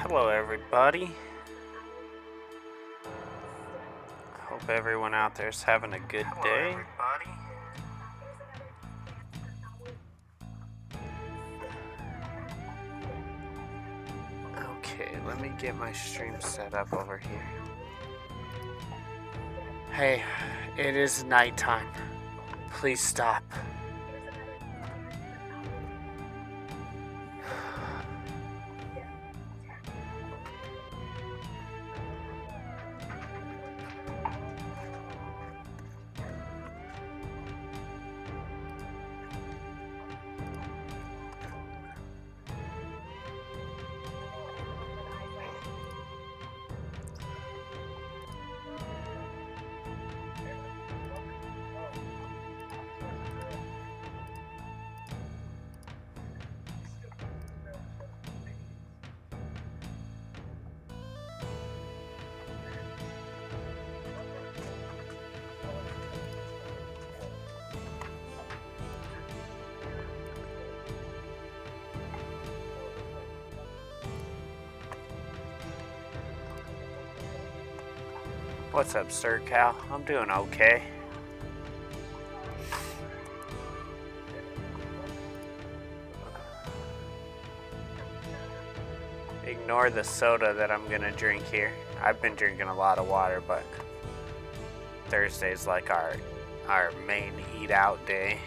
Hello, everybody. Hope everyone out there is having a good day. Okay, let me get my stream set up over here. Hey, it is nighttime. Please stop. What's up, Sir Cal? I'm doing okay. Ignore the soda that I'm gonna drink here. I've been drinking a lot of water, but Thursday's like our main eat out day.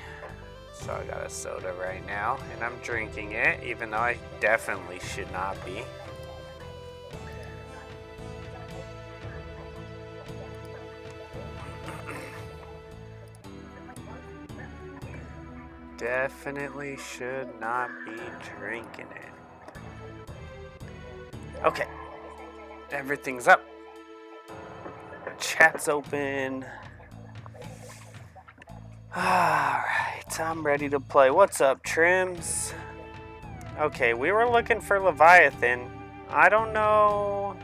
So I got a soda right now, and I'm drinking it, even though I definitely should not be. Definitely should not be drinking it. Okay, everything's up. Chat's open. Alright, I'm ready to play. What's up, Trims? Okay, we were looking for Leviathan. I don't know.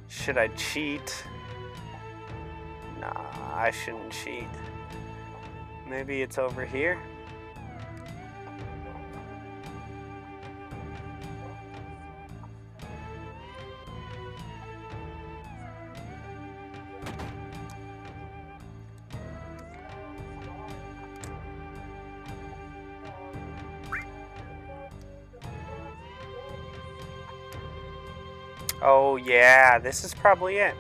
Should I cheat? Nah, I shouldn't cheat. Maybe it's over here. Oh yeah, this is probably it.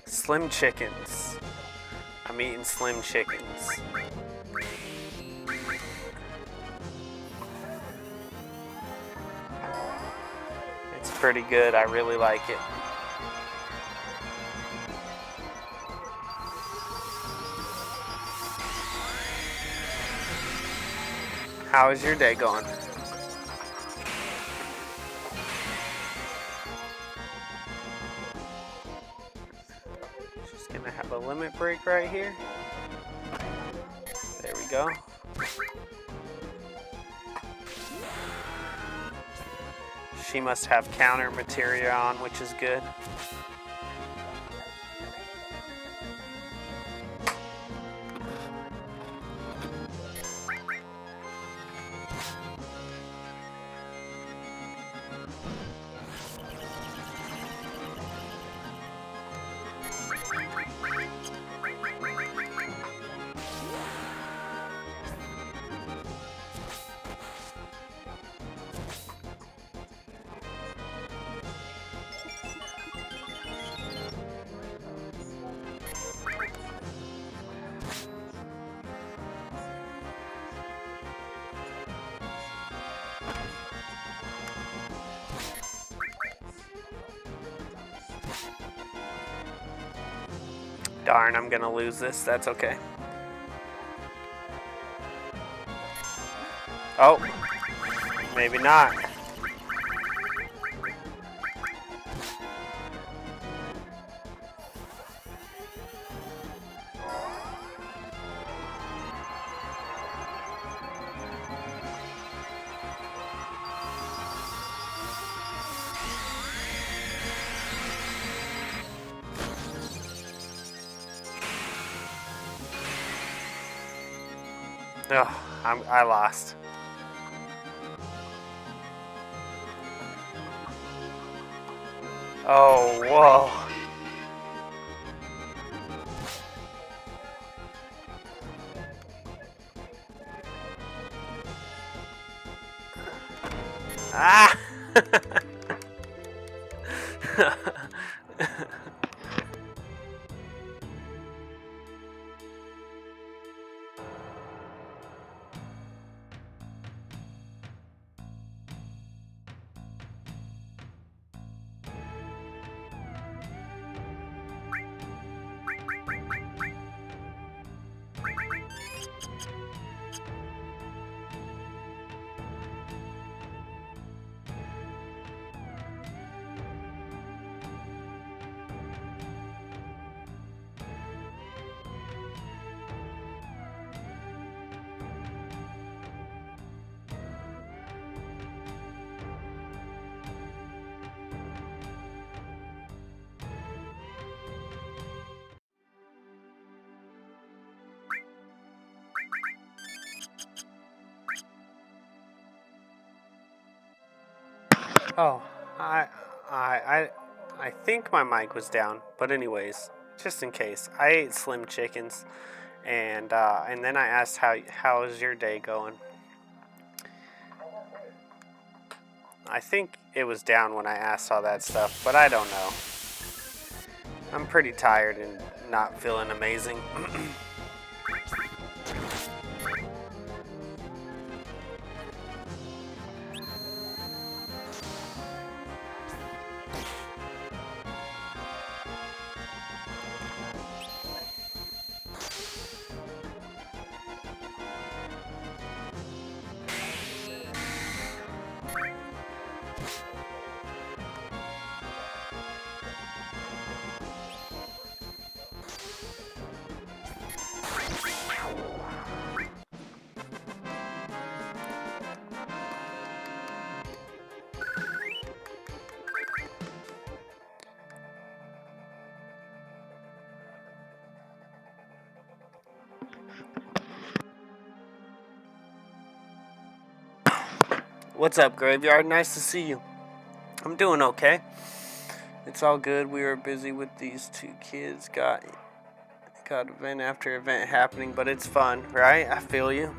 Slim chickens. I'm eating slim chickens. It's pretty good. I really like it. How is your day going? Just gonna have a limit break right here. There we go. She must have counter materia on, which is good. Darn, I'm gonna lose this. That's okay. Oh, maybe not. Oh, I lost. Oh, whoa. Ah! Oh, I think my mic was down, but anyways, just in case, I ate Slim Chickens, and then I asked how's your day going. I think it was down when I asked all that stuff, but I don't know. I'm pretty tired and not feeling amazing. What's up, Graveyard? Nice to see you. I'm doing okay. It's all good. We were busy with these two kids. Got event after event happening, but it's fun, right? I feel you.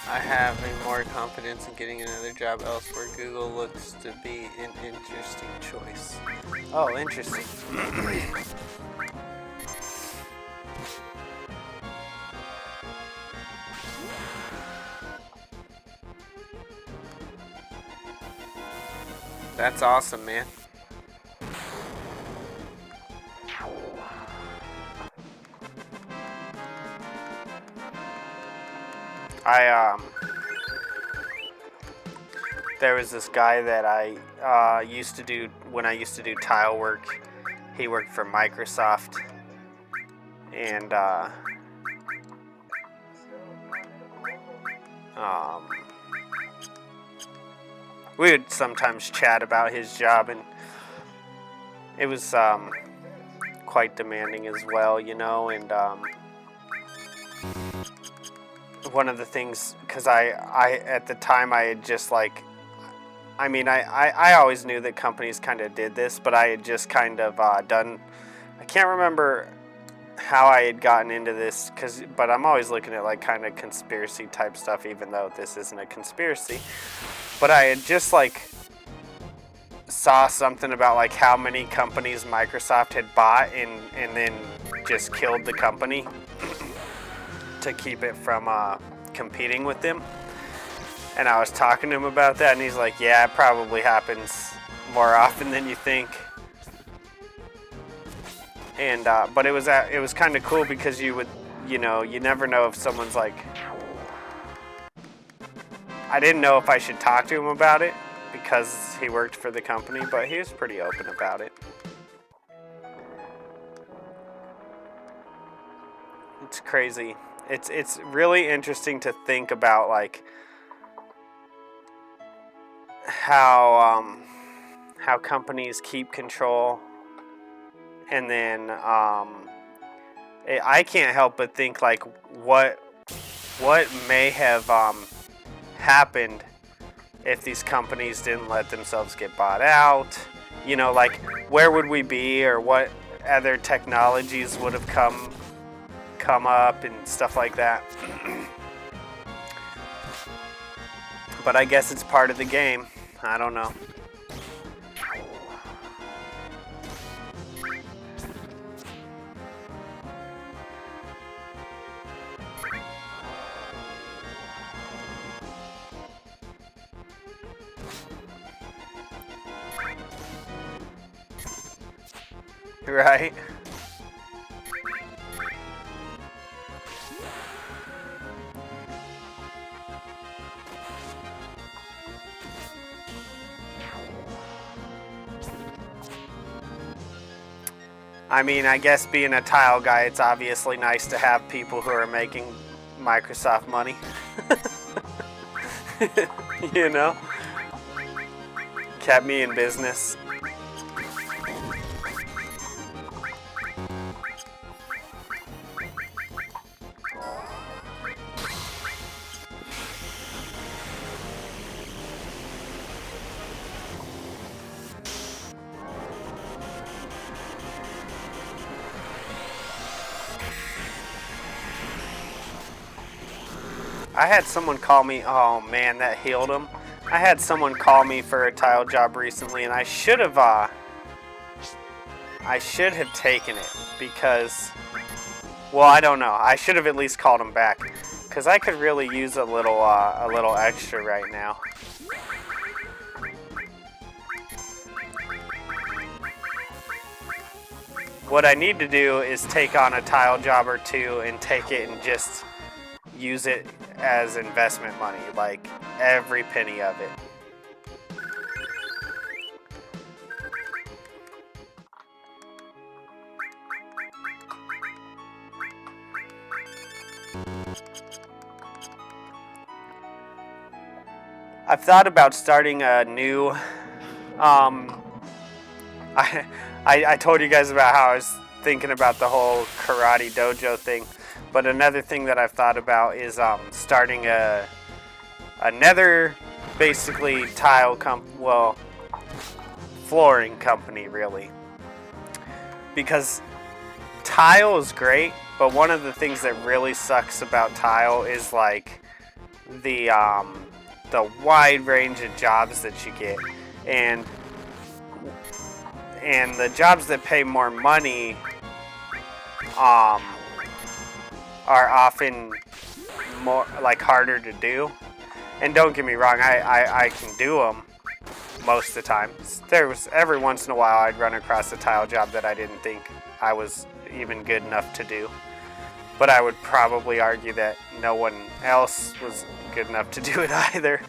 I have more confidence in getting another job elsewhere. Google looks to be an interesting choice. Oh, interesting. That's awesome, man. There was this guy that I used to do when I used to do tile work. He worked for Microsoft, and we would sometimes chat about his job, and it was quite demanding as well, you know, and one of the things, because I at the time I had just like, I mean, I always knew that companies kind of did this, but I had just kind of done, I can't remember how I had gotten into this, but I'm always looking at like kind of conspiracy type stuff, even though this isn't a conspiracy. But I had just like saw something about like how many companies Microsoft had bought and then just killed the company to keep it from competing with them. And I was talking to him about that, and he's like, yeah, it probably happens more often than you think. And but it was kind of cool because you never know if someone's like. I didn't know if I should talk to him about it because he worked for the company, but he was pretty open about it. It's crazy. It's really interesting to think about like how companies keep control, and then I can't help but think like what may have happened if these companies didn't let themselves get bought out. You know, like where would we be, or what other technologies would have come up and stuff like that. But I guess it's part of the game. I don't know. Right? I mean, I guess being a tile guy, it's obviously nice to have people who are making Microsoft money. You know? Kept me in business. I had someone call me, oh man, that healed him. I had someone call me for a tile job recently, and I should have taken it because, well, I don't know. I should have at least called him back because I could really use a little extra right now. What I need to do is take on a tile job or two and take it and just use it as investment money, like every penny of it. I've thought about starting a new I told you guys about how I was thinking about the whole karate dojo thing. But another thing that I've thought about is starting another basically flooring company really. Because tile is great, but one of the things that really sucks about tile is like the wide range of jobs that you get, and the jobs that pay more money are often more like harder to do. And don't get me wrong, I can do them most of the time. There was every once in a while I'd run across a tile job that I didn't think I was even good enough to do. But I would probably argue that no one else was good enough to do it either.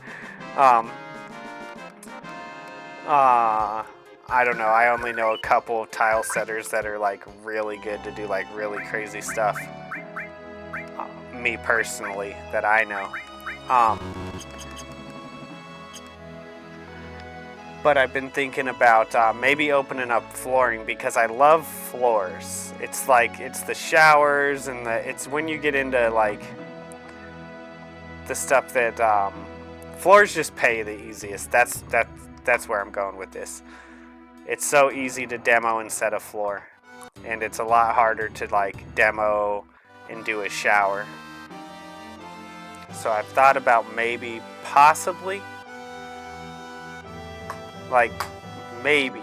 I don't know, I only know a couple of tile setters that are like really good to do like really crazy stuff. Me personally, that I know. But I've been thinking about maybe opening up flooring because I love floors. It's like, it's the showers and it's when you get into like the stuff that floors just pay the easiest. That's where I'm going with this. It's so easy to demo and set a floor, and it's a lot harder to like demo and do a shower. So I've thought about maybe, possibly, like maybe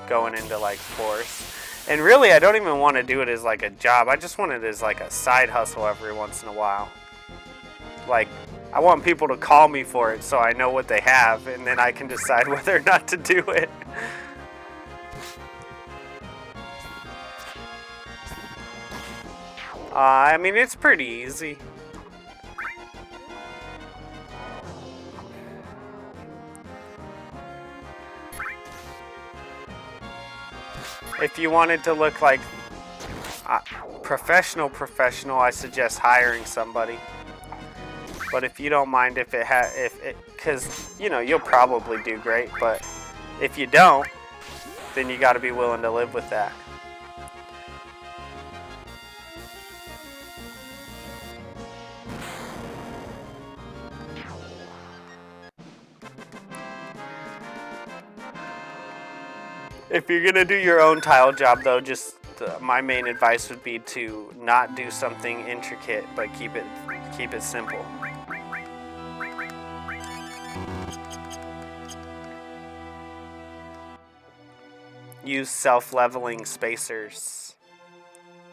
going into like floors. And really, I don't even want to do it as like a job. I just want it as like a side hustle every once in a while. Like, I want people to call me for it so I know what they have, and then I can decide whether or not to do it. I mean, it's pretty easy. If you wanted to look like professional, I suggest hiring somebody. But if you don't mind because you know you'll probably do great, but if you don't, then you got to be willing to live with that. If you're gonna do your own tile job, though, just my main advice would be to not do something intricate, but keep it simple. Use self-leveling spacers.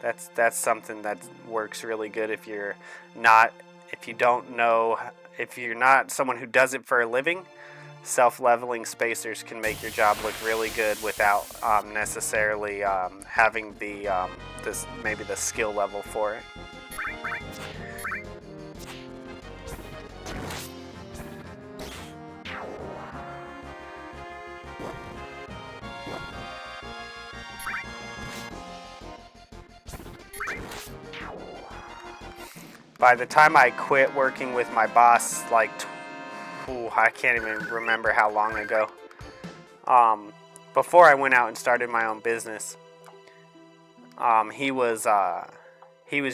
That's something that works really good if you're not someone who does it for a living. Self-leveling spacers can make your job look really good without necessarily having maybe the skill level for it. By the time I quit working with my boss, I can't even remember how long ago. Before I went out and started my own business, he was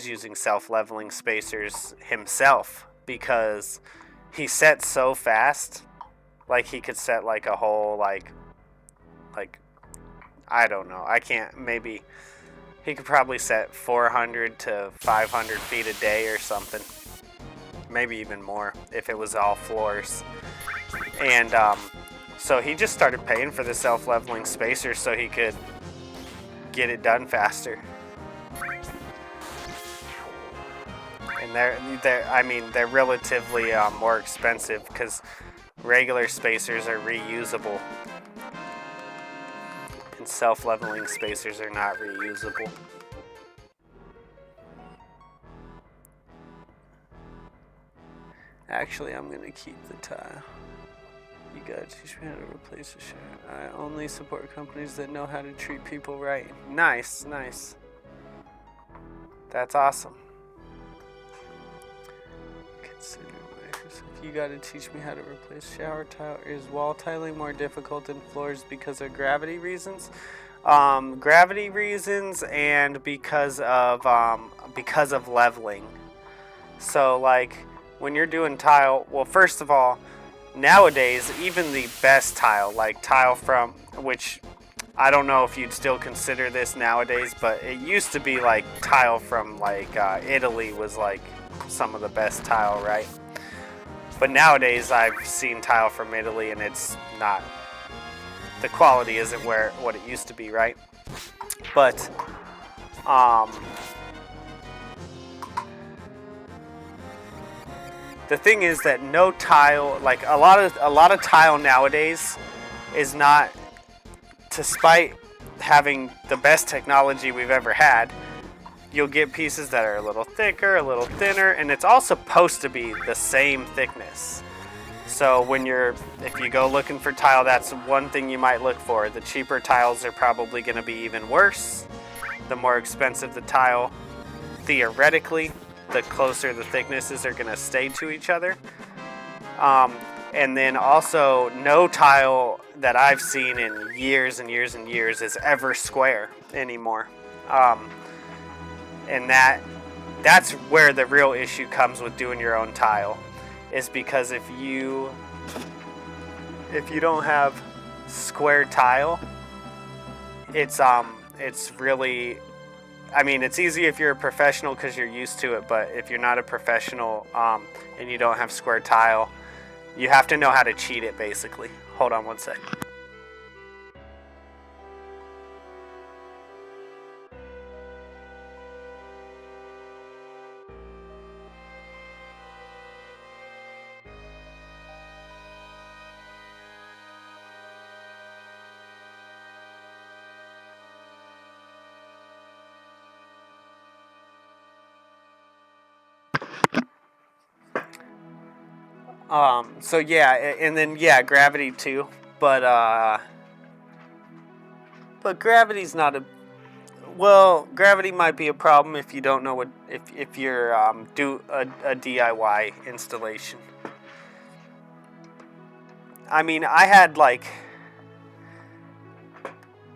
using self-leveling spacers himself because he set so fast. Like he could set like a whole like I don't know. Maybe he could probably set 400 to 500 feet a day or something. Maybe even more if it was all floors. And so he just started paying for the self-leveling spacers so he could get it done faster. And they're relatively more expensive because regular spacers are reusable. And self-leveling spacers are not reusable. Actually, I'm gonna keep the tile. You gotta teach me how to replace the share. I only support companies that know how to treat people right. Nice, nice. That's awesome. Consider you gotta teach me how to replace shower tile. Is wall tiling more difficult than floors because of gravity reasons? Gravity reasons and because of leveling. So like when you're doing tile, well, first of all, nowadays even the best tile, like tile from, which I don't know if you'd still consider this nowadays, but it used to be like tile from like Italy was like some of the best tile, right? But nowadays I've seen tile from Italy and it's not, the quality isn't what it used to be, right? But the thing is that no tile, like a lot of tile nowadays is not, despite having the best technology we've ever had, you'll get pieces that are a little thicker, a little thinner, and it's all supposed to be the same thickness. So if you go looking for tile, that's one thing you might look for. The cheaper tiles are probably going to be even worse. The more expensive the tile, theoretically, the closer the thicknesses are going to stay to each other. And then also, no tile that I've seen in years and years and years is ever square anymore. And that's where the real issue comes with doing your own tile, is because if you don't have square tile, it's really, I mean, it's easy if you're a professional because you're used to it, but if you're not a professional and you don't have square tile, you have to know how to cheat it, basically. Hold on one sec. So yeah, and then yeah, gravity too. But gravity's not a well. Gravity might be a problem if you don't know what if you're do a DIY installation. I mean, I had like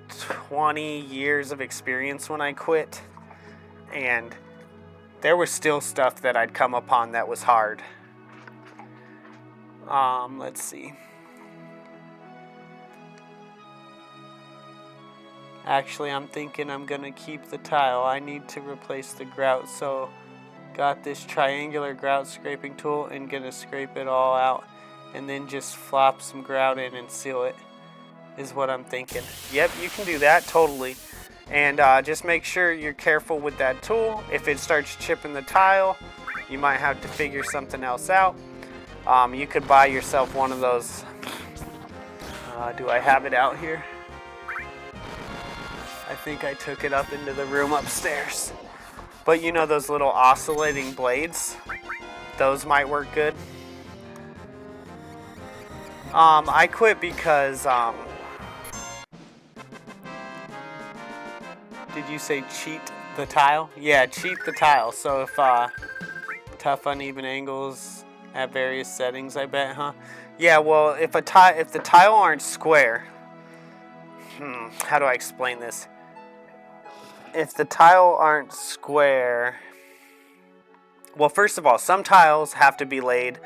20 years of experience when I quit, and there was still stuff that I'd come upon that was hard. Let's see. Actually, I'm thinking I'm gonna keep the tile. I need to replace the grout, so got this triangular grout scraping tool and gonna scrape it all out and then just flop some grout in and seal it, is what I'm thinking. Yep, you can do that, totally. And just make sure you're careful with that tool. If it starts chipping the tile, you might have to figure something else out. You could buy yourself one of those. Do I have it out here? I think I took it up into the room upstairs. But you know those little oscillating blades? Those might work good. I quit because, did you say cheat the tile? Yeah, cheat the tile. So if, tough uneven angles at various settings, I bet, huh? Yeah, well, if the tile aren't square, how do I explain this? If the tile aren't square, well, first of all, some tiles have to be laid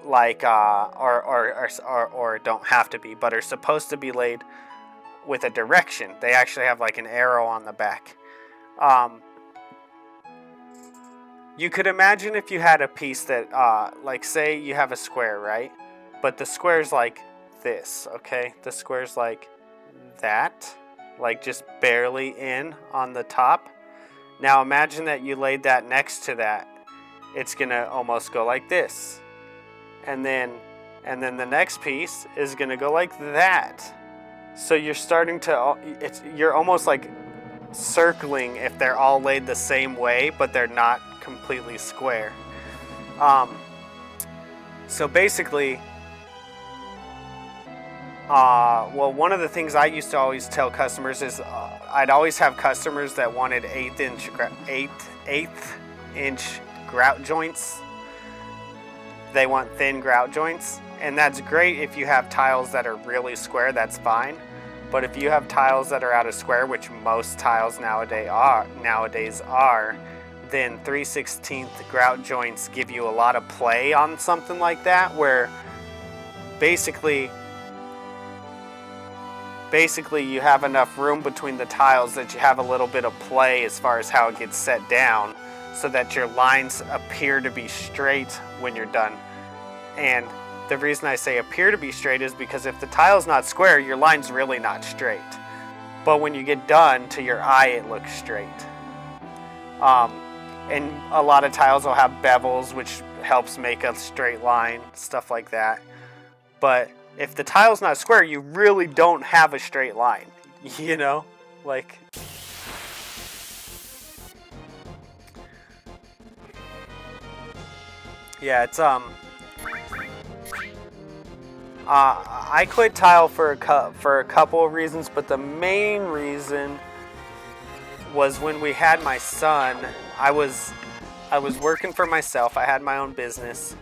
like, or don't have to be, but are supposed to be laid with a direction. They actually have like an arrow on the back. You could imagine if you had a piece that, like say you have a square, right? But the square's like this, okay? The square's like that. Like just barely in on the top. Now imagine that you laid that next to that. It's gonna almost go like this. And then the next piece is gonna go like that. So you're starting to, you're almost like circling if they're all laid the same way, but they're not completely square. So basically, well, one of the things I used to always tell customers is I'd always have customers that wanted eighth inch grout joints. They want thin grout joints, and that's great if you have tiles that are really square. That's fine. But if you have tiles that are out of square, which most tiles nowadays are, then 3/16 grout joints give you a lot of play on something like that, where basically you have enough room between the tiles that you have a little bit of play as far as how it gets set down, so that your lines appear to be straight when you're done. And the reason I say appear to be straight is because if the tile's not square, your line's really not straight. But when you get done, to your eye, it looks straight. And a lot of tiles will have bevels, which helps make a straight line, stuff like that. But if the tile's not square, you really don't have a straight line, you know? Like, yeah, it's, I quit tile for a couple of reasons, but the main reason was when we had my son. I was working for myself. I had my own business,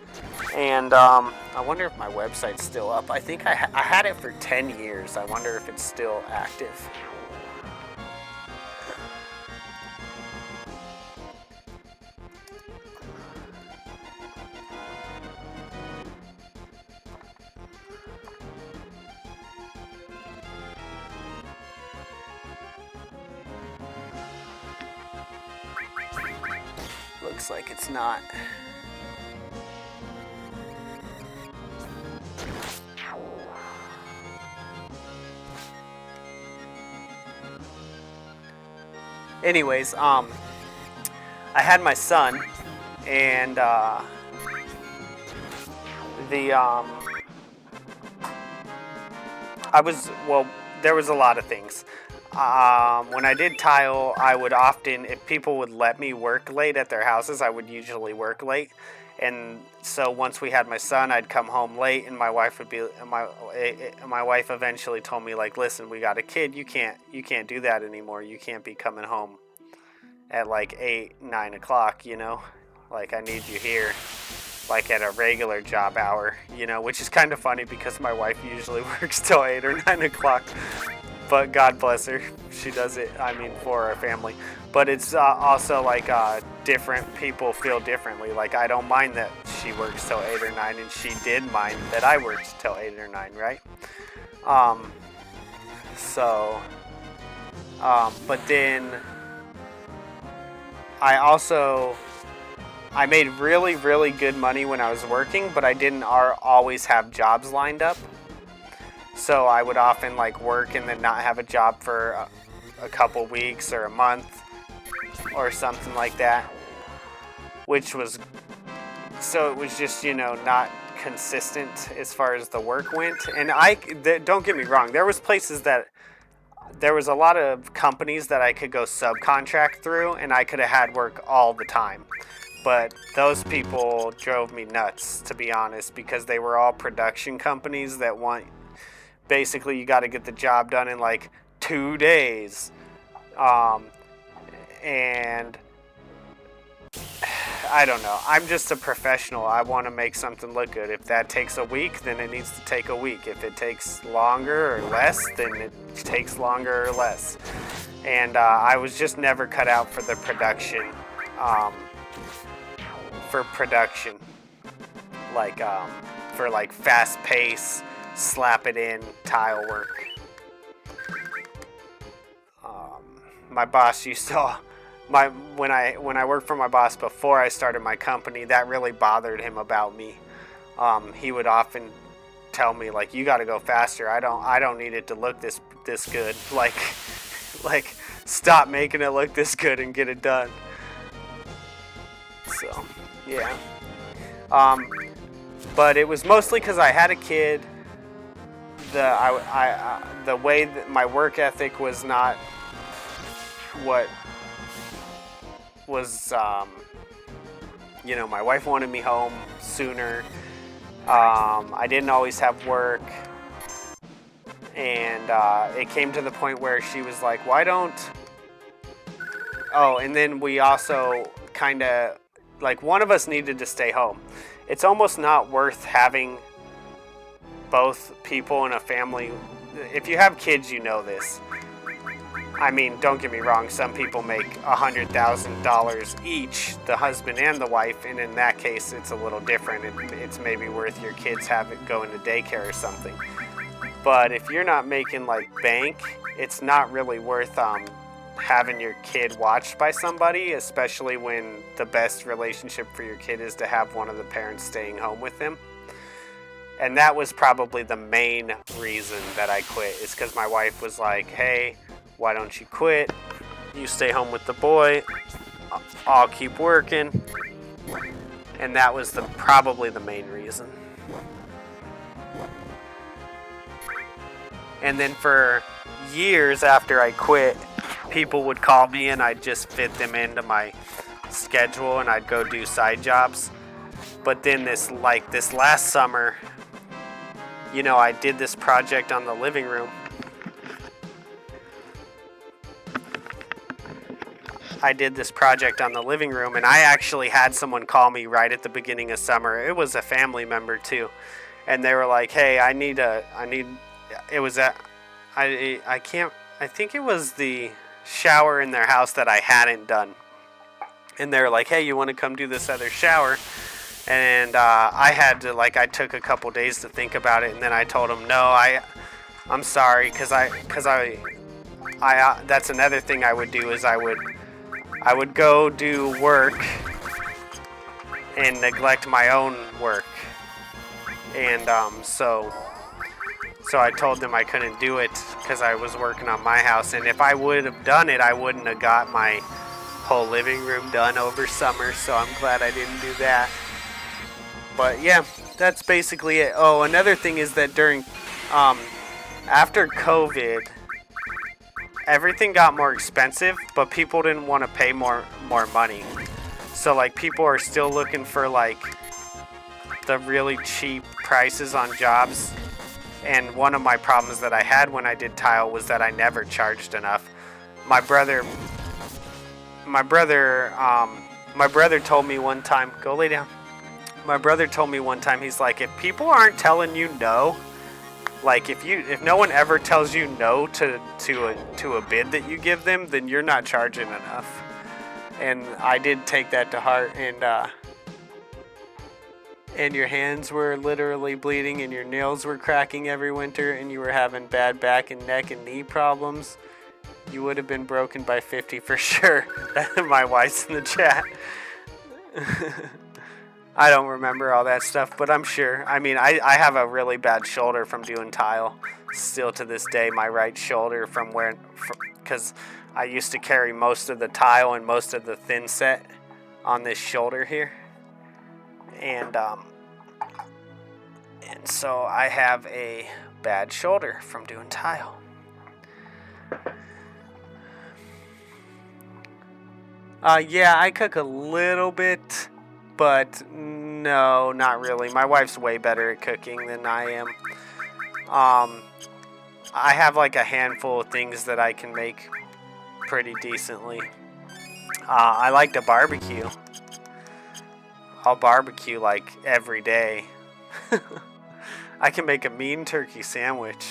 and I wonder if my website's still up. I think I had it for 10 years. I wonder if it's still active. Looks like it's not. Anyways, I had my son, and there was a lot of things. When I did tile, I would often, if people would let me work late at their houses, I would usually work late. And so once we had my son, I'd come home late, and my wife eventually told me, like, listen, we got a kid. You can't do that anymore. You can't be coming home at like 8, 9 o'clock, you know, like I need you here like at a regular job hour, you know, which is kind of funny because my wife usually works till 8 or 9 o'clock, but God bless her, she does it, I mean, for our family. But it's also like different people feel differently. Like, I don't mind that she works till 8 or 9, and she did mind that I worked till 8 or 9, right? But then I made really, really good money when I was working, but I didn't always have jobs lined up. So I would often like work and then not have a job for a couple weeks or a month or something like that, so it was just, you know, not consistent as far as the work went. And don't get me wrong, there was a lot of companies that I could go subcontract through, and I could have had work all the time. But those people drove me nuts, to be honest, because they were all production companies that basically you got to get the job done in like 2 days. And I don't know. I'm just a professional. I want to make something look good. If that takes a week, then it needs to take a week. If it takes longer or less, then it takes longer or less. And I was just never cut out for the production. For like fast pace, slap it in tile work. My boss used to. When I worked for my boss before I started my company, that really bothered him about me. He would often tell me, like, you got to go faster. I don't need it to look this good. Like stop making it look this good and get it done. So yeah. But it was mostly because I had a kid. The way that my work ethic was not what was, you know, my wife wanted me home sooner. I didn't always have work. And it came to the point where she was like, and then we also kind of, like, one of us needed to stay home. It's almost not worth having both people in a family. If you have kids, you know this. I mean, don't get me wrong, some people make $100,000 each, the husband and the wife, and in that case, it's a little different. It's maybe worth your kids going to daycare or something. But if you're not making, like, bank, it's not really worth having your kid watched by somebody, especially when the best relationship for your kid is to have one of the parents staying home with them. And that was probably the main reason that I quit, is because my wife was like, hey, why don't you quit? You stay home with the boy. I'll keep working. And that was probably the main reason. And then for years after I quit, people would call me and I'd just fit them into my schedule and I'd go do side jobs. But then this last summer, you know, I did this project on the living room. And I actually had someone call me right at the beginning of summer. It was a family member too. And they were like, hey, I think it was the shower in their house that I hadn't done. And they were like, hey, you want to come do this other shower? And I took a couple days to think about it. And then I told them, no, I'm sorry. Cause that's another thing I would do is I would go do work and neglect my own work. And so I told them I couldn't do it because I was working on my house. And if I would have done it, I wouldn't have got my whole living room done over summer. So I'm glad I didn't do that. But yeah, that's basically it. Oh, another thing is that after COVID, everything got more expensive, but people didn't want to pay more money. So like people are still looking for like the really cheap prices on jobs. And one of my problems that I had when I did tile was that I never charged enough. My brother told me one time, go lay down. My brother told me one time, he's like, if people aren't telling you no, like if no one ever tells you no to a bid that you give them, then you're not charging enough. And I did take that to heart, and your hands were literally bleeding and your nails were cracking every winter and you were having bad back and neck and knee problems, you would have been broken by 50 for sure. My wife's in the chat. I don't remember all that stuff, but I'm sure. I mean, I have a really bad shoulder from doing tile. Still to this day, my right shoulder because I used to carry most of the tile and most of the thin set on this shoulder here. And so I have a bad shoulder from doing tile. Yeah, I cook a little bit, but no, not really. My wife's way better at cooking than I am. I have like a handful of things that I can make pretty decently. I like to barbecue. I'll barbecue like every day. I can make a mean turkey sandwich.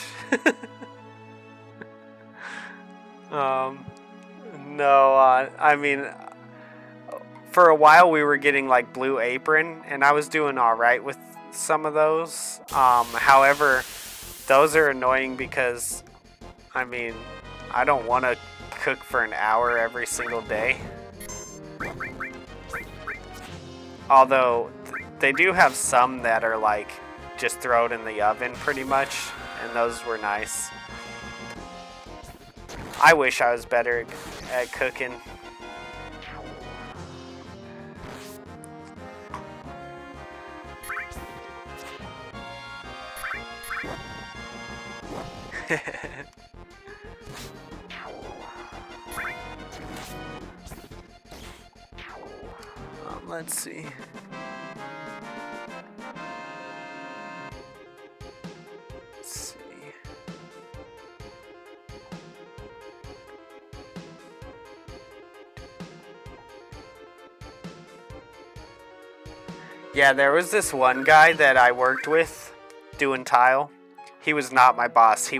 No, I mean, for a while we were getting like Blue Apron, and I was doing all right with some of those. However, those are annoying because, I mean, I don't want to cook for an hour every single day. Although they do have some that are like just throw it in the oven pretty much, and those were nice. I wish I was better at cooking. Let's see. Yeah, there was this one guy that I worked with doing tile. He was not my boss. He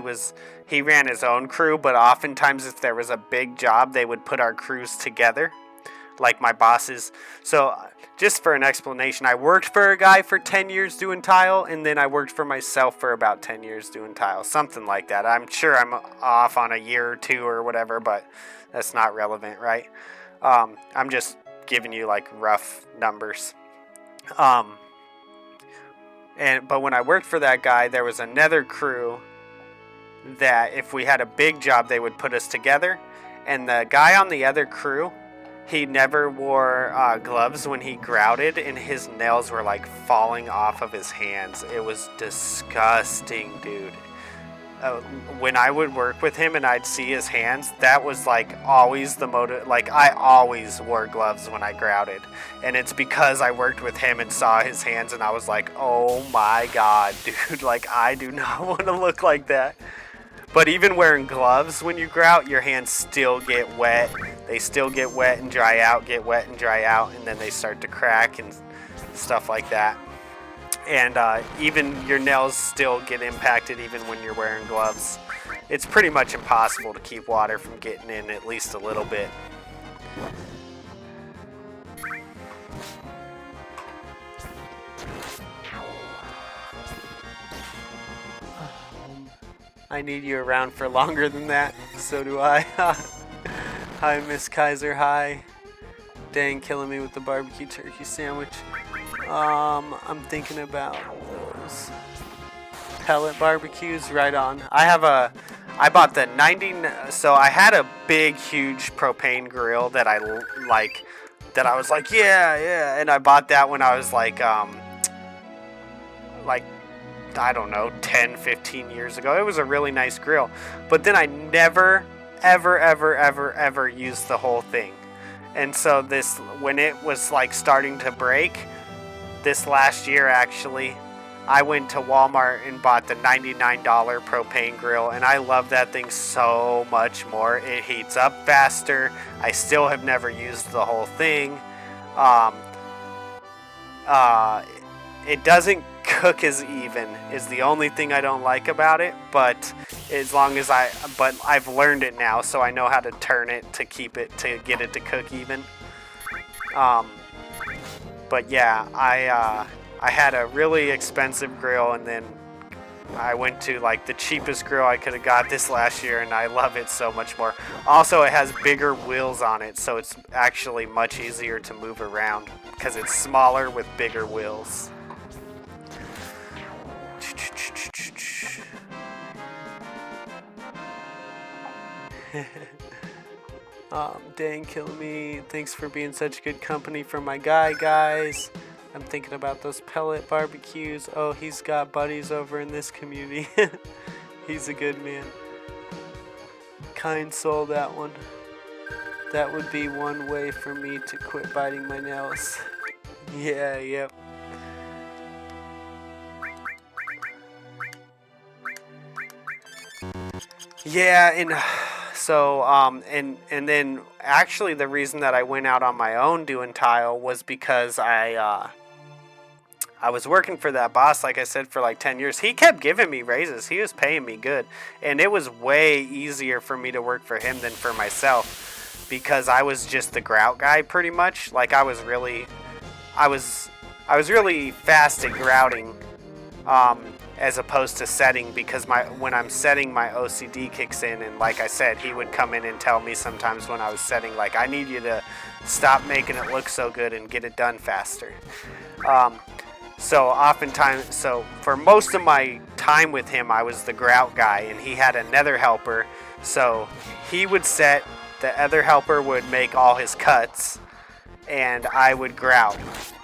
ran his own crew, but oftentimes if there was a big job, they would put our crews together, like my bosses. So just for an explanation, I worked for a guy for 10 years doing tile, and then I worked for myself for about 10 years doing tile, something like that. I'm sure I'm off on a year or two or whatever, but that's not relevant, right? I'm just giving you like rough numbers. But when I worked for that guy, there was another crew that if we had a big job, they would put us together. And the guy on the other crew, he never wore gloves when he grouted, and his nails were like falling off of his hands. It was disgusting, dude. When I would work with him and I'd see his hands, that was like always the motive. Like I always wore gloves when I grouted, and it's because I worked with him and saw his hands, and I was like, oh my god, dude, like I do not want to look like that. But even wearing gloves when you grout, your hands still get wet. They still get wet and dry out, get wet and dry out, and then they start to crack and stuff like that. And even your nails still get impacted even when you're wearing gloves. It's pretty much impossible to keep water from getting in at least a little bit. I need you around for longer than that. So do I. Hi, Miss Kaiser. Hi. Dang, killing me with the barbecue turkey sandwich. I'm thinking about those pellet barbecues. Right on. I bought the 90. So I had a big, huge propane grill that I like. That I was like, yeah. And I bought that when I was like I don't know, 10, 15 years ago. It was a really nice grill. But then I never, ever used the whole thing. And so when it was like starting to break, this last year actually, I went to Walmart and bought the $99 propane grill, and I love that thing so much more. It heats up faster. I still have never used the whole thing. It doesn't cook as even is the only thing I don't like about it, but I've learned it now, so I know how to turn it to get it to cook even. But yeah, I had a really expensive grill, and then I went to like the cheapest grill I could have got this last year, and I love it so much more. Also, it has bigger wheels on it, so it's actually much easier to move around because it's smaller with bigger wheels. Dang, killing me. Thanks for being such good company for my guys. I'm thinking about those pellet barbecues. Oh, he's got buddies over in this community. He's a good man. Kind soul, that one. That would be one way for me to quit biting my nails. Yeah, yep. Yeah, and so and then actually the reason that I went out on my own doing tile was because I was working for that boss, like I said, for like 10 years. He kept giving me raises. He was paying me good, and it was way easier for me to work for him than for myself because I was just the grout guy pretty much. Like I was really fast at grouting. As opposed to setting, because when I'm setting, my OCD kicks in, and like I said, he would come in and tell me sometimes when I was setting, like, I need you to stop making it look so good and get it done faster. So for most of my time with him, I was the grout guy, and he had a nether helper, so he would set, the other helper would make all his cuts, and I would grout.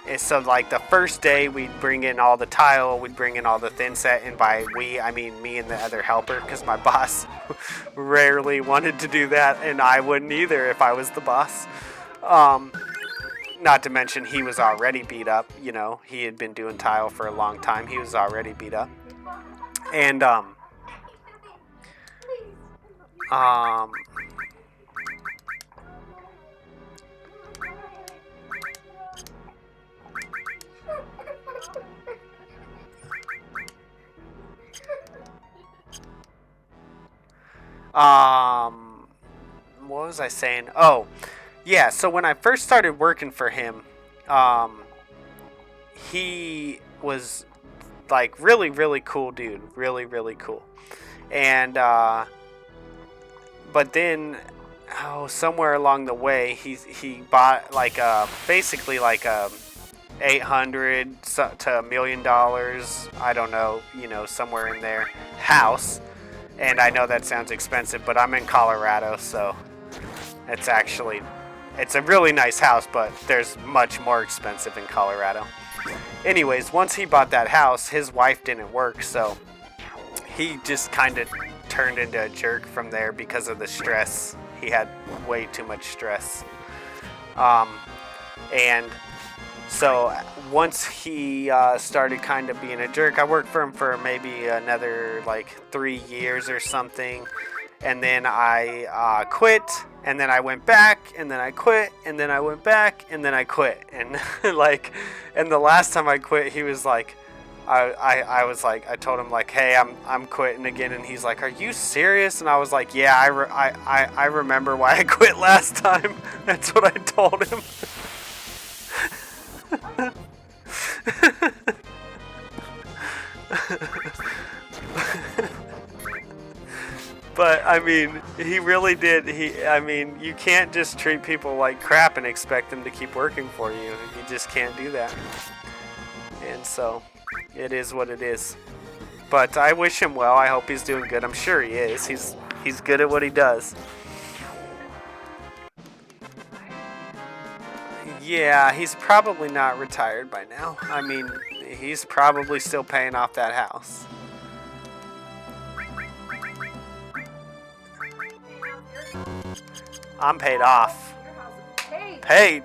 And so like the first day we'd bring in all the tile, we'd bring in all the thin set, and by we I mean me and the other helper, because my boss rarely wanted to do that, and I wouldn't either if I was the boss. Not to mention he was already beat up, you know, he had been doing tile for a long time, he was already beat up. And what was I saying? Oh, yeah, so when I first started working for him, he was like really, really cool dude. Really, really cool. And, but then, somewhere along the way, he bought like basically like a $800 to $1 million, I don't know, you know, somewhere in there, house. And I know that sounds expensive, but I'm in Colorado, so it's a really nice house, but there's much more expensive in Colorado. Anyways, once he bought that house, his wife didn't work, so he just kind of turned into a jerk from there because of the stress. He had way too much stress. And so once he started kind of being a jerk, I worked for him for maybe another like 3 years or something. And then I quit, and then I went back, and then I quit, and then I went back, and then I quit. And and the last time I quit, he was like, I was like, I told him like, hey, I'm quitting again, and he's like, are you serious? And I was like, yeah, I remember why I quit last time. That's what I told him. But I mean, he really did. I mean, you can't just treat people like crap and expect them to keep working for you. You just can't do that. And so, it is what it is. But I wish him well. I hope he's doing good. I'm sure he is. He's good at what he does. Yeah, he's probably not retired by now. I mean, he's probably still paying off that house. I'm paid off. Paid.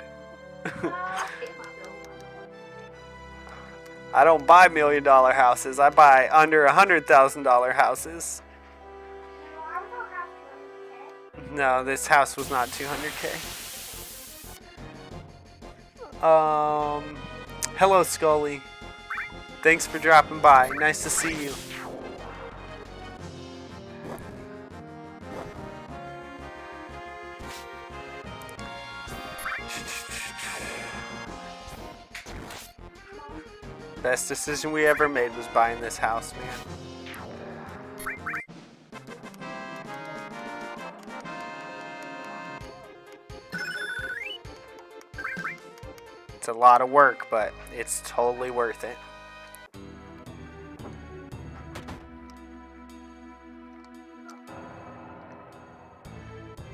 I don't buy $1 million houses. I buy under $100,000 houses. No, this house was not 200K. Hello, Scully. Thanks for dropping by. Nice to see you. Best decision we ever made was buying this house, man. It's a lot of work, but it's totally worth it.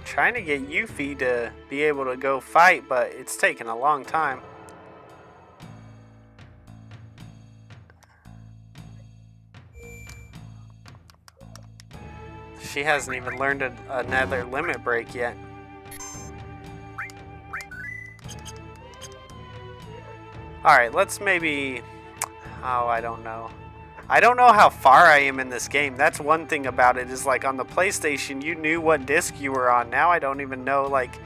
Trying to get Yuffie to be able to go fight, but it's taken a long time. She hasn't even learned another limit break yet. Alright, let's maybe... Oh, I don't know. I don't know how far I am in this game. That's one thing about it, is like on the PlayStation, you knew what disc you were on. Now I don't even know, like...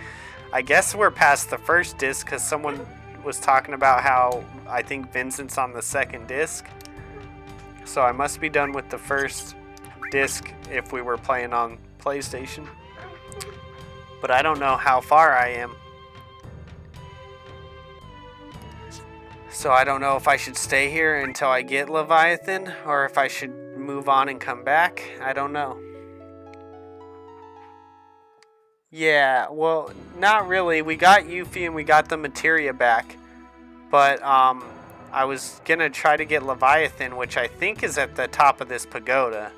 I guess we're past the first disc because someone was talking about how I think Vincent's on the second disc. So I must be done with the first disc if we were playing on PlayStation, but I don't know how far I am, so I don't know if I should stay here until I get Leviathan or if I should move on and come back. I don't know. Yeah, well, not really. We got Yuffie and we got the materia back, but I was gonna try to get Leviathan, which I think is at the top of this pagoda.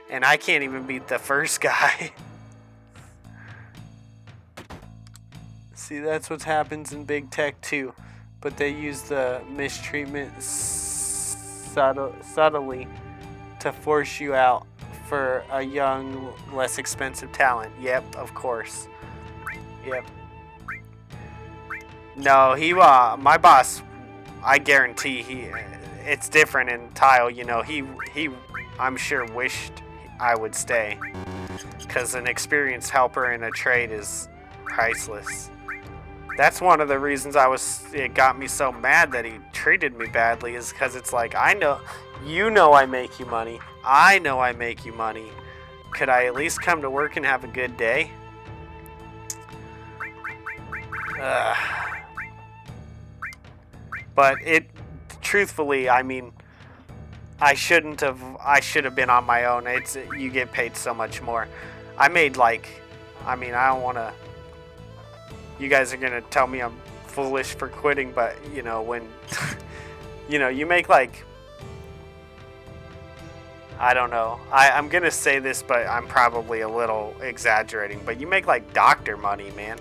And I can't even beat the first guy. See, that's what happens in Big Tech too. But they use the mistreatment subtly to force you out for a young, less expensive talent. Yep, of course. Yep. No, my boss, I guarantee it's different in Tile, you know, he I'm sure wished I would stay, because an experienced helper in a trade is priceless. That's one of the reasons it got me so mad that he treated me badly, is because it's like, I know I make you money. I know I make you money. Could I at least come to work and have a good day? But truthfully, I mean, I should have been on my own. You get paid so much more. I made I don't want to, you guys are going to tell me I'm foolish for quitting, but you know, when, you know, you make I don't know. I'm going to say this, but I'm probably a little exaggerating, but you make doctor money, man.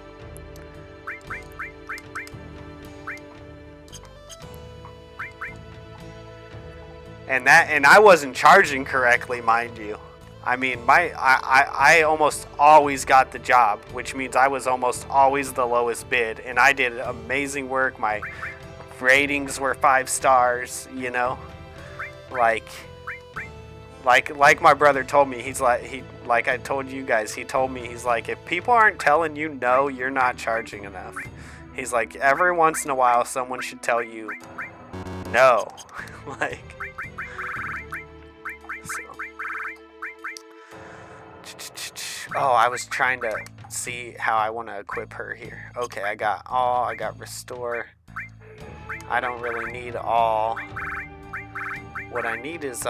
And I wasn't charging correctly, mind you. I mean, I almost always got the job, which means I was almost always the lowest bid, and I did amazing work. My ratings were 5 stars, you know, like my brother told me. He's like I told you guys. He told me, he's like, if people aren't telling you no, you're not charging enough. He's like, every once in a while, someone should tell you no, like. Oh, I was trying to see how I want to equip her here. Okay, I got all. I got restore. I don't really need all. What I need is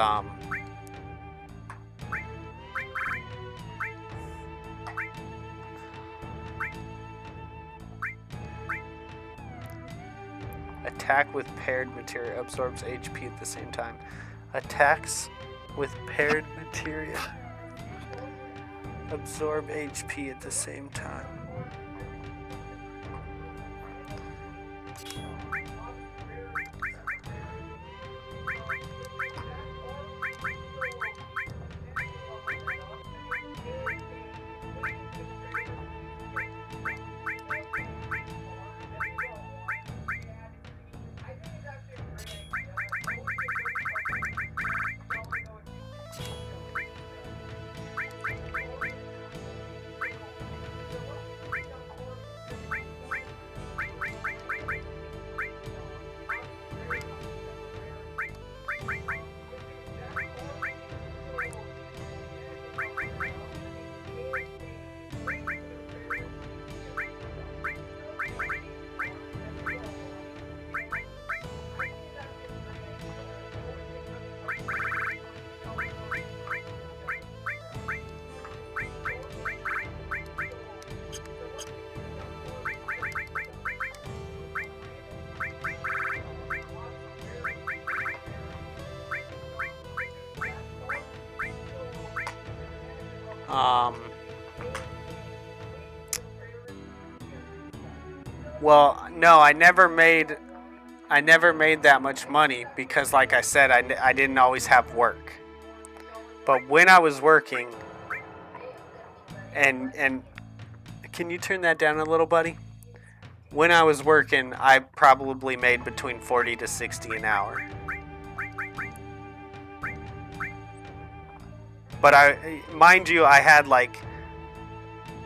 attack with paired materia absorbs HP at the same time. Attacks with paired materia absorb HP at the same time. Well, no, I never made that much money because, like I said, I didn't always have work. But when I was working, and can you turn that down a little, buddy? When I was working, I probably made between 40 to 60 an hour. But mind you, I had like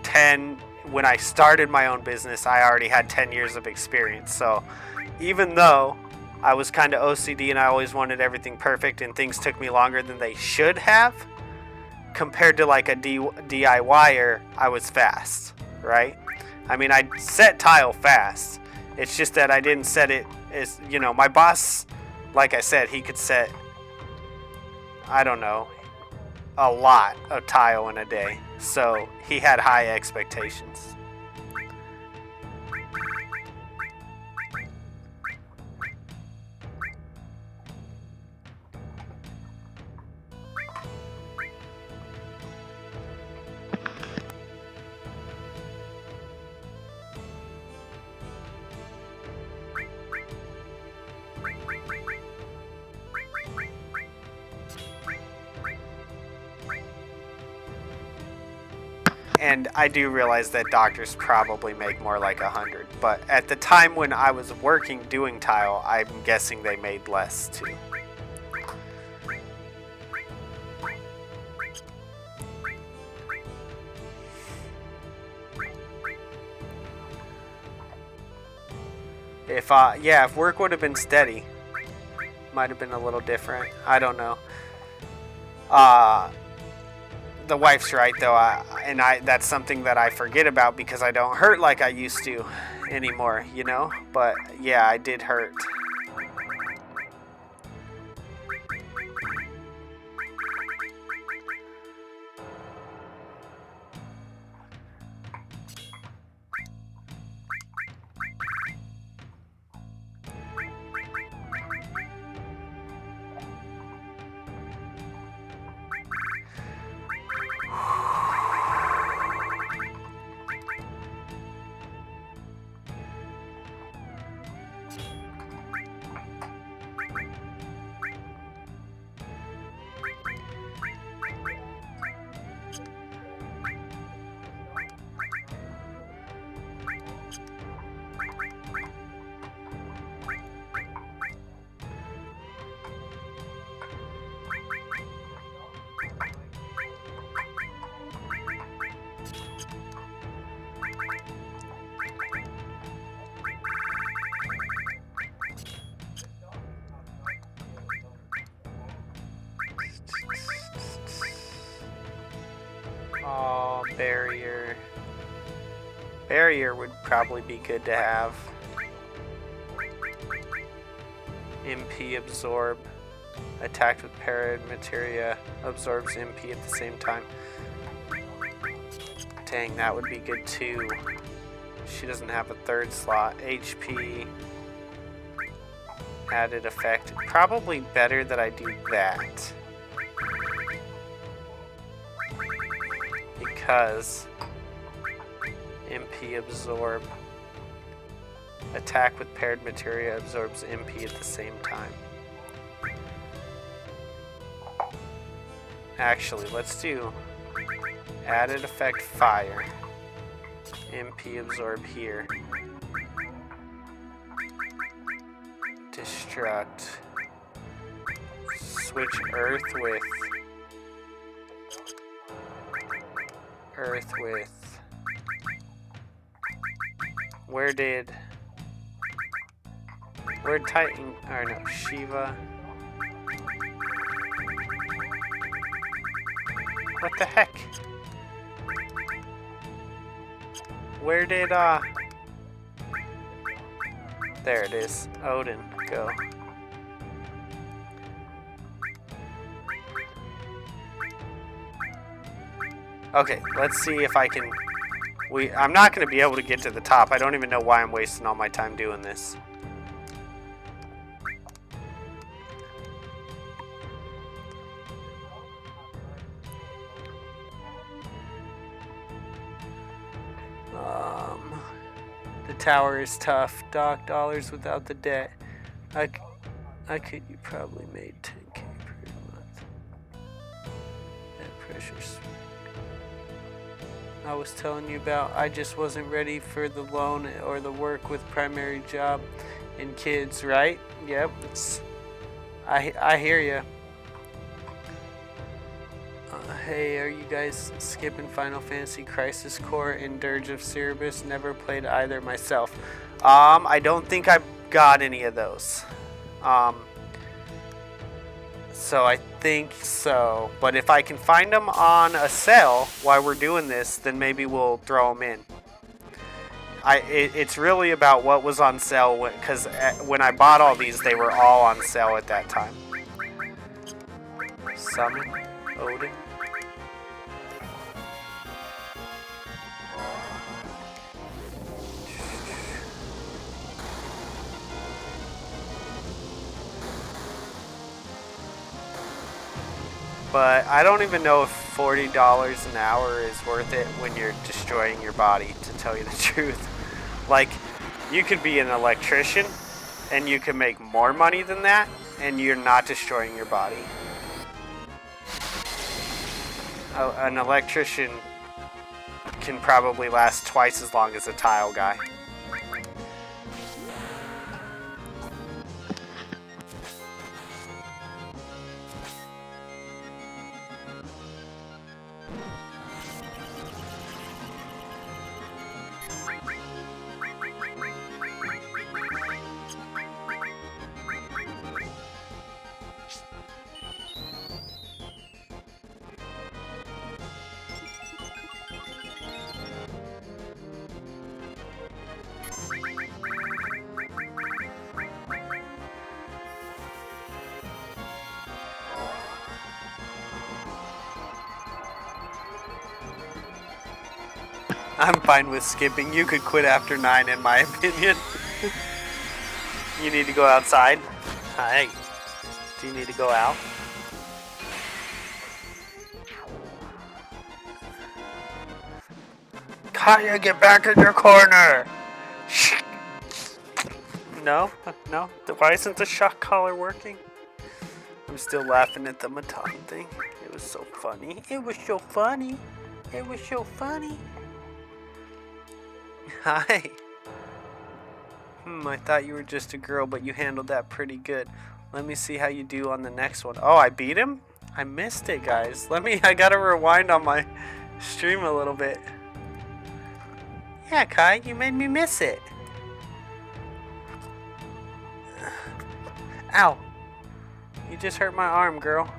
10, when I started my own business, I already had 10 years of experience. So even though I was kind of OCD and I always wanted everything perfect and things took me longer than they should have, compared to like a DIYer, I was fast, right? I mean, I set tile fast. It's just that I didn't set it as, my boss, like I said, he could set, I don't know, a lot of tile in a day. So he had high expectations. And I do realize that doctors probably make more like 100, but at the time when I was working doing tile, I'm guessing they made less too. If work would have been steady, might have been a little different. I don't know. The wife's right though, that's something that I forget about because I don't hurt like I used to anymore, But yeah, I did hurt. Oh, barrier. Barrier would probably be good to have. MP absorb. Attacked with parried materia. Absorbs MP at the same time. Dang, that would be good too. She doesn't have a third slot. HP. Added effect. Probably better that I do that. Because MP absorb. Attack with paired materia absorbs MP at the same time. Actually, let's do added effect fire. MP absorb here. Destruct. Switch earth with. Earth with. Where'd Titan, or no, Shiva. What the heck? Where did, there it is. Odin, go. Okay, let's see if I can... I'm not going to be able to get to the top. I don't even know why I'm wasting all my time doing this. The tower is tough. Doc dollars without the debt. I could. You probably made 10K per month. That pressure's. I was telling you about. I just wasn't ready for the loan or the work with primary job and kids, right? Yep. I hear you. Hey, are you guys skipping Final Fantasy Crisis Core and Dirge of Cerberus? Never played either myself. I don't think I've got any of those. So I think so. But if I can find them on a sale while we're doing this, then maybe we'll throw them in. It's really about what was on sale, because when I bought all these, they were all on sale at that time. Summon Odin. But I don't even know if $40 an hour is worth it when you're destroying your body, to tell you the truth. Like, you could be an electrician and you can make more money than that and you're not destroying your body. An electrician can probably last twice as long as a tile guy. I'm fine with skipping. You could quit after 9, in my opinion. You need to go outside? Hi. Do you need to go out? Kaya, get back in your corner! No? No? Why isn't the shock collar working? I'm still laughing at the Matan thing. It was so funny. It was so funny. It was so funny. Hi. I thought you were just a girl, but you handled that pretty good. Let me see how you do on the next one. Oh, I beat him? I missed it, guys. I gotta rewind on my stream a little bit. Yeah, Kai, you made me miss it. Ow. You just hurt my arm, girl.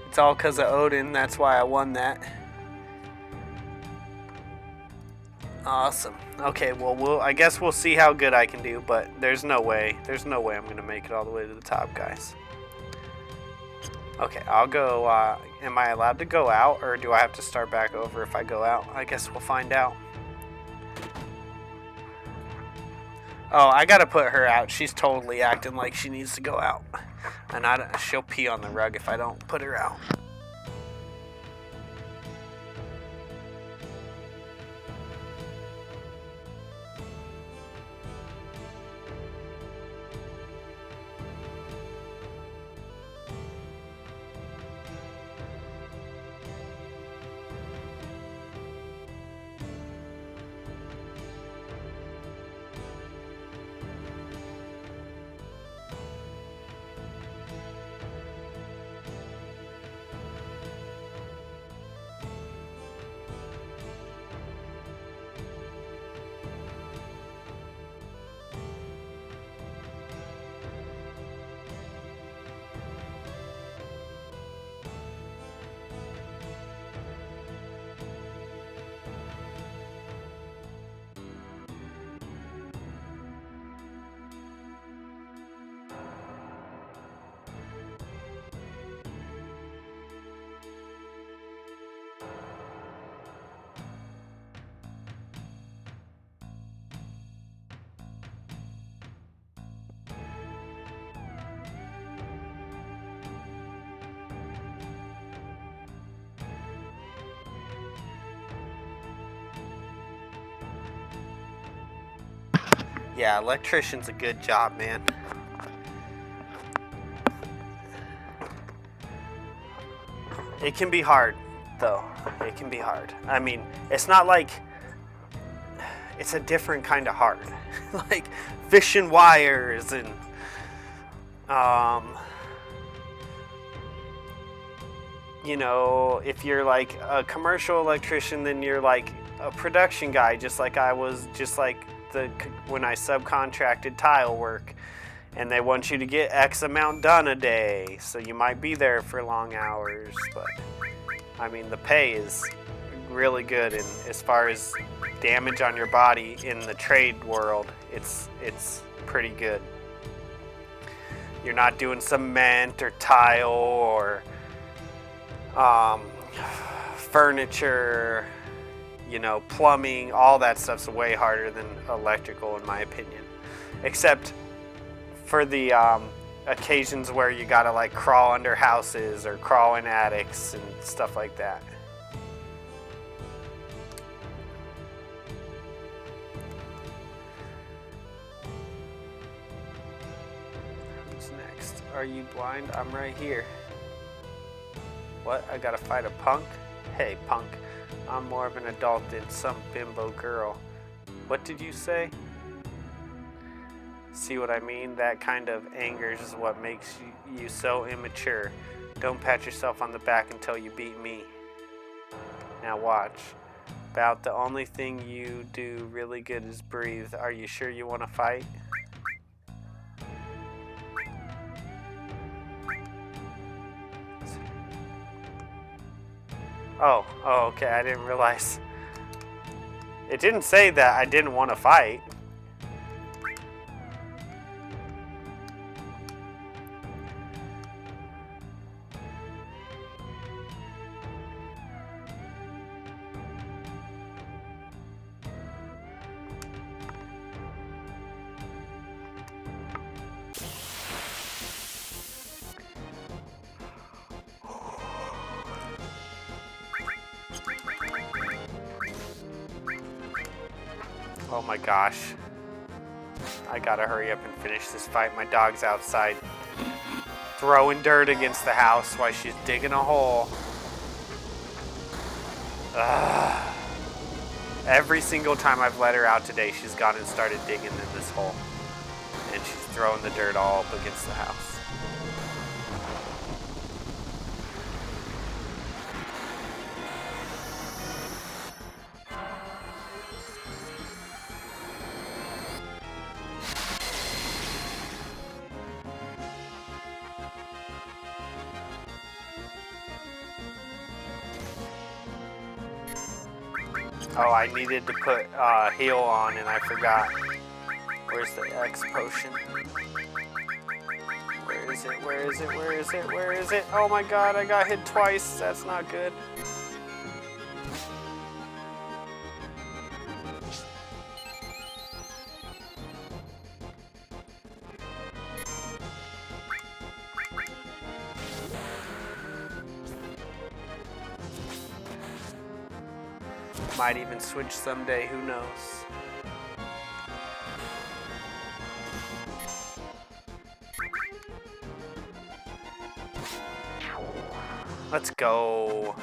It's all because of Odin. That's why I won that. Awesome. Okay, well, I guess we'll see how good I can do, but there's no way. There's no way I'm going to make it all the way to the top, guys. Okay, I'll go. Am I allowed to go out, or do I have to start back over if I go out? I guess we'll find out. Oh, I got to put her out. She's totally acting like she needs to go out. And she'll pee on the rug if I don't put her out. Yeah, electrician's a good job, man. It can be hard, though. It can be hard. I mean, it's not like... It's a different kind of hard. Like fishing wires and... you know, if you're like a commercial electrician, then you're like a production guy, just like I was, just like when I subcontracted tile work, and they want you to get X amount done a day, so you might be there for long hours, but I mean, the pay is really good, and as far as damage on your body in the trade world, it's pretty good. You're not doing cement or tile or furniture, you know, plumbing. All that stuff's way harder than electrical, in my opinion, except for the occasions where you gotta like crawl under houses or crawl in attics and stuff like that. Who's next? Are you blind? I'm right here. What? I gotta fight a punk? Hey, punk. I'm more of an adult than some bimbo girl. What did you say? See what I mean? That kind of anger is what makes you so immature. Don't pat yourself on the back until you beat me. Now watch. About the only thing you do really good is breathe. Are you sure you want to fight? Oh, okay, I didn't realize. It didn't say that I didn't want to fight. Oh my gosh. I gotta hurry up and finish this fight. My dog's outside throwing dirt against the house while she's digging a hole. Ugh. Every single time I've let her out today, she's gone and started digging in this hole. And she's throwing the dirt all up against the house. Oh, I needed to put heal on and I forgot. Where's the X potion? Where is it? Where is it? Where is it? Where is it? Oh my god, I got hit twice. That's not good. Might even switch someday, who knows? Let's go.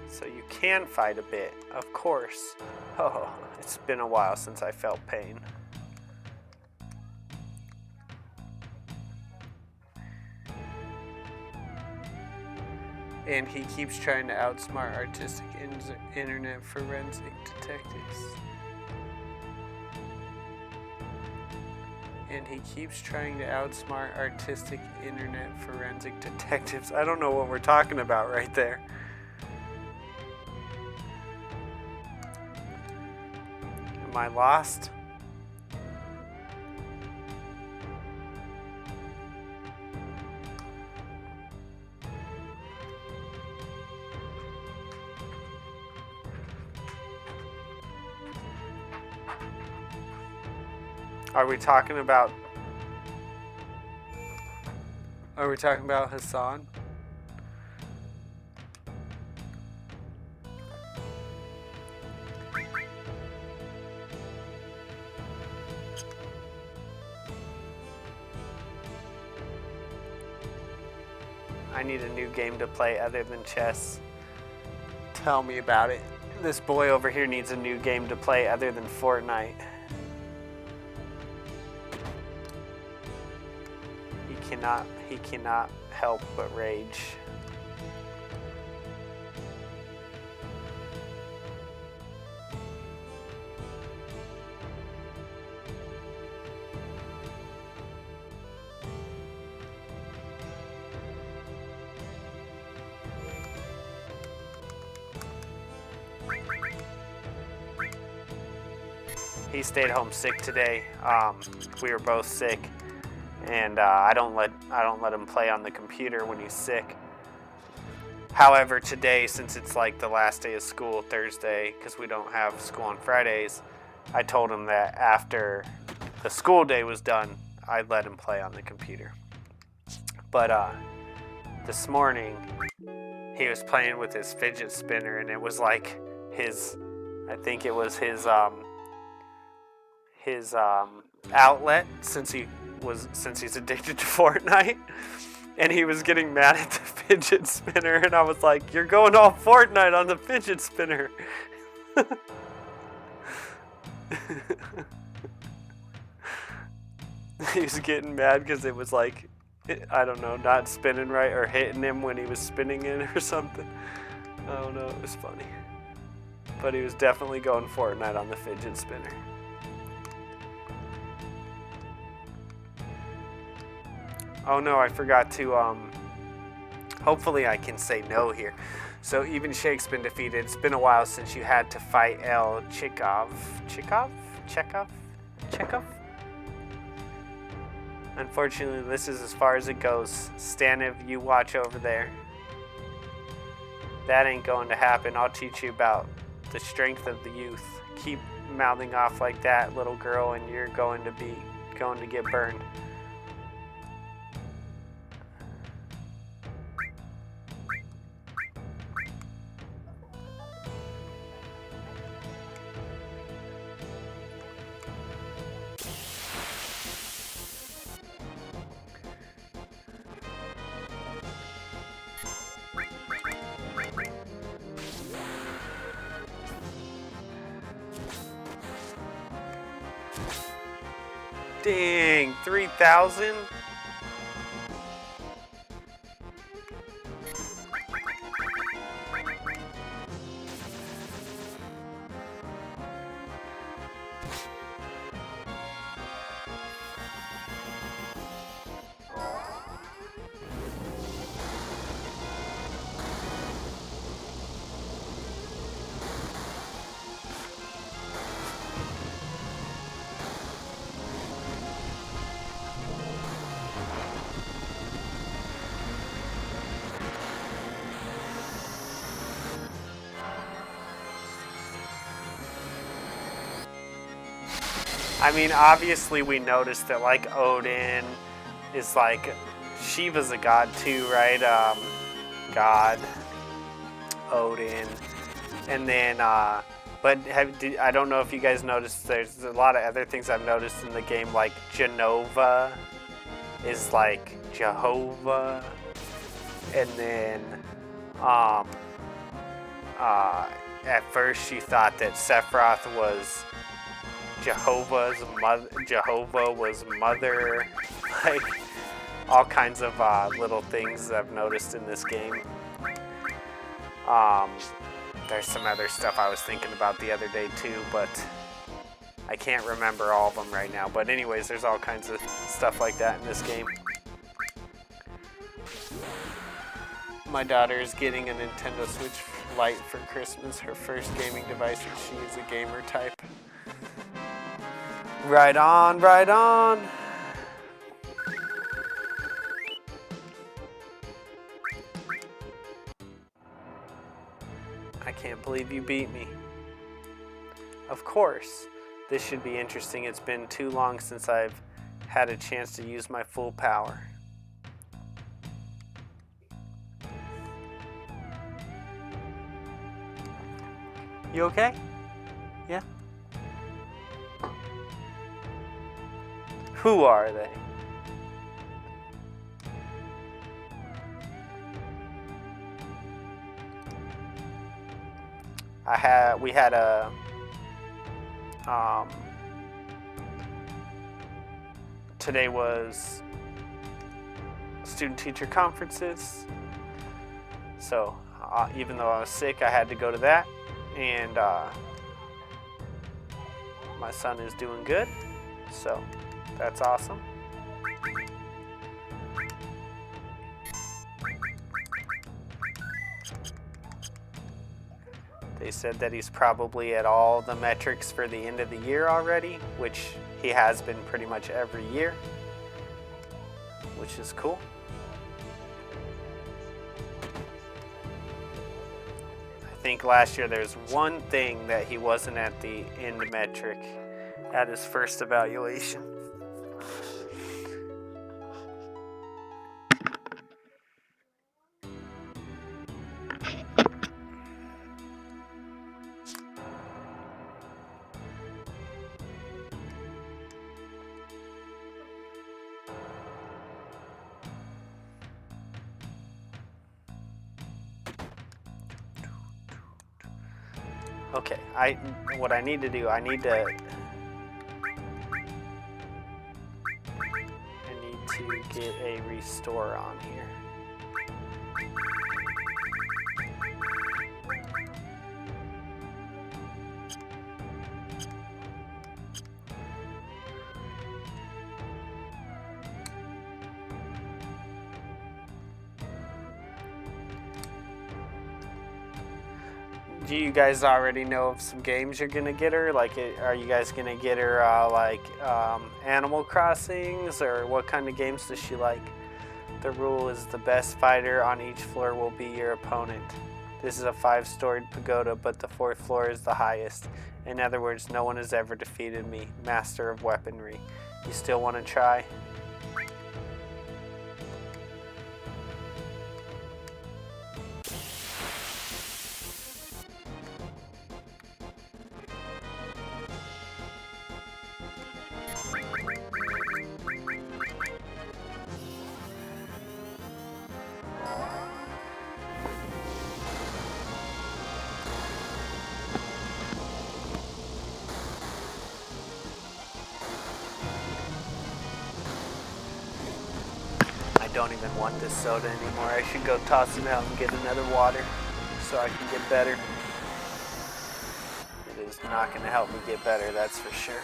So you can fight a bit, of course. Oh, it's been a while since I felt pain. And he keeps trying to outsmart artistic internet forensic detectives. And he keeps trying to outsmart artistic internet forensic detectives. I don't know what we're talking about right there. Am I lost? Are we talking about Are we talking about Hassan? I need a new game to play other than chess. Tell me about it. This boy over here needs a new game to play other than Fortnite. He cannot help but rage. He stayed home sick today. We were both sick, and I don't let him play on the computer when he's sick. However, today, since it's like the last day of school, Thursday, because we don't have school on Fridays, I told him that after the school day was done, I'd let him play on the computer. But this morning, he was playing with his fidget spinner, and it was like I think it was his outlet since he's addicted to Fortnite, and he was getting mad at the fidget spinner, and I was like, "You're going all Fortnite on the fidget spinner." He was getting mad because it was like, I don't know, not spinning right or hitting him when he was spinning it or something. I don't know, it was funny. But he was definitely going Fortnite on the fidget spinner. Oh no, I forgot to, hopefully I can say no here. So even Shake's been defeated. It's been a while since you had to fight El Chekhov? Unfortunately, this is as far as it goes. Staniv, you watch over there. That ain't going to happen. I'll teach you about the strength of the youth. Keep mouthing off like that, little girl, and you're going to get burned. Dang, 3,000? I mean, obviously we noticed that, like, Odin is like, Shiva's a god too, right? God, Odin, and then, but I don't know if you guys noticed, there's a lot of other things I've noticed in the game, like Genova is like Jehovah, and then, at first you thought that Sephiroth was Jehovah was mother, like all kinds of little things I've noticed in this game. There's some other stuff I was thinking about the other day too, but I can't remember all of them right now. But anyways, there's all kinds of stuff like that in this game. My daughter is getting a Nintendo Switch Lite for Christmas, her first gaming device, and she is a gamer type. Right on, right on. I can't believe you beat me. Of course. This should be interesting. It's been too long since I've had a chance to use my full power. You okay? Yeah? Who are they? We had a today was student-teacher conferences, so even though I was sick, I had to go to that, and my son is doing good, so that's awesome. They said that he's probably at all the metrics for the end of the year already, which he has been pretty much every year, which is cool. I think last year there's one thing that he wasn't at the end metric at his first evaluation. Okay, what I need to do, I need to get a restore on here. Do you guys already know of some games you're gonna get her? Like, are you guys gonna get her Animal Crossings, or what kind of games does she like? The rule is the best fighter on each floor will be your opponent. This is a 5-storied pagoda, but the 4th floor is the highest. In other words, no one has ever defeated me, master of weaponry. You still want to try? I don't even want this soda anymore. I should go toss it out and get another water so I can get better. It is not going to help me get better, that's for sure.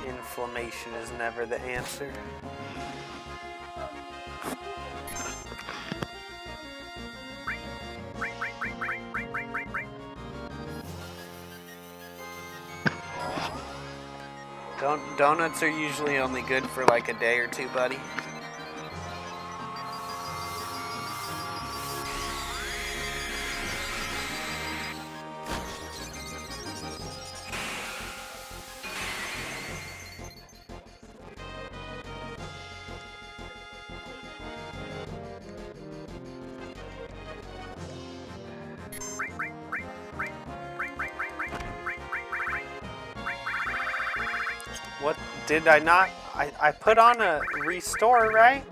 Inflammation is never the answer. Donuts are usually only good for like a day or two, buddy. What did I not? I put on a restore, right?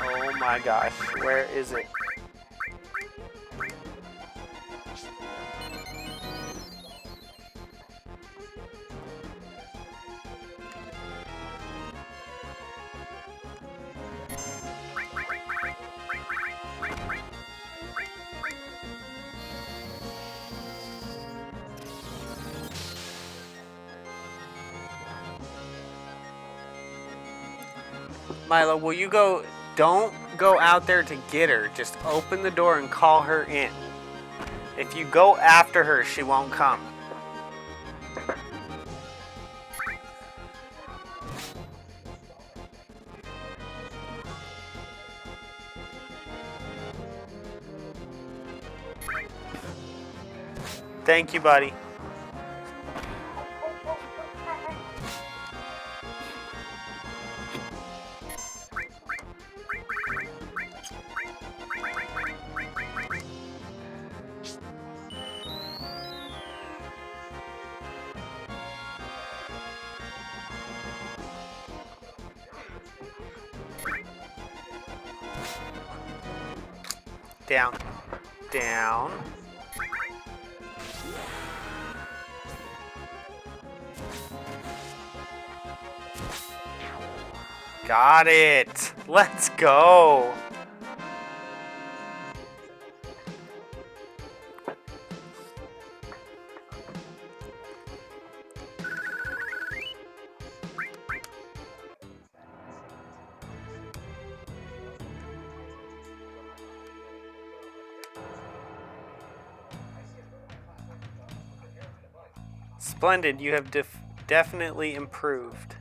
Oh my gosh, where is it? Milo, will you go? Don't go out there to get her. Just open the door and call her in. If you go after her, she won't come. Thank you, buddy. Down. Down. Got it. Let's go. Splendid, you have definitely improved.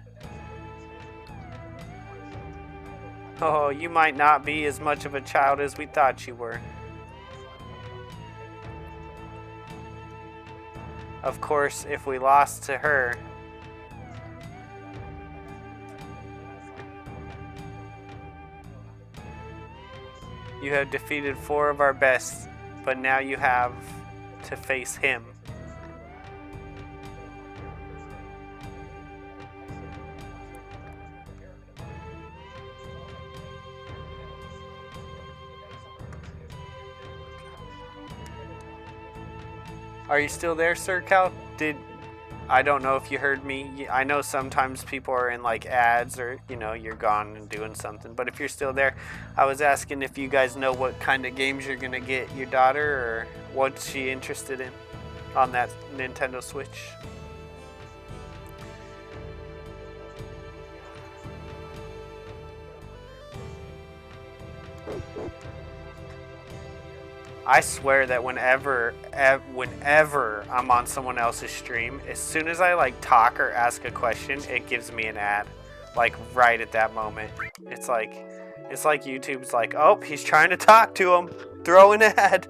Oh, you might not be as much of a child as we thought you were. Of course, if we lost to her, you have defeated 4 of our best, but now you have to face him. Are you still there, Sir Cal? I don't know if you heard me. I know sometimes people are in like ads or, you're gone and doing something. But if you're still there, I was asking if you guys know what kind of games you're going to get your daughter or what's she interested in on that Nintendo Switch. I swear that whenever I'm on someone else's stream, as soon as I like talk or ask a question, it gives me an ad, like right at that moment. It's like YouTube's like, oh, he's trying to talk to him, throw an ad.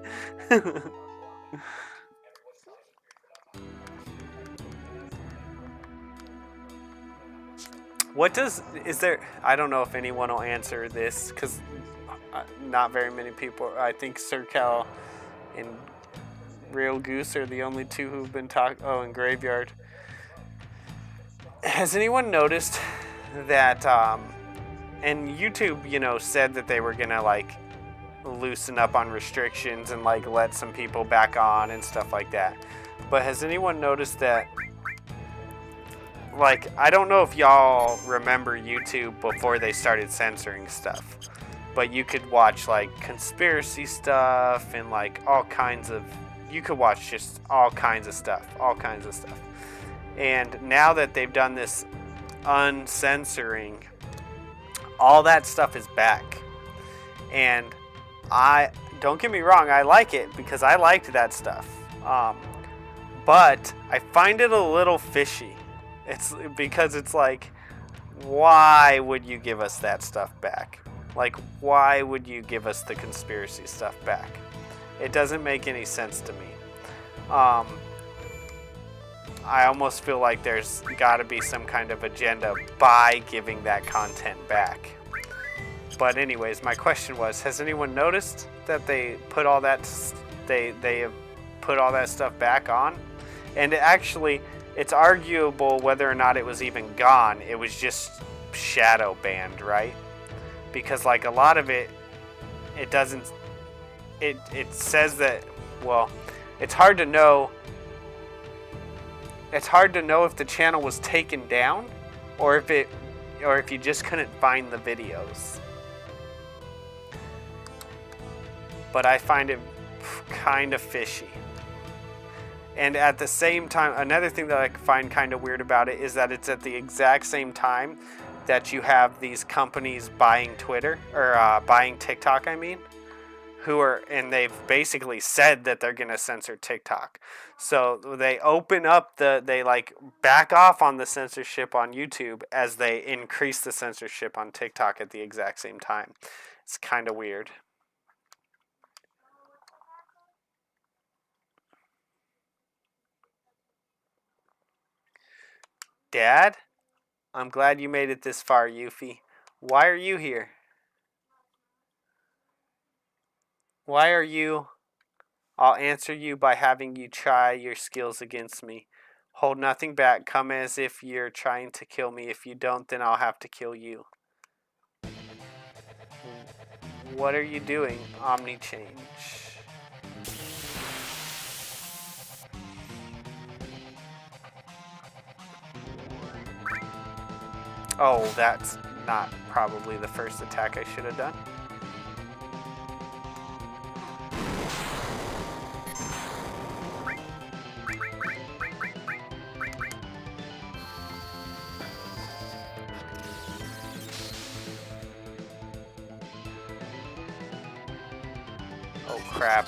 I don't know if anyone will answer this because not very many people. I think Sir Cal and Real Goose are the only 2 who've been talking. Oh, and Graveyard. Has anyone noticed that, and YouTube, said that they were gonna like loosen up on restrictions and like let some people back on and stuff like that. But has anyone noticed that, like, I don't know if y'all remember YouTube before they started censoring stuff, but you could watch like conspiracy stuff and like you could watch just all kinds of stuff. And now that they've done this uncensoring, all that stuff is back. And don't get me wrong, I like it because I liked that stuff. But I find it a little fishy. It's because it's like, why would you give us that stuff back? Like, why would you give us the conspiracy stuff back? It doesn't make any sense to me. I almost feel like there's got to be some kind of agenda by giving that content back. But anyways, my question was, has anyone noticed that they put all that have put all that stuff back on? And it's arguable whether or not it was even gone. It was just shadow banned, right? Because like a lot of it doesn't, it says that, well, it's hard to know if the channel was taken down or if you just couldn't find the videos. But I find it kind of fishy. And at the same time, another thing that I find kind of weird about it is that it's at the exact same time that you have these companies buying Twitter, or buying TikTok, and they've basically said that they're going to censor TikTok. So they they like back off on the censorship on YouTube as they increase the censorship on TikTok at the exact same time. It's kind of weird. Dad? I'm glad you made it this far, Yuffie. Why are you here? Why are you? I'll answer you by having you try your skills against me. Hold nothing back. Come as if you're trying to kill me. If you don't, then I'll have to kill you. What are you doing, Omni Change? Oh, that's not probably the first attack I should have done. Oh crap.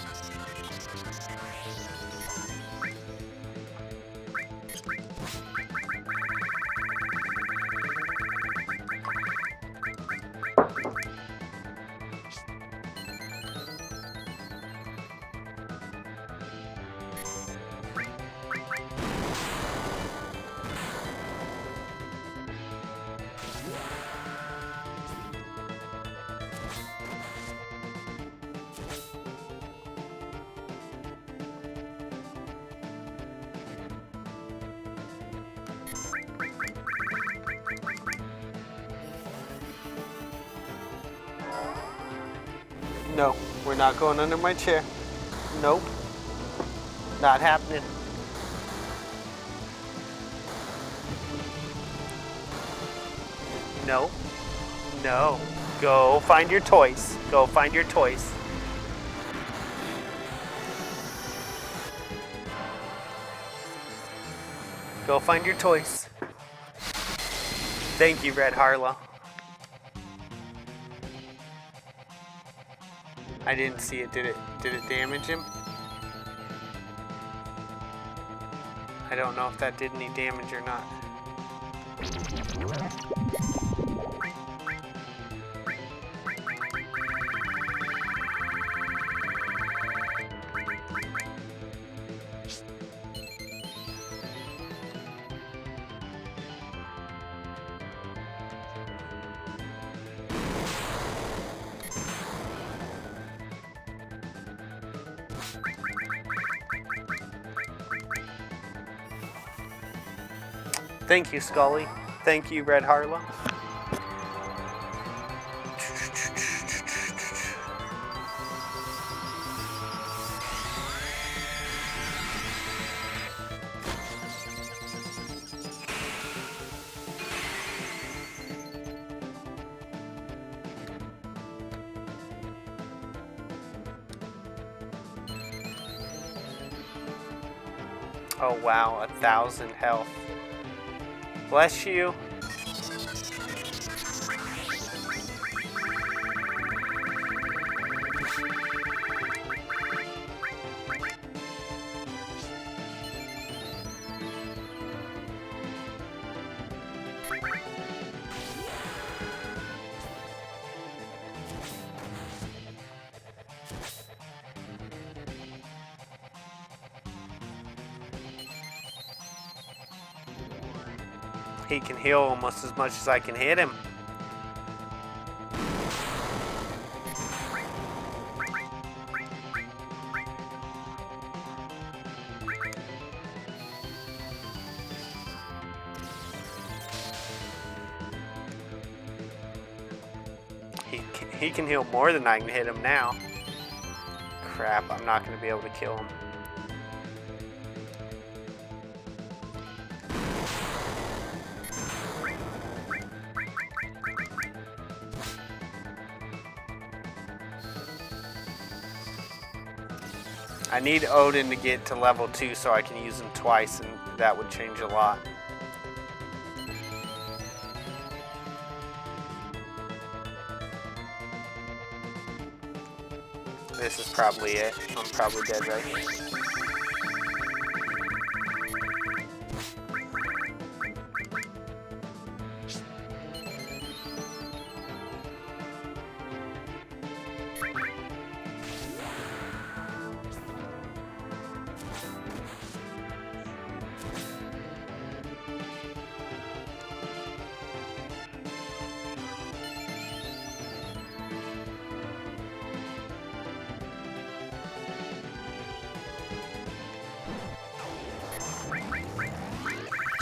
No, we're not going under my chair. Nope. Not happening. No. No. Go find your toys. Go find your toys. Go find your toys. Thank you, Red Harlow. I didn't see it. Did it damage him? I don't know if that did any damage or not. Thank you, Scully. Thank you, Red Harlow. Oh wow, 1,000 health. Bless you. He can heal almost as much as I can hit him. He can heal more than I can hit him now. Crap, I'm not going to be able to kill him. I need Odin to get to level 2 so I can use him twice, and that would change a lot. This is probably it. I'm probably dead right here.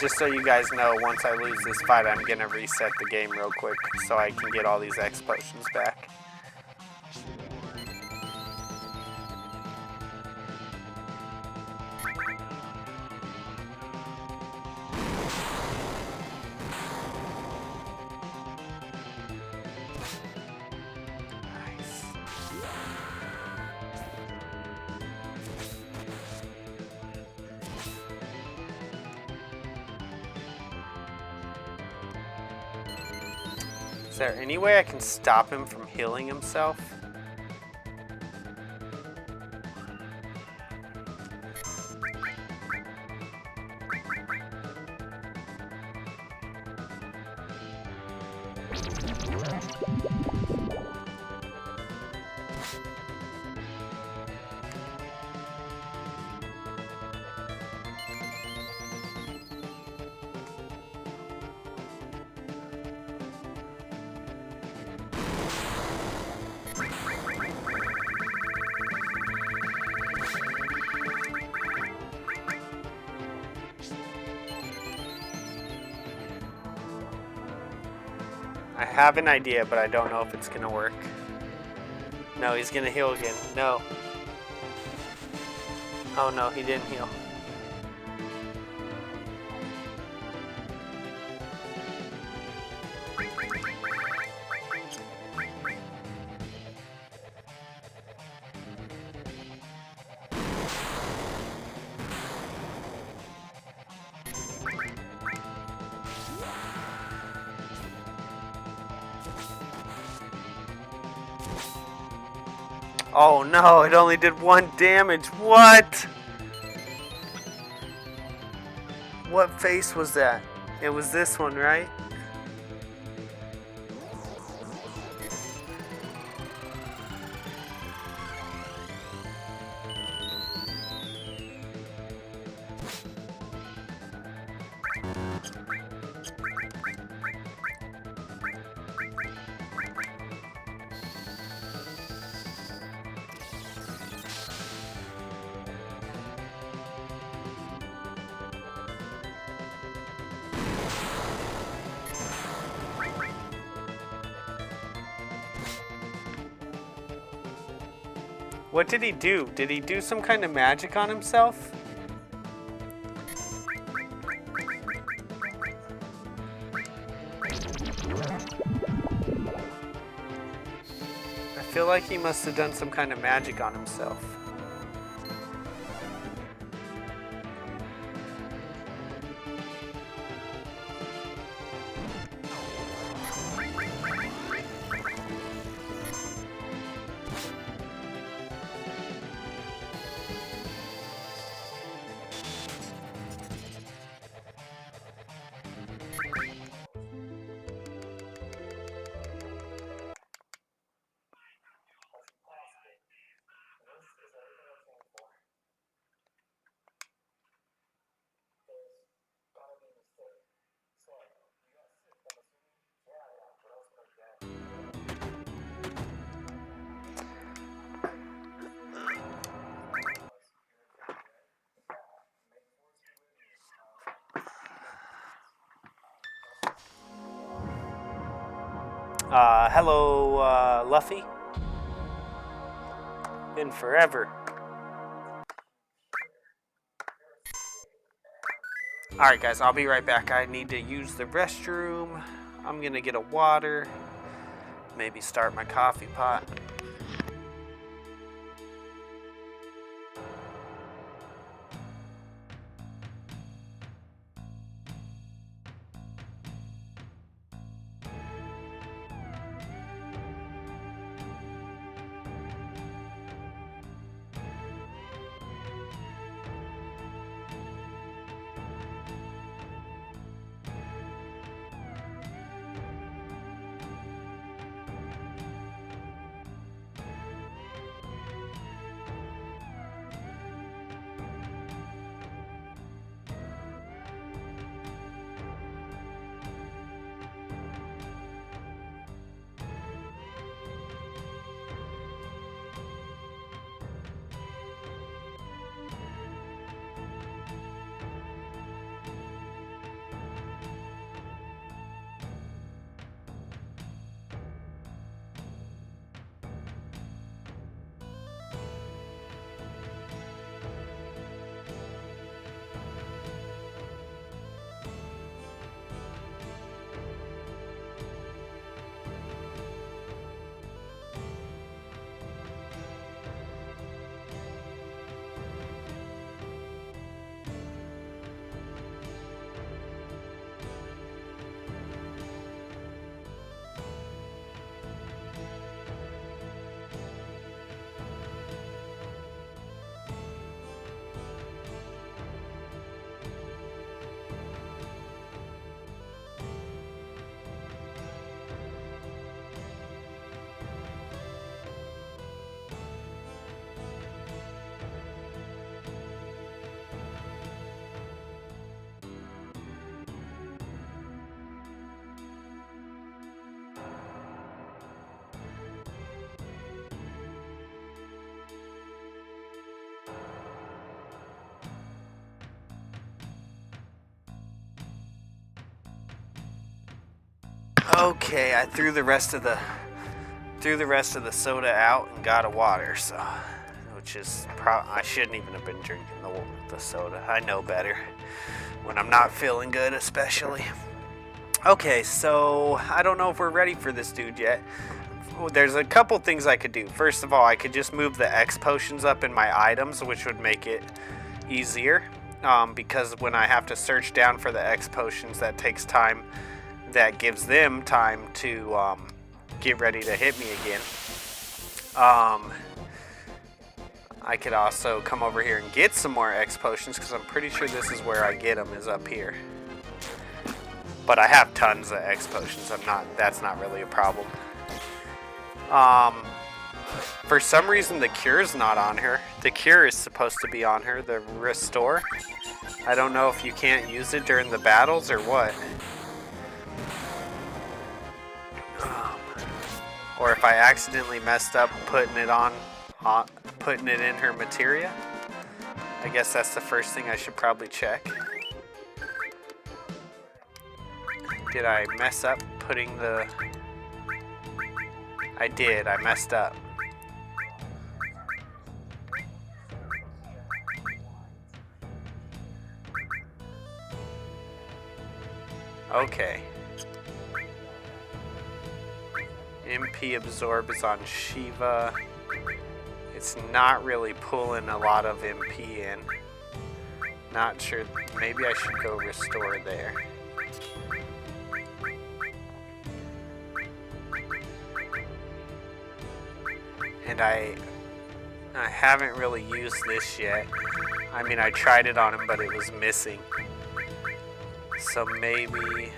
Just so you guys know, once I lose this fight, I'm gonna reset the game real quick so I can get all these X potions back. there any way I can stop him from healing himself? I have an idea, but I don't know if it's gonna work. No, he's gonna heal again. No. Oh no, he didn't heal. Oh no, it only did 1 damage. What? What face was that? It was this one, right? What did he do? Did he do some kind of magic on himself? I feel like he must have done some kind of magic on himself. Hello, Luffy. Been forever. Alright guys, I'll be right back. I need to use the restroom. I'm gonna get a water. Maybe start my coffee pot. Okay, I threw the rest of the soda out and got a water, so which is I shouldn't even have been drinking the soda. I know better when I'm not feeling good, especially. Okay, so I don't know if we're ready for this dude yet. There's a couple things I could do. First of all, I could just move the X potions up in my items, which would make it easier. Because when I have to search down for the X potions, that takes time. That gives them time to get ready to hit me again. I could also come over here and get some more X potions, because I'm pretty sure this is where I get them, is up here. But I have tons of X potions. That's not really a problem. For some reason the cure's not on her. The cure is supposed to be on her, the restore. I don't know if you can't use it during the battles or what. Or if I accidentally messed up putting it in her materia. I guess that's the first thing I should probably check. Did I mess up putting the... I did, I messed up. Okay. MP Absorb is on Shiva. It's not really pulling a lot of MP in. Not sure. Maybe I should go restore there. And I haven't really used this yet. I mean, I tried it on him, but it was missing. So maybe...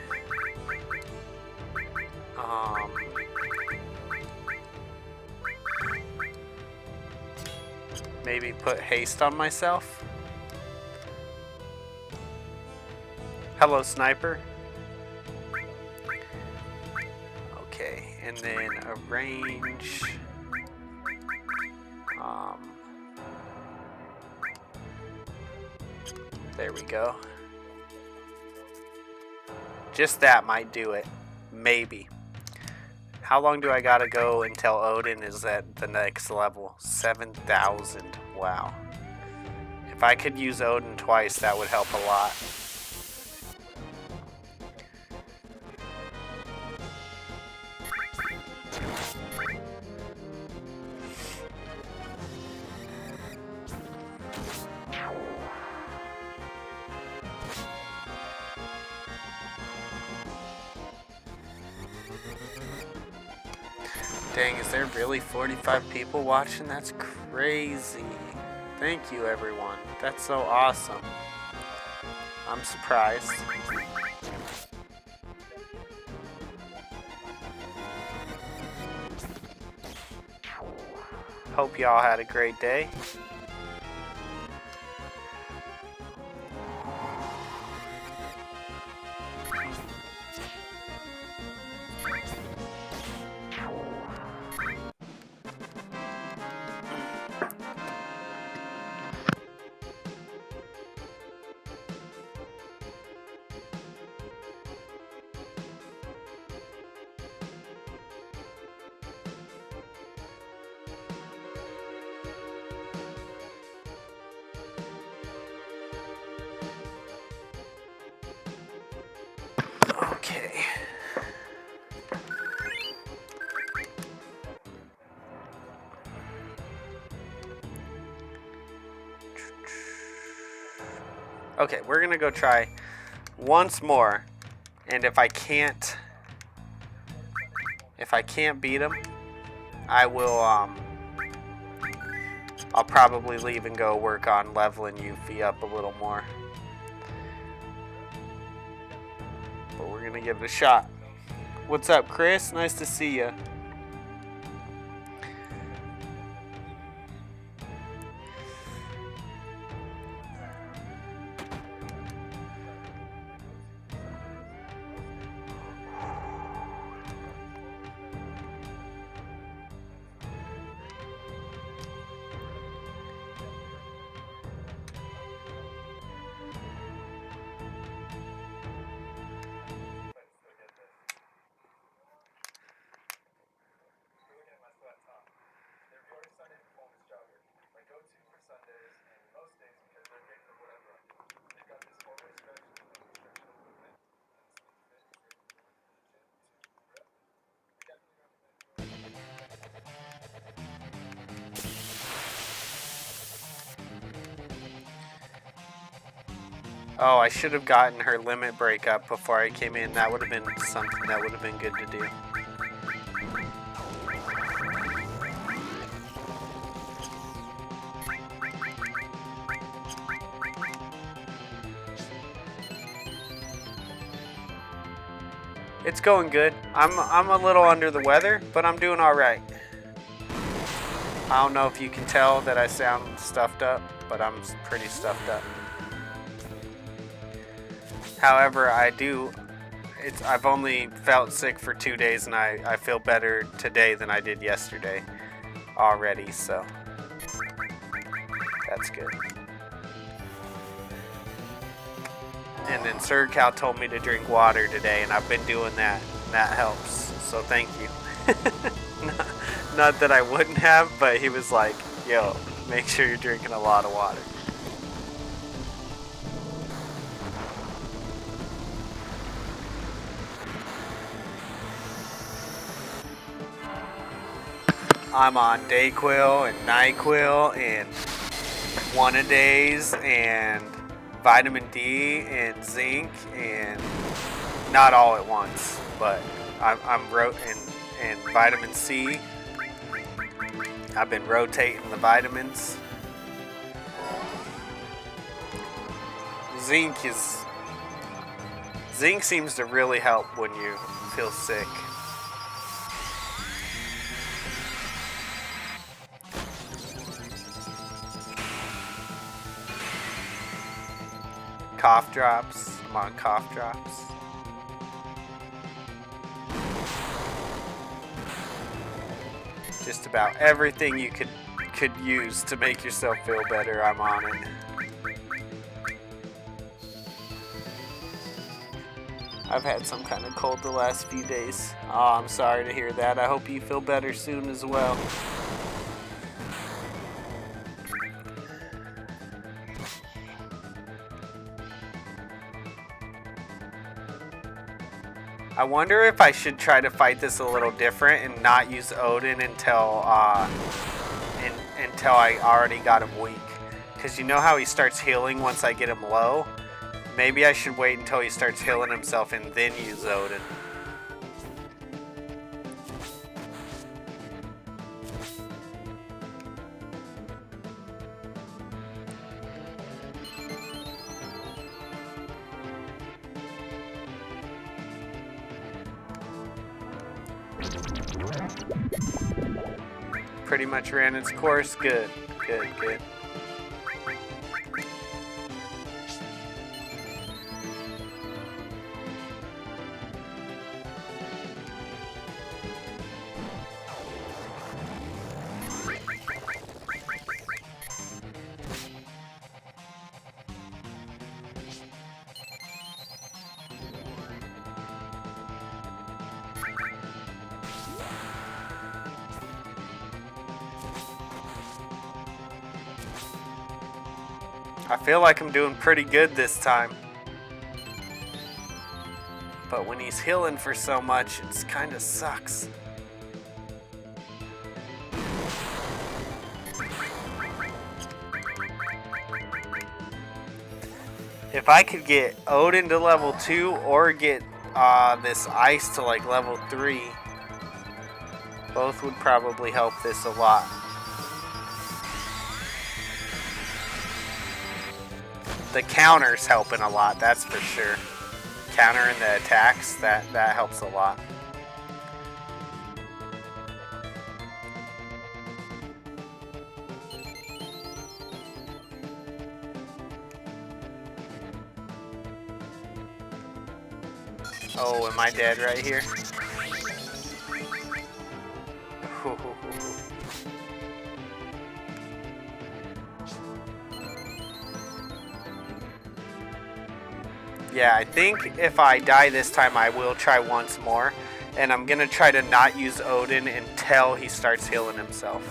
maybe put haste on myself. Hello, sniper. Okay, and then arrange. There we go. Just that might do it. Maybe. How long do I gotta go until Odin is at the next level? 7,000. Wow. If I could use Odin twice, that would help a lot. Dang, is there really 45 people watching? That's crazy. Thank you, everyone. That's so awesome. I'm surprised. Hope y'all had a great day. Okay. Okay, we're gonna go try once more, and if I can't beat him, I will I'll probably leave and go work on leveling Yuffie up a little more. But we're gonna give it a shot. What's up, Chris? Nice to see you. Oh, I should have gotten her limit break up before I came in. That would have been something that would have been good to do. It's going good. I'm a little under the weather, but I'm doing all right. I don't know if you can tell that I sound stuffed up, but I'm pretty stuffed up. However, I've only felt sick for 2 days, and I feel better today than I did yesterday already, so that's good. And then Sir Cal told me to drink water today, and I've been doing that, and that helps, so thank you. Not that I wouldn't have, but he was like, yo, make sure you're drinking a lot of water. I'm on Dayquil and NyQuil and one-a-days and vitamin D and zinc, and not all at once, but I'm and vitamin C. I've been rotating the vitamins. Zinc seems to really help when you feel sick. Cough drops. I'm on cough drops. Just about everything you could use to make yourself feel better, I'm on it. I've had some kind of cold the last few days. Oh, I'm sorry to hear that. I hope you feel better soon as well. I wonder if I should try to fight this a little different and not use Odin until I already got him weak. Because you know how he starts healing once I get him low? Maybe I should wait until he starts healing himself and then use Odin. Pretty much ran its course. Good. I feel like I'm doing pretty good this time. But when he's healing for so much, it kind of sucks. If I could get Odin to level 2 or get this ice to like level 3, both would probably help this a lot. The counter's helping a lot, that's for sure. Countering the attacks, that helps a lot. Oh, am I dead right here? Yeah, I think if I die this time, I will try once more. And I'm going to try to not use Odin until he starts healing himself.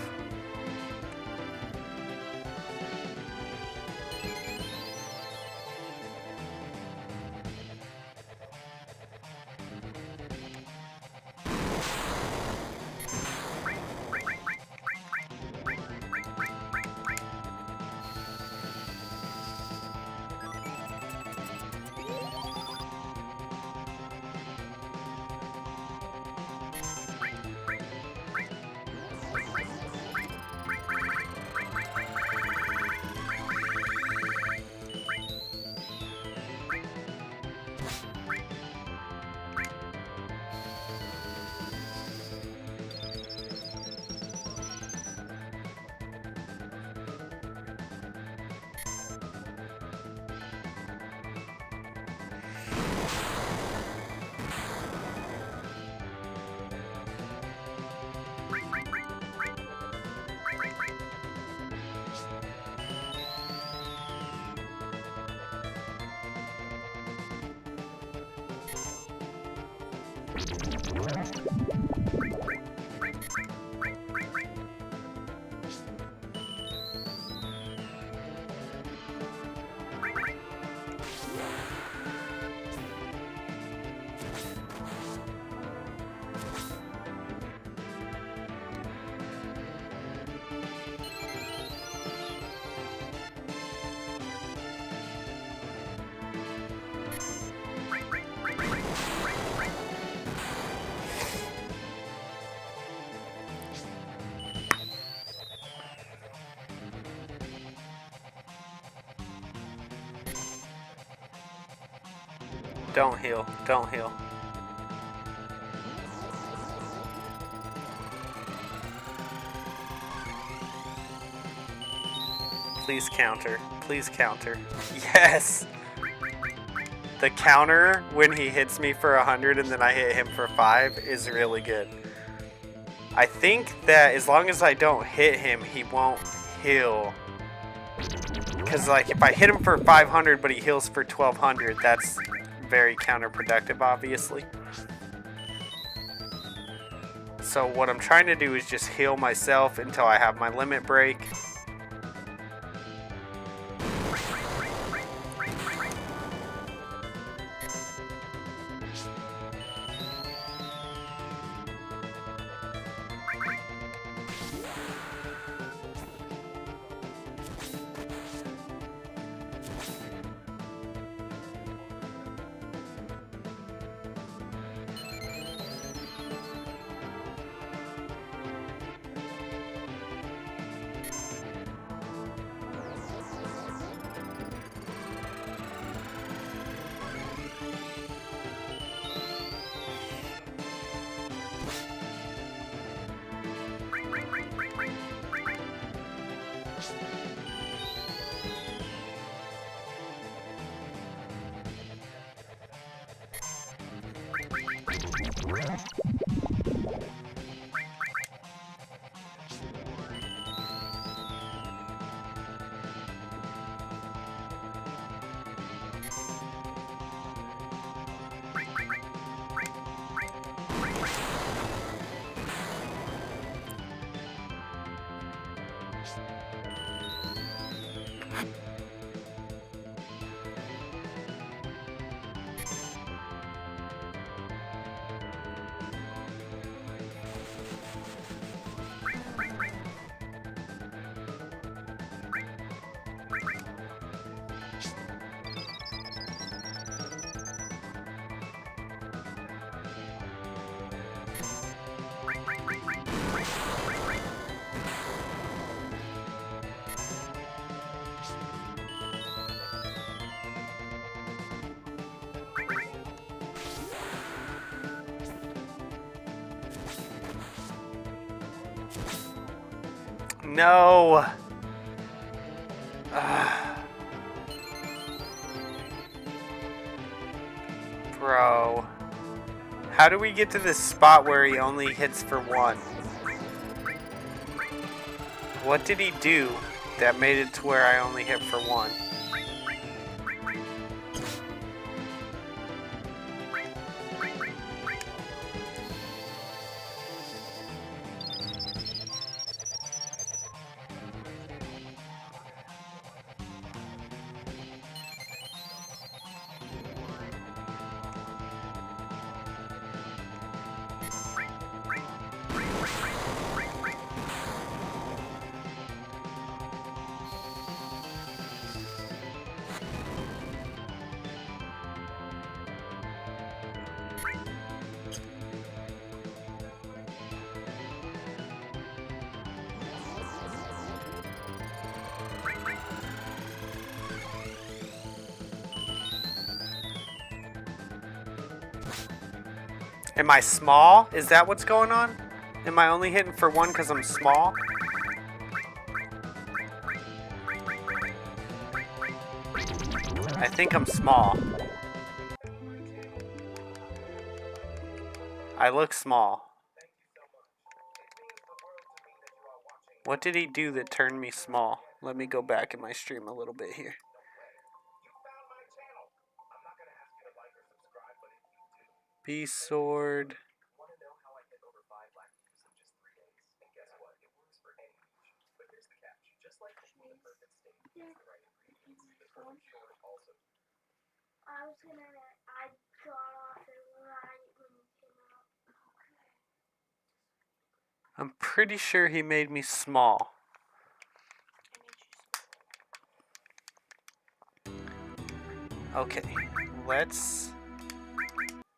Don't heal. Don't heal. Please counter. Please counter. Yes! The counter when he hits me for 100 and then I hit him for 5 is really good. I think that as long as I don't hit him, he won't heal. Because like if I hit him for 500 but he heals for 1200, that's very counterproductive, obviously. So what I'm trying to do is just heal myself until I have my limit break. No! Bro. How do we get to this spot where he only hits for 1? What did he do that made it to where I only hit for 1? Am I small? Is that what's going on? Am I only hitting for 1 because I'm small? I think I'm small. I look small. What did he do that turned me small? Let me go back in my stream a little bit here. Beast Sword. I'm pretty sure he made me small. Okay, let's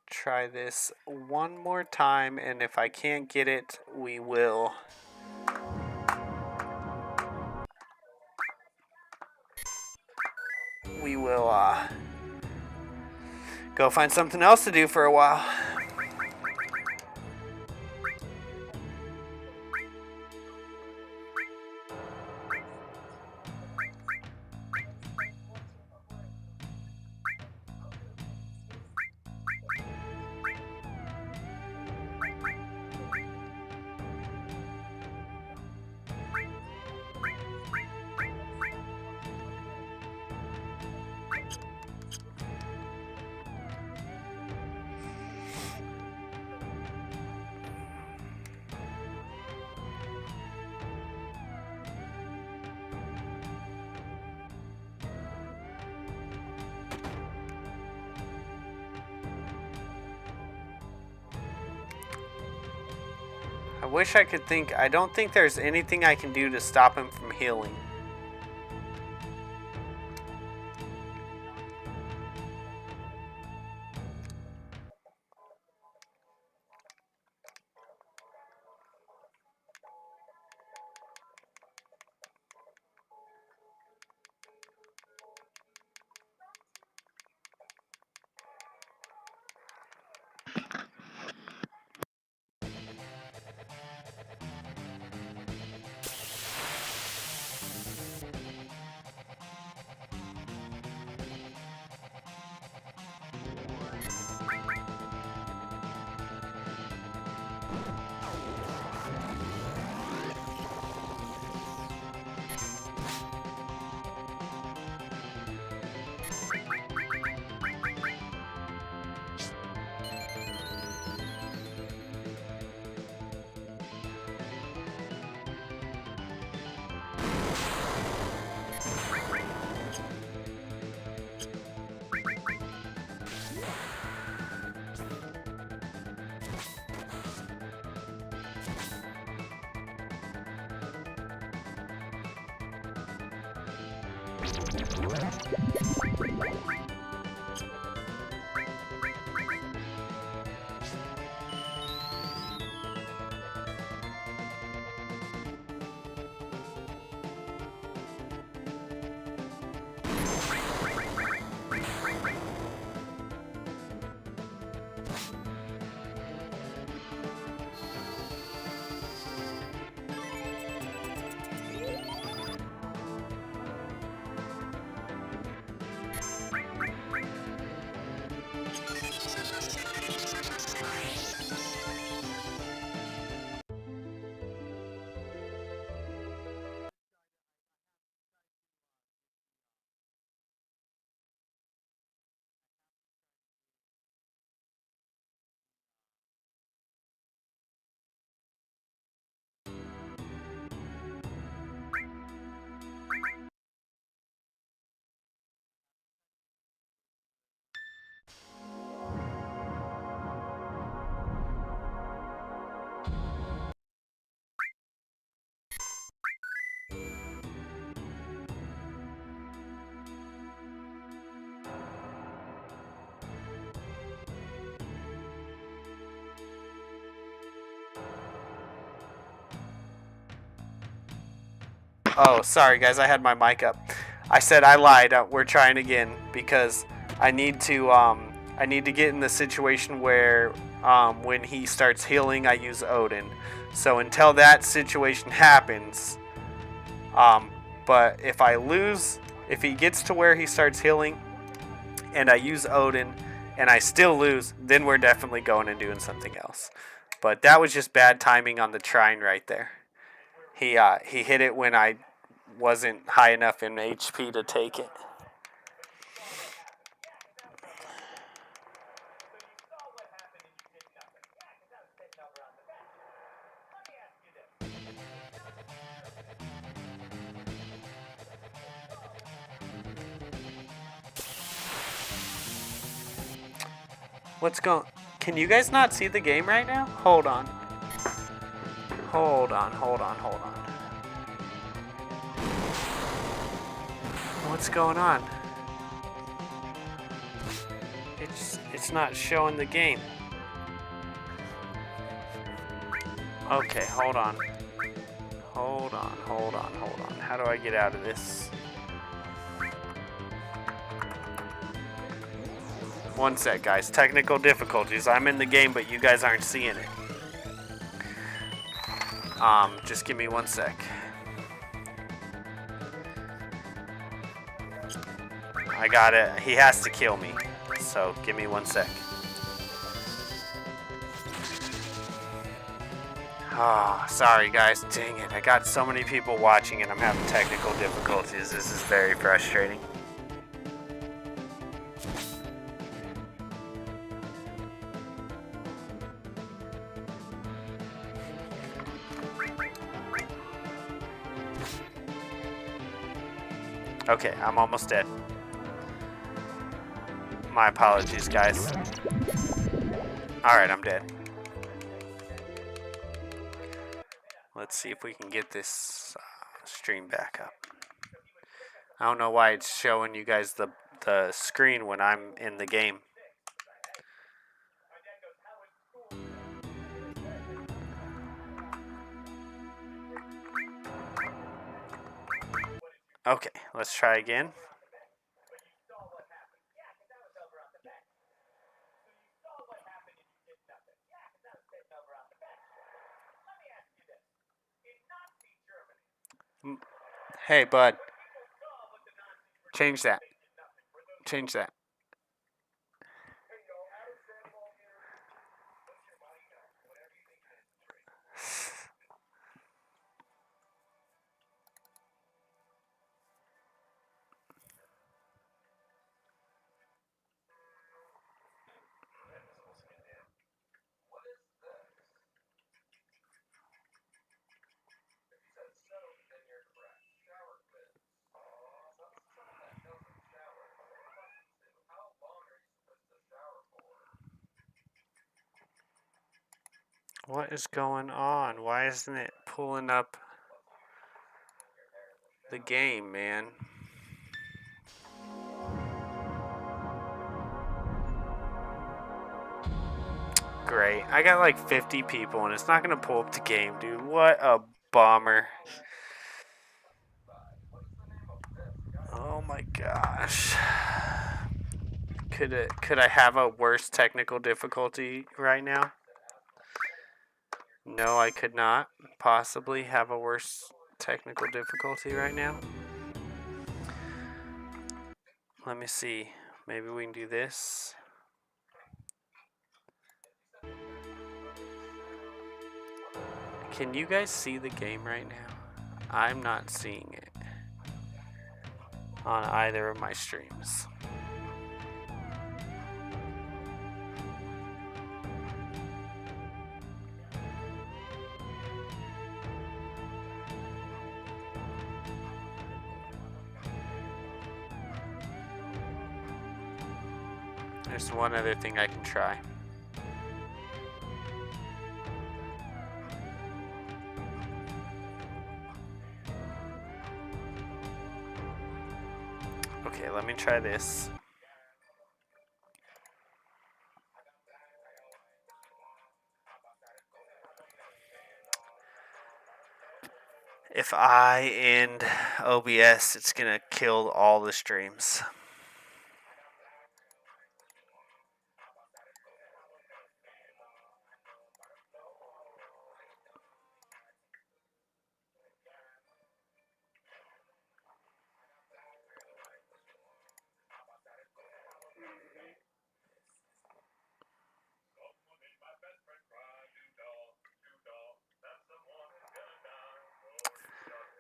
try this one more time, and if I can't get it, we will. We will go find something else to do for a while. I wish I could think. I don't think there's anything I can do to stop him from healing. Oh, sorry guys, I had my mic up. I said I lied. We're trying again because I need to get in the situation where when he starts healing, I use Odin. So until that situation happens, but if I lose, if he gets to where he starts healing, and I use Odin, and I still lose, then we're definitely going and doing something else. But that was just bad timing on the trine right there. He hit it when I wasn't high enough in HP to take it. What's going... Can you guys not see the game right now? Hold on. Hold on. What's going on? It's not showing the game. Okay, hold on. How do I get out of this? One sec, guys. Technical difficulties. I'm in the game, but you guys aren't seeing it. Just give me 1 sec. I got it. He has to kill me. So, give me 1 sec. Ah, sorry guys. Dang it. I got so many people watching and I'm having technical difficulties. This is very frustrating. Okay, I'm almost dead. My apologies, guys. Alright, I'm dead. Let's see if we can get this stream back up. I don't know why it's showing you guys the screen when I'm in the game. Okay, let's try again. Hey, bud. Change that. What is going on? Why isn't it pulling up the game, man? Great. I got like 50 people and it's not going to pull up the game, dude. What a bummer. Oh my gosh. Could I have a worse technical difficulty right now? No, I could not possibly have a worse technical difficulty right now. Let me see. Maybe we can do this. Can you guys see the game right now? I'm not seeing it on either of my streams. There's one other thing I can try. Okay, let me try this. If I end OBS, it's gonna kill all the streams.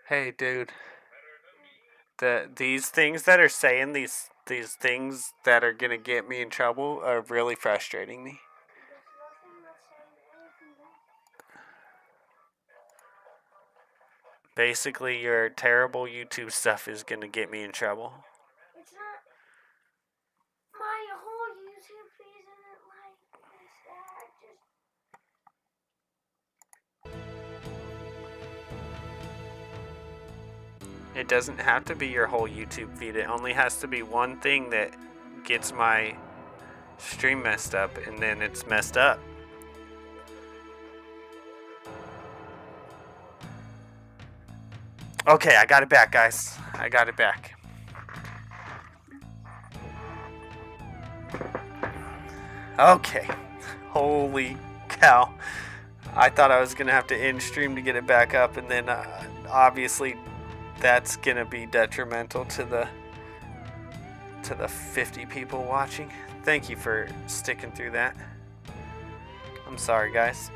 Hey, dude. These things that are saying these things that are gonna get me in trouble are really frustrating me. Basically, your terrible YouTube stuff is gonna get me in trouble. It's not. My whole YouTube feed isn't like. It doesn't have to be your whole YouTube feed. It only has to be one thing that gets my stream messed up, and then it's messed up. Okay, I got it back, guys. I got it back. Okay. Holy cow. I thought I was going to have to end stream to get it back up, and then obviously that's going to be detrimental to the 50 people watching. Thank you for sticking through that. I'm sorry, guys.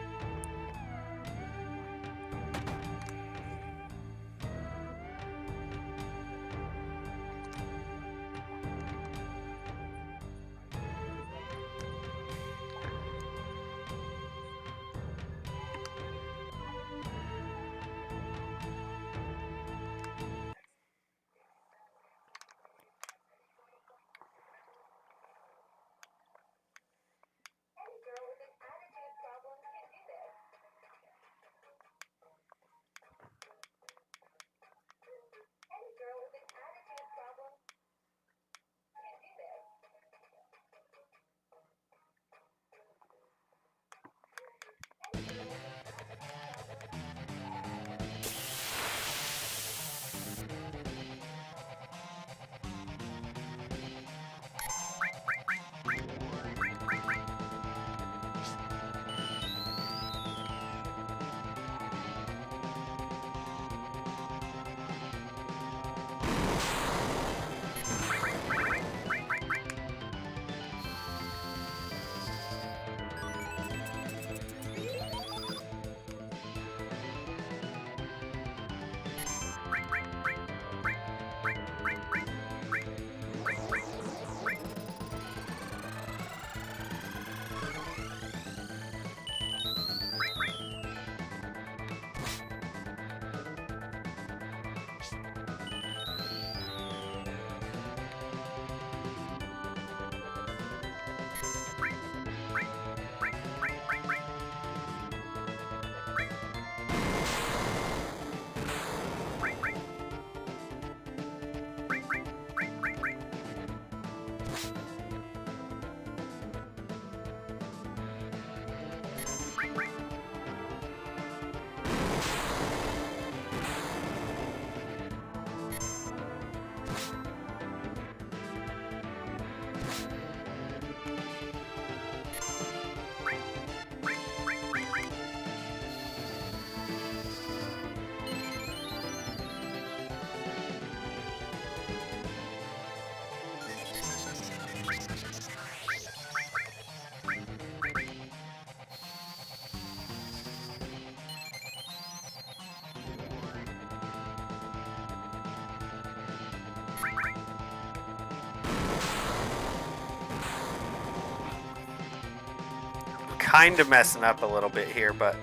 Kind of messing up a little bit here, but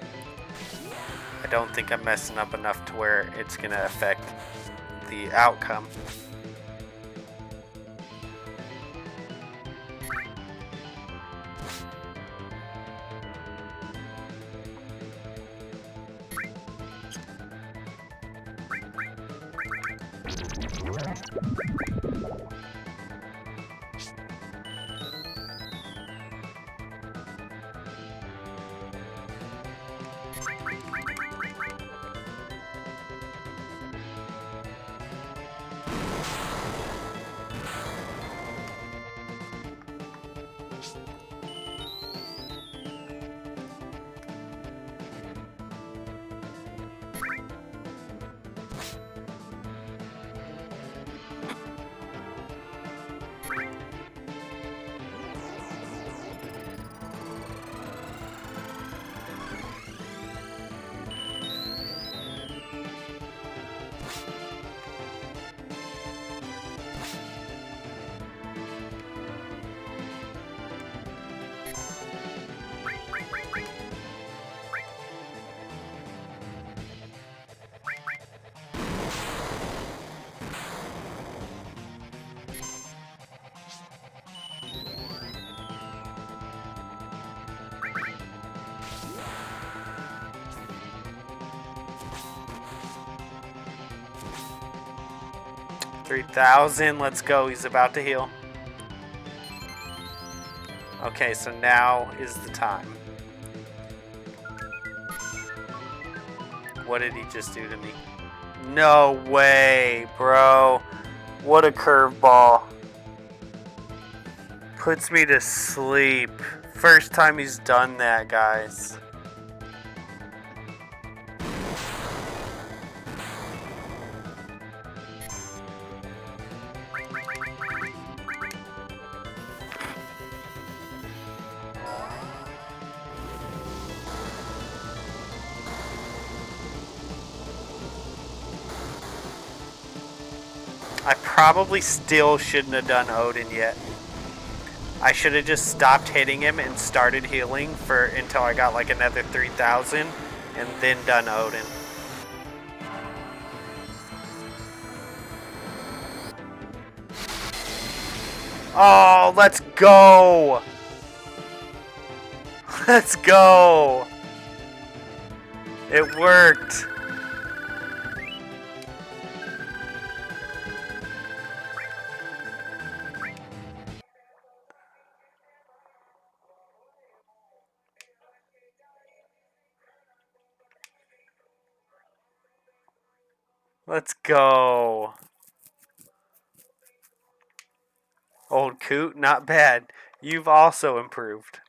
I don't think I'm messing up enough to where it's going to affect the outcome. 3,000. Let's go. He's about to heal. Okay, so now is the time. What did he just do to me? No way, bro. What a curveball. Puts me to sleep. First time he's done that, guys. I probably still shouldn't have done Odin yet. I should have just stopped hitting him and started healing until I got like another 3,000 and then done Odin. Oh, let's go! Let's go! It worked! Let's go. Old Coot, not bad. You've also improved.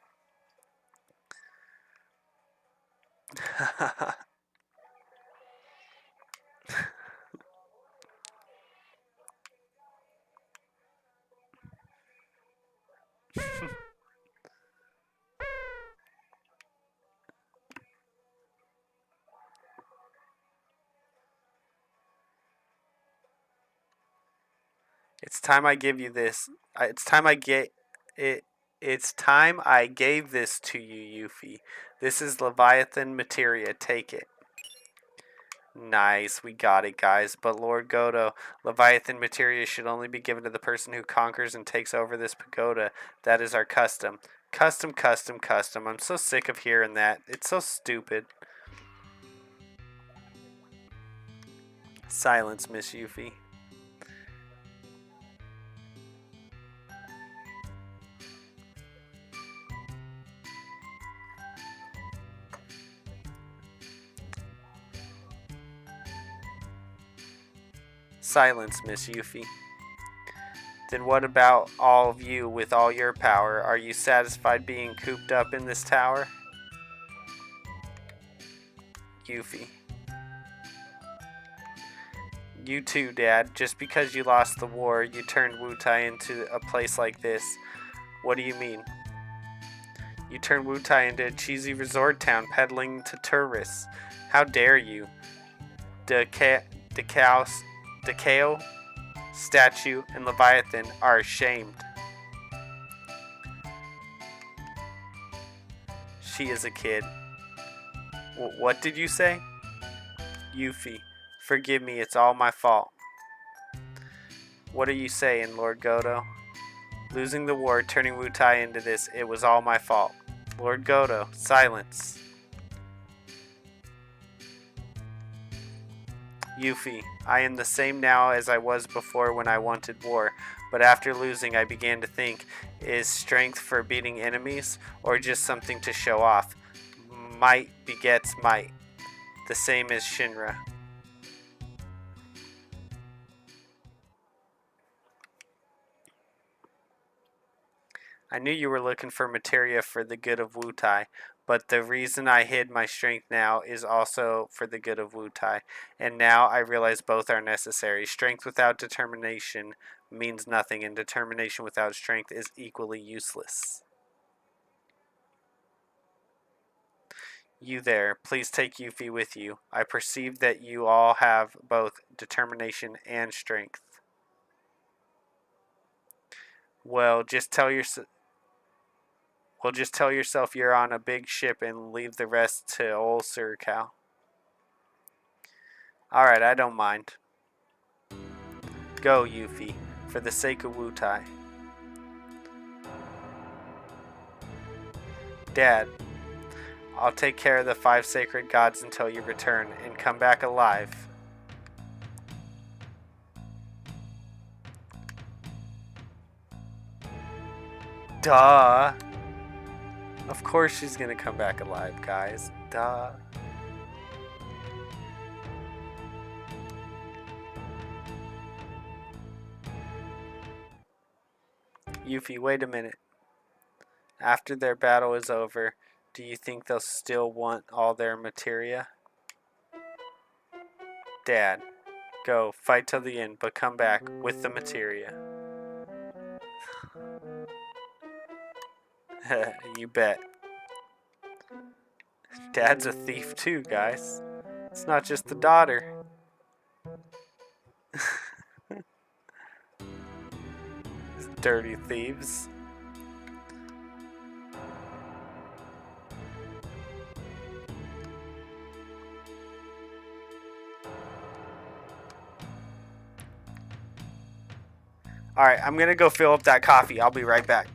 It's time I give you this. It's time I get it. It's time I gave this to you, Yuffie. This is Leviathan materia. Take it. Nice, we got it, guys. But Lord Godo, Leviathan materia should only be given to the person who conquers and takes over this pagoda. That is our custom. Custom, custom, custom. I'm so sick of hearing that. It's so stupid. Silence, Miss Yuffie. Silence, Miss Yuffie. Then what about all of you with all your power? Are you satisfied being cooped up in this tower? Yuffie. You too, Dad. Just because you lost the war, you turned Wutai into a place like this. What do you mean? You turned Wutai into a cheesy resort town peddling to tourists. How dare you? Decao, Statue, and Leviathan are ashamed. She is a kid. What did you say? Yuffie, forgive me, it's all my fault. What are you saying, Lord Godo? Losing the war, turning Wutai into this, it was all my fault. Lord Godo, silence. Yuffie, I am the same now as I was before when I wanted war, but after losing I began to think, is strength for beating enemies, or just something to show off? Might begets might, the same as Shinra. I knew you were looking for materia for the good of Wutai, but the reason I hid my strength now is also for the good of Wutai, and now I realize both are necessary. Strength without determination means nothing, and determination without strength is equally useless. You there, please take Yuffie with you. I perceive that you all have both determination and strength. Well, just tell yourself you're on a big ship and leave the rest to old Sir Cal. Alright, I don't mind. Go, Yuffie, for the sake of Wutai. Dad, I'll take care of the 5 sacred gods until you return and come back alive. Duh. Of course she's gonna come back alive, guys. Duh. Yuffie, wait a minute. After their battle is over, do you think they'll still want all their materia? Dad, go, fight till the end, but come back with the materia. You bet. Dad's a thief too, guys. It's not just the daughter. Dirty thieves. Alright, I'm gonna go fill up that coffee. I'll be right back.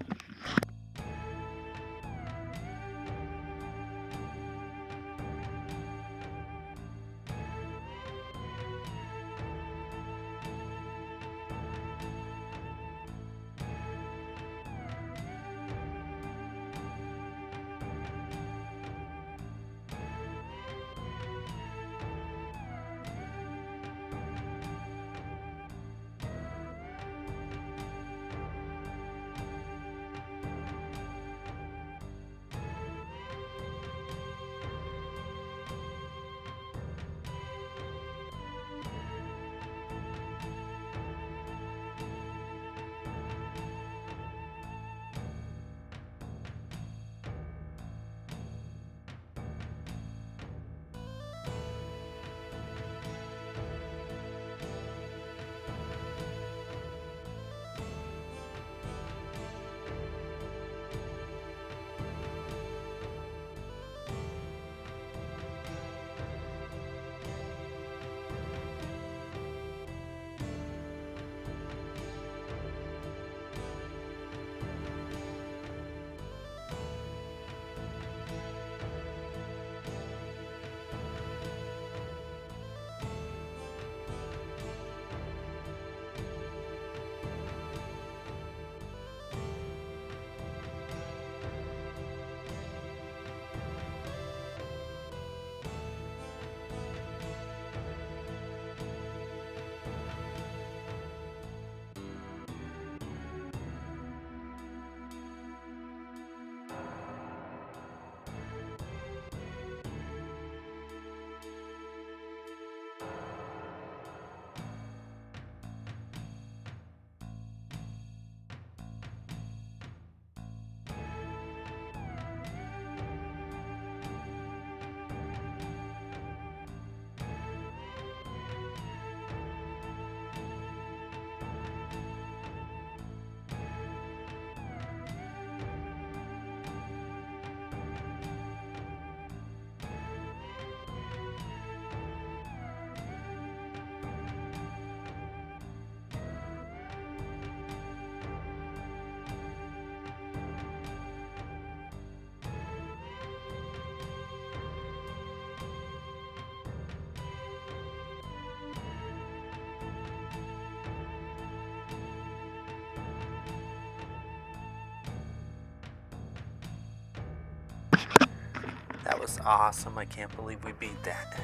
That was awesome. I can't believe we beat that.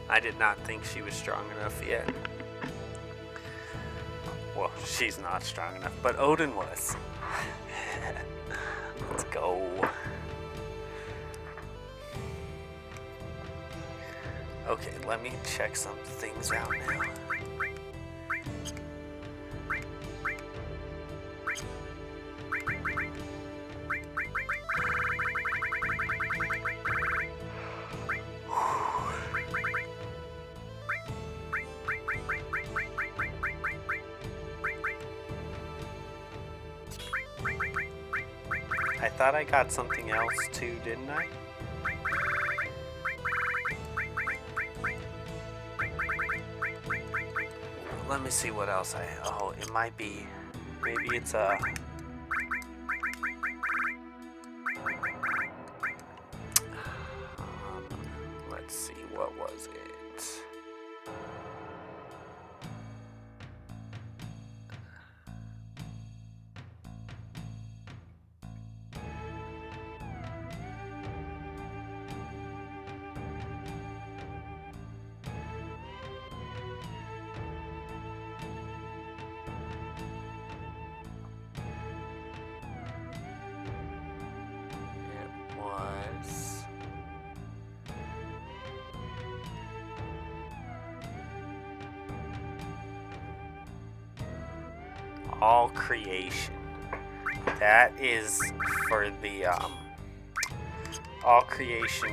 I did not think she was strong enough yet. Well, she's not strong enough, but Odin was. Let's go. Okay, let me check some things out now. I thought I got something else too, didn't I? Let me see what else I... Oh, it might be... Maybe it's a... let's see, what was it? this. All creation. That is for the all creation.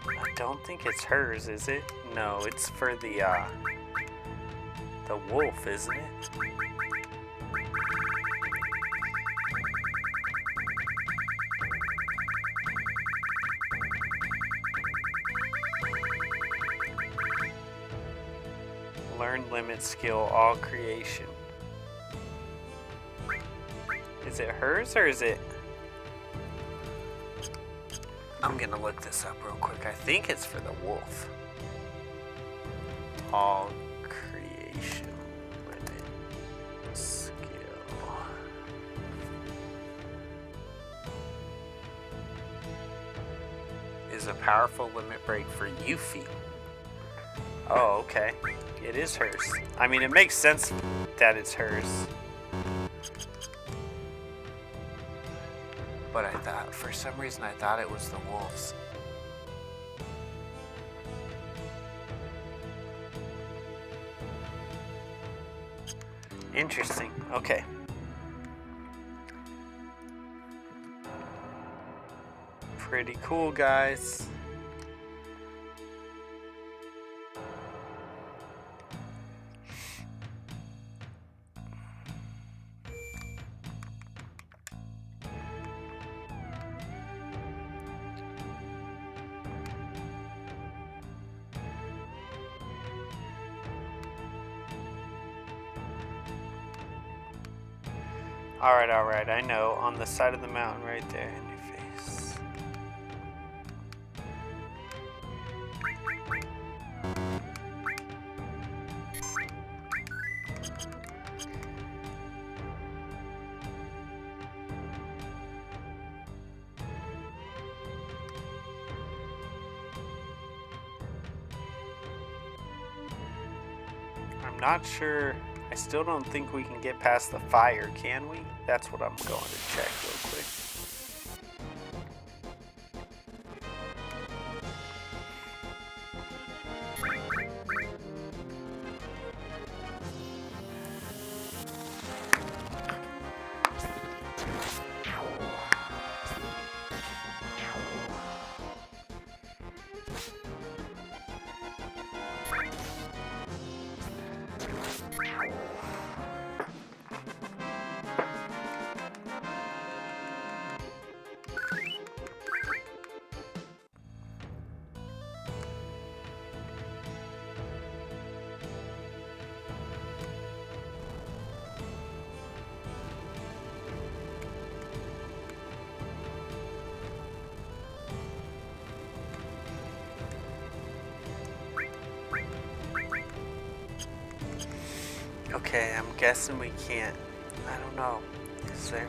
I don't think it's hers, is it? No, it's for the wolf, isn't it? Learn limit skill, all creation. Is it hers or is it? I'm gonna look this up real quick. I think it's for the wolf. All creation limit skill. Is a powerful limit break for Yuffie. Oh, okay. It is hers. I mean, it makes sense that it's hers. But I thought, for some reason, I thought it was the wolves. Interesting. Okay. Pretty cool, guys. Alright, I know. On the side of the mountain right there in your face. I'm not sure. I still don't think we can get past the fire, can we? That's what I'm going to check real quick. Okay, I'm guessing we can't. I don't know. Is there?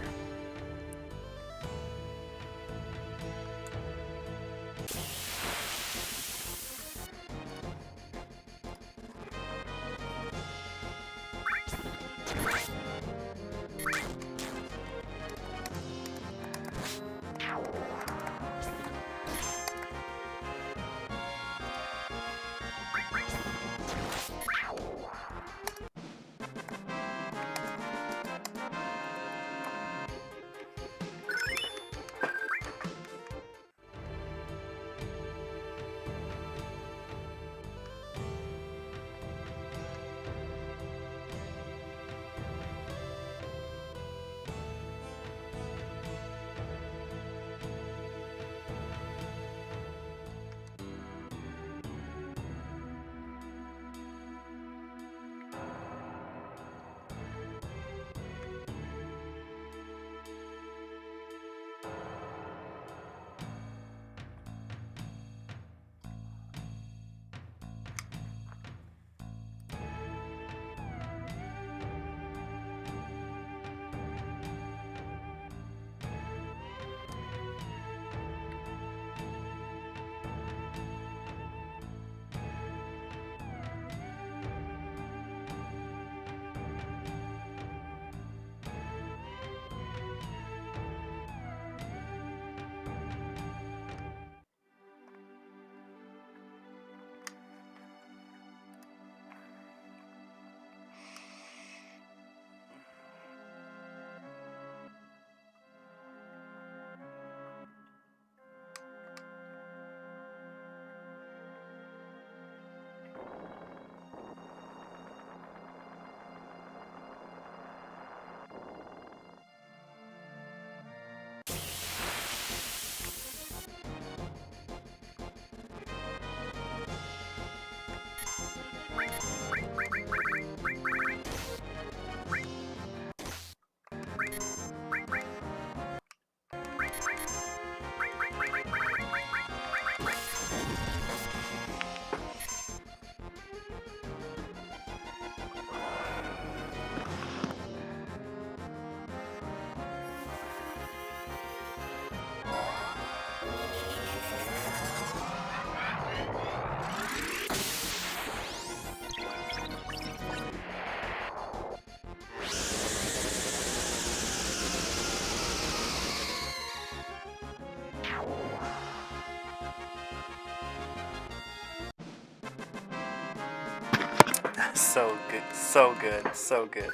so good, so good, so good.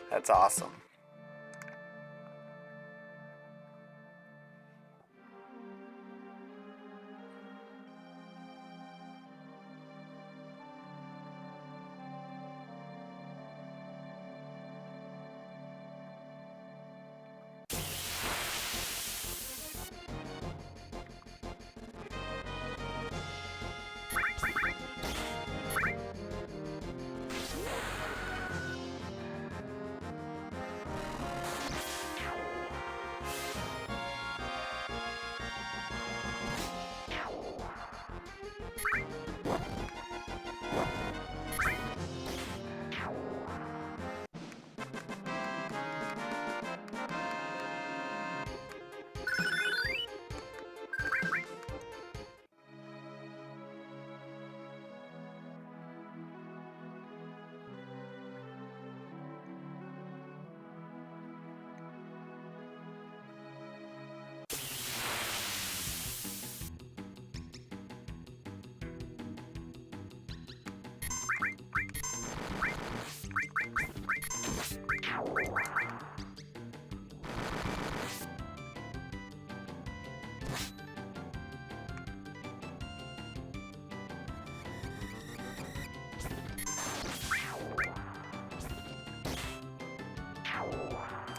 That's awesome.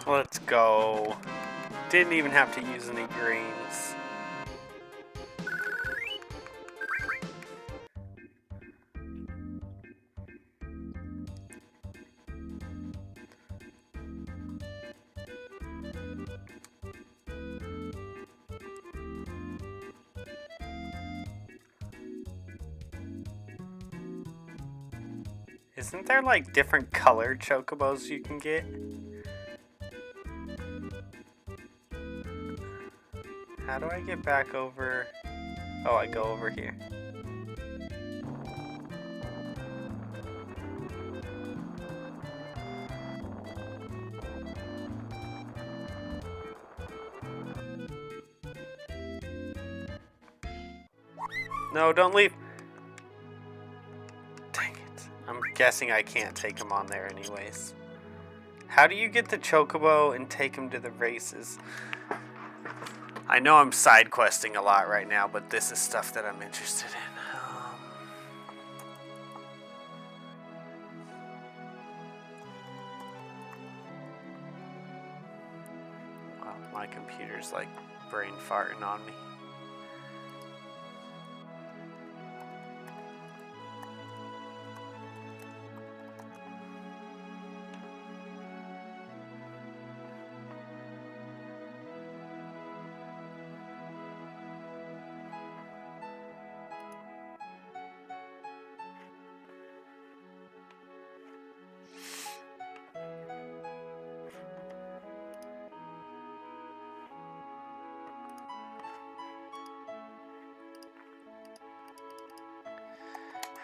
Let's go. Didn't even have to use any greens. Isn't there like different colored chocobos you can get? How do I get back over? Oh, I go over here. No, don't leave. Dang it. I'm guessing I can't take him on there anyways. How do you get the chocobo and take him to the races? I know I'm side questing a lot right now, but this is stuff that I'm interested in. Wow, my computer's like brain farting on me.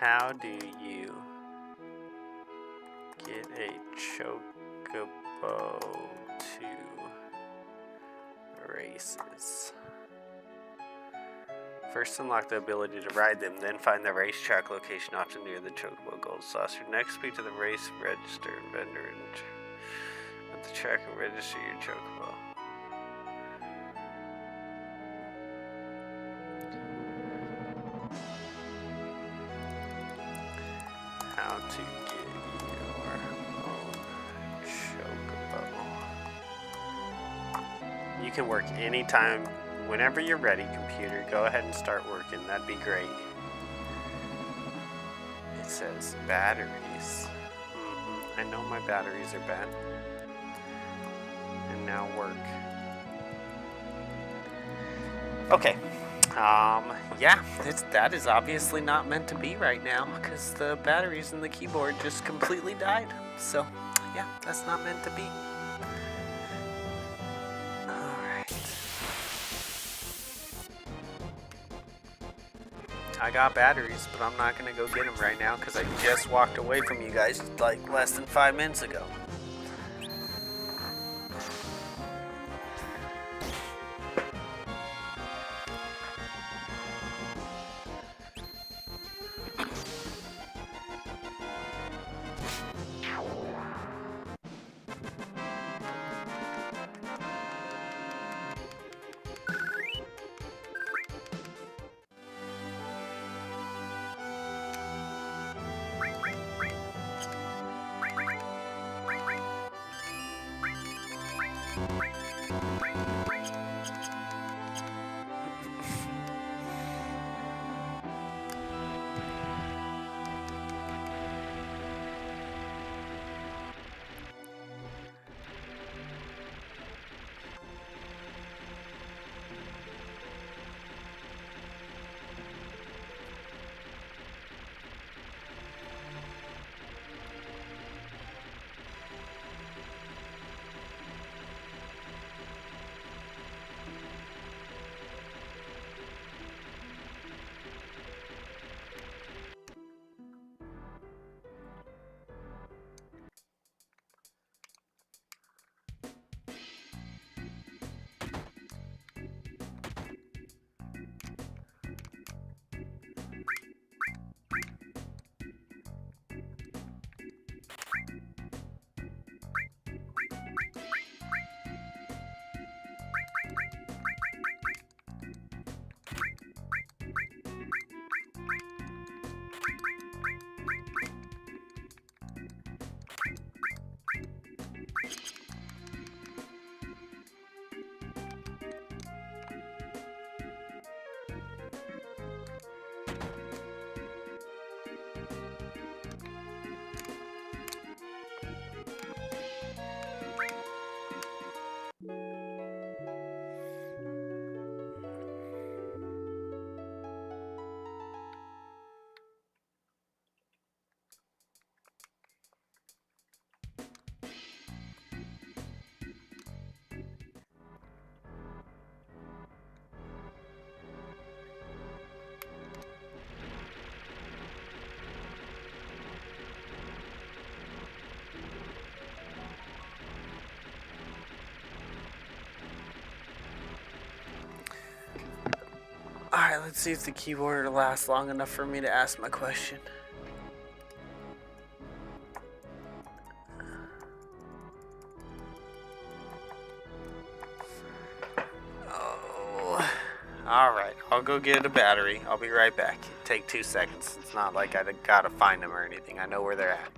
How do you get a chocobo to races? First unlock the ability to ride them, then find the racetrack location often near the chocobo gold saucer. Next speak to the race register vendor and at the track and register your chocobo. How to get your own chocobo. You can work anytime, whenever you're ready, computer. Go ahead and start working. That'd be great. It says batteries. I know my batteries are bad. And now work. Okay. Yeah, that is obviously not meant to be right now because the batteries in the keyboard just completely died. So, yeah, that's not meant to be. Alright. I got batteries, but I'm not going to go get them right now because I just walked away from you guys like less than 5 minutes ago. Alright, let's see if the keyboard will last long enough for me to ask my question. Oh. Alright, I'll go get a battery. I'll be right back. Take 2 seconds. It's not like I gotta find them or anything. I know where they're at.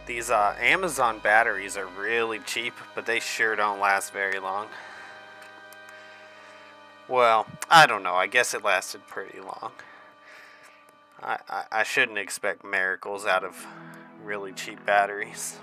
These Amazon batteries are really cheap, but they sure don't last very long. Well, I don't know. I guess it lasted pretty long. I shouldn't expect miracles out of really cheap batteries.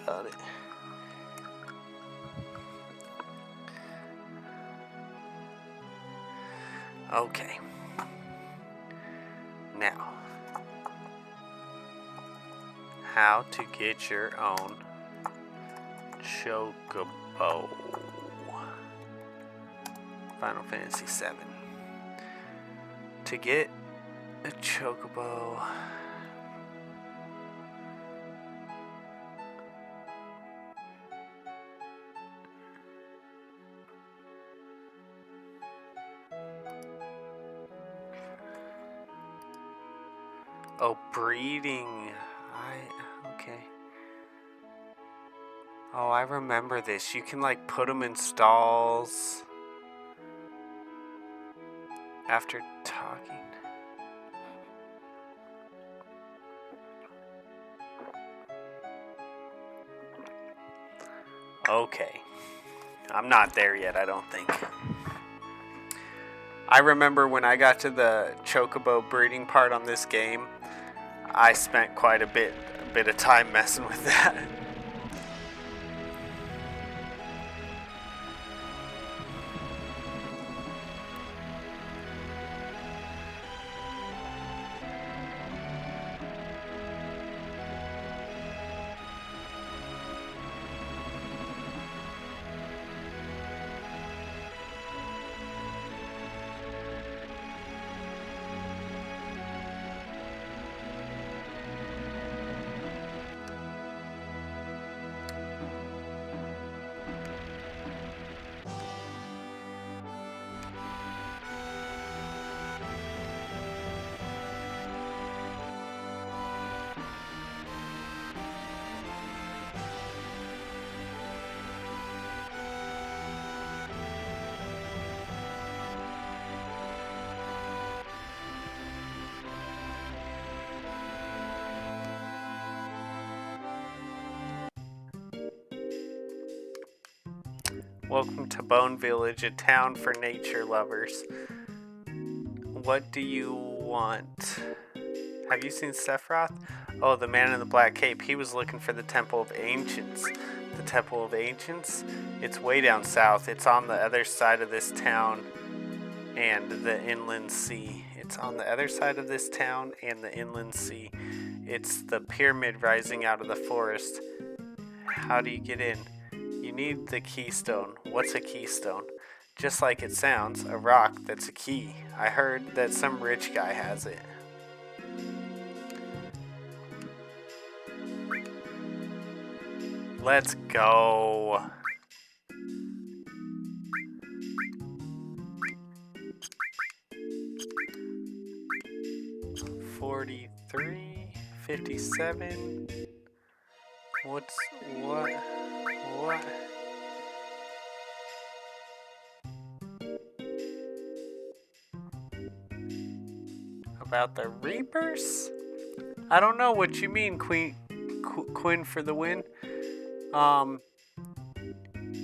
Got it. Okay. Now, how to get your own Chocobo. Final Fantasy VII. To get a Chocobo, oh, breeding. Okay. Oh, I remember this. You can like put them in stalls after talking. Okay. I'm not there yet, I don't think. I remember when I got to the chocobo breeding part on this game, I spent quite a bit of time messing with that. Welcome to Bone Village, a town for nature lovers. What do you want? Have you seen Sephiroth? Oh, the man in the black cape. He was looking for the Temple of Ancients. The Temple of Ancients? It's way down south. It's on the other side of this town and the inland sea. It's on the other side of this town and the inland sea. It's the pyramid rising out of the forest. How do you get in? You need the keystone. What's a keystone? Just like it sounds, a rock that's a key. I heard that some rich guy has it. Let's go. $43, $57. What? About the Reapers? I don't know what you mean, Quinn for the win.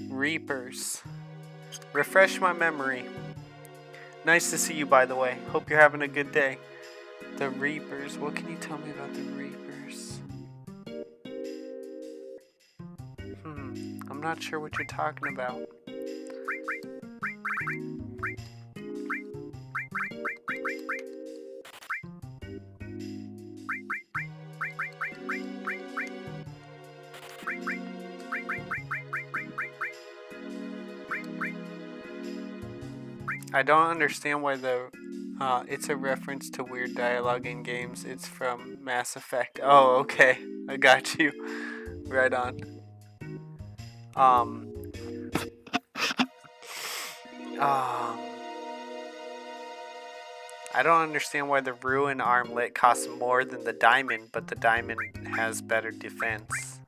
Reapers. Refresh my memory. Nice to see you, by the way. Hope you're having a good day. The Reapers. What can you tell me about the Reapers? I'm not sure what you're talking about. I don't understand why it's a reference to weird dialogue in games. It's from Mass Effect. Oh, okay. I got you. Right on. I don't understand why the Ruin armlet costs more than the diamond, but the diamond has better defense.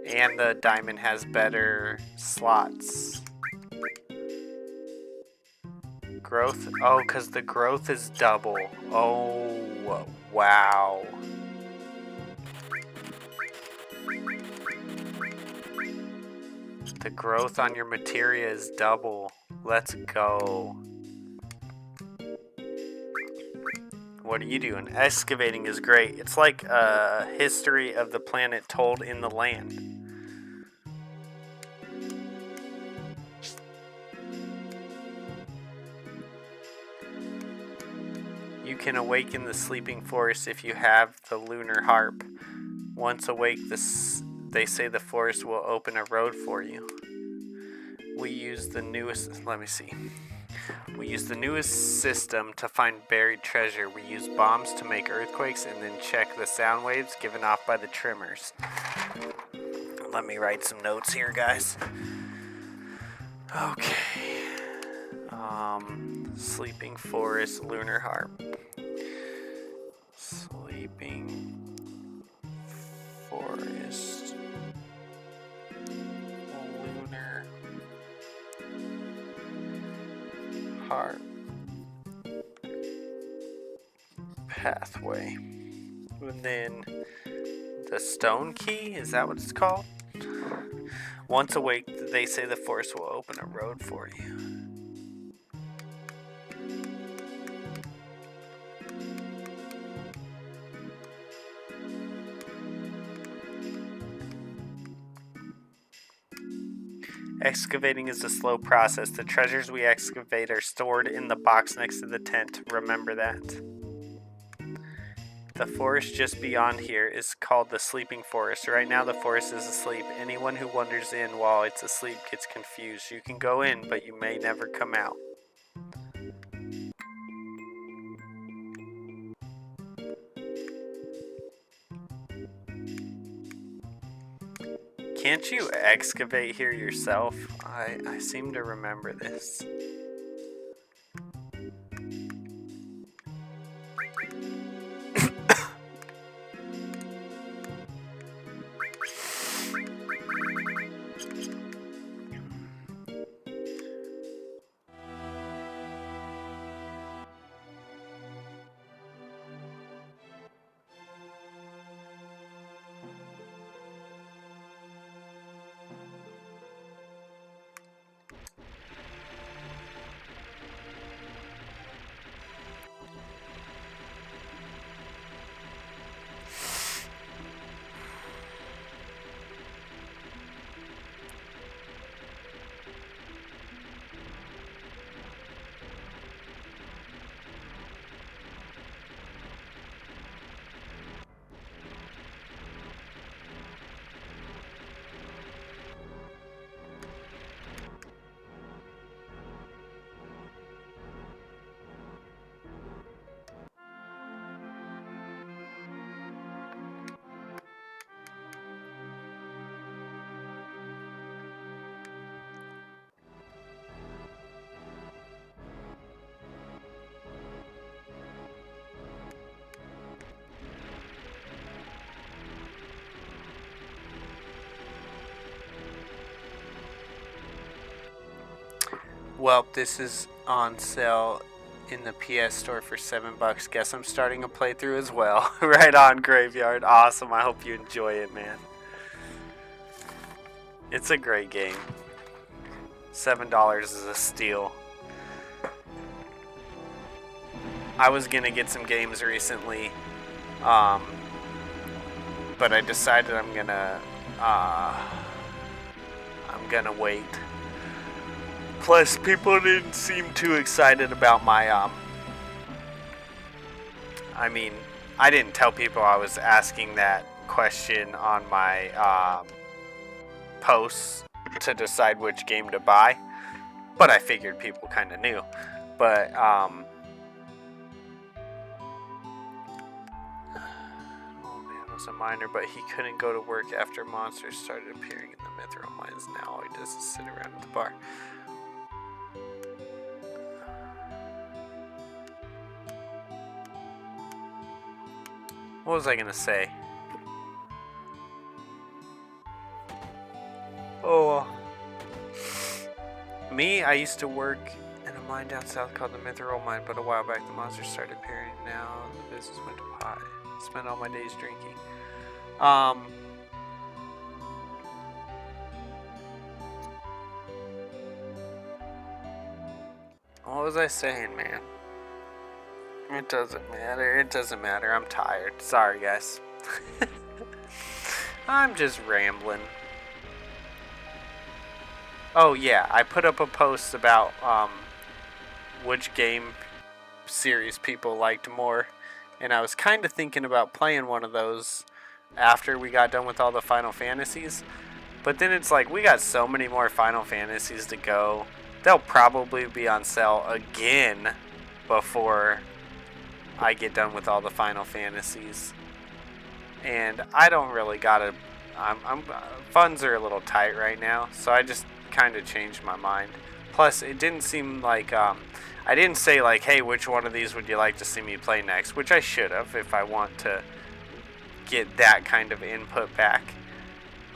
And the diamond has better slots. Growth? Oh, because the growth is double. Oh, wow. The growth on your materia is double. Let's go. What are you doing? Excavating is great. It's like a history of the planet told in the land. You can awaken the sleeping forest if you have the lunar harp. Once awake, they say the forest will open a road for you. We use the newest system to find buried treasure. We use bombs to make earthquakes and then check the sound waves given off by the tremors. Let me write some notes here, guys. Okay. Sleeping forest, lunar harp. Sleeping forest, lunar harp pathway. And then the stone key, is that what it's called? Once awake, they say the Force will open a road for you. Excavating is a slow process. The treasures we excavate are stored in the box next to the tent. Remember that. The forest just beyond here is called the Sleeping Forest. Right now the forest is asleep. Anyone who wanders in while it's asleep gets confused. You can go in, but you may never come out. Can't you excavate here yourself? I seem to remember this. Well, this is on sale in the PS Store for $7. Guess I'm starting a playthrough as well. Right on, Graveyard. Awesome. I hope you enjoy it, man. It's a great game. $7 is a steal. I was gonna get some games recently, but I decided I'm gonna wait. Plus, people didn't seem too excited about my, I mean, I didn't tell people I was asking that question on my, posts to decide which game to buy, but I figured people kind of knew. But, oh man, it was a minor, but he couldn't go to work after monsters started appearing in the Mithril mines. Now all he does is sit around at the bar. What was I gonna say? Oh, me, I used to work in a mine down south called the Mithril Mine, but a while back the monsters started appearing. Now the business went to pot. Spent all my days drinking. What was I saying, man? It doesn't matter. It doesn't matter. I'm tired. Sorry, guys. I'm just rambling. Oh, yeah. I put up a post about which game series people liked more. And I was kind of thinking about playing one of those after we got done with all the Final Fantasies. But then it's like, we got so many more Final Fantasies to go. They'll probably be on sale again before I get done with all the Final Fantasies, and I don't really gotta. Funds are a little tight right now, so I just kind of changed my mind. Plus, it didn't seem like I didn't say like, hey, which one of these would you like to see me play next? Which I should have if I want to get that kind of input back.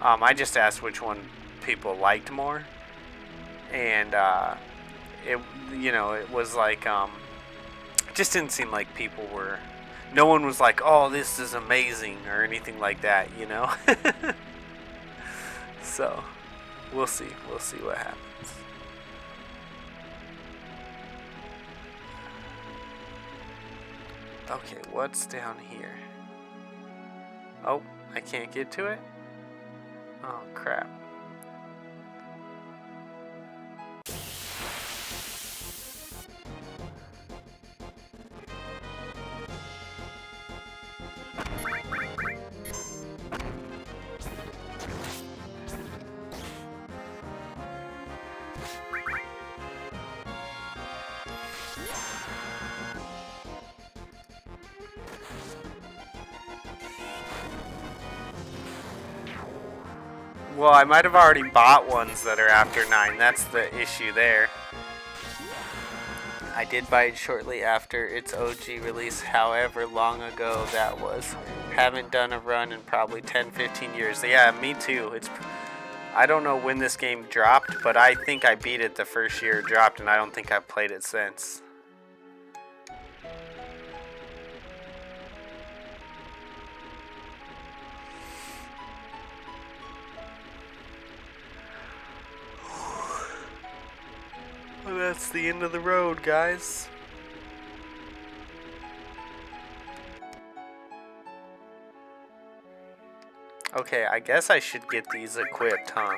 I just asked which one people liked more, and it was like it just didn't seem like people were, no one was like, oh, this is amazing or anything like that, you know. So We'll see. We'll see what happens. Okay, what's down here? Oh, I can't get to it? Oh, crap. Well, I might have already bought ones that are after 9. That's the issue there. I did buy it shortly after its OG release, however long ago that was. Haven't done a run in probably 10-15 years. Yeah, me too. I don't know when this game dropped, but I think I beat it the first year it dropped, and I don't think I've played it since. Well, that's the end of the road, guys. Okay, I guess I should get these equipped, huh?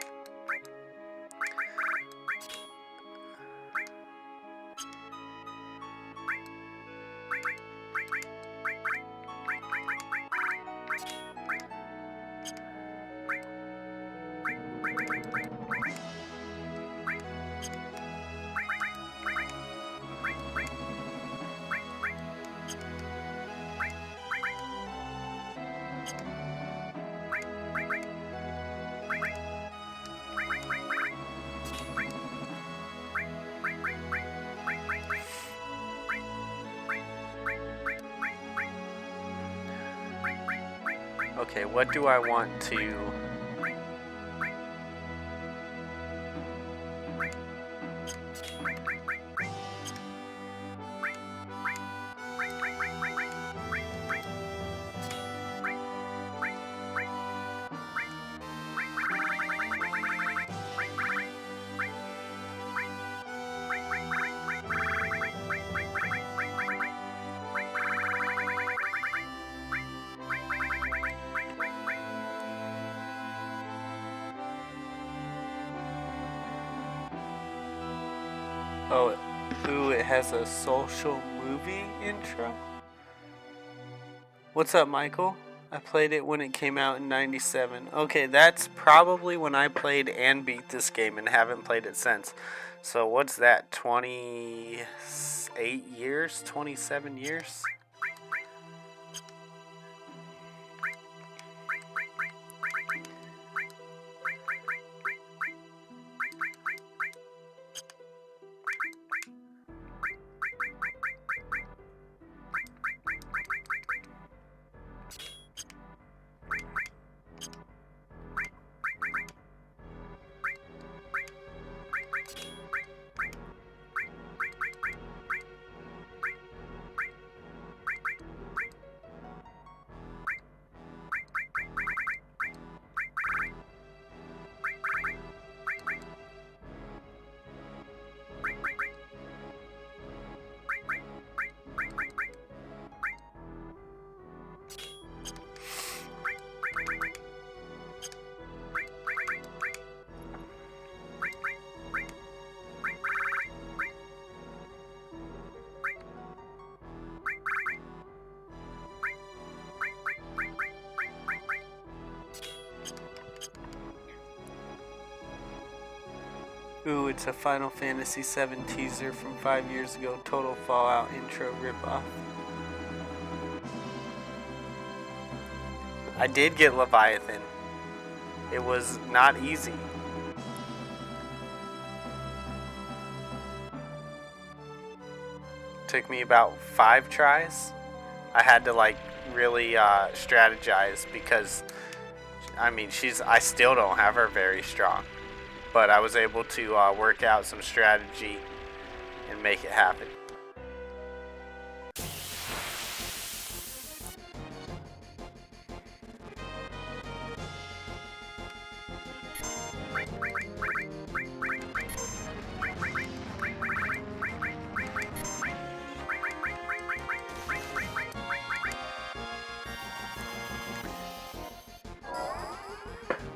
Okay, what do I want to... Oh, ooh, it has a social movie intro? What's up, Michael? I played it when it came out in 97. Okay, that's probably when I played and beat this game and haven't played it since. So what's that, 28 years? 27 years? Ooh, it's a Final Fantasy VII teaser from 5 years ago. Total Fallout intro ripoff. I did get Leviathan. It was not easy. Took me about 5 tries. I had to like really strategize because I mean I still don't have her very strong. But I was able to work out some strategy and make it happen.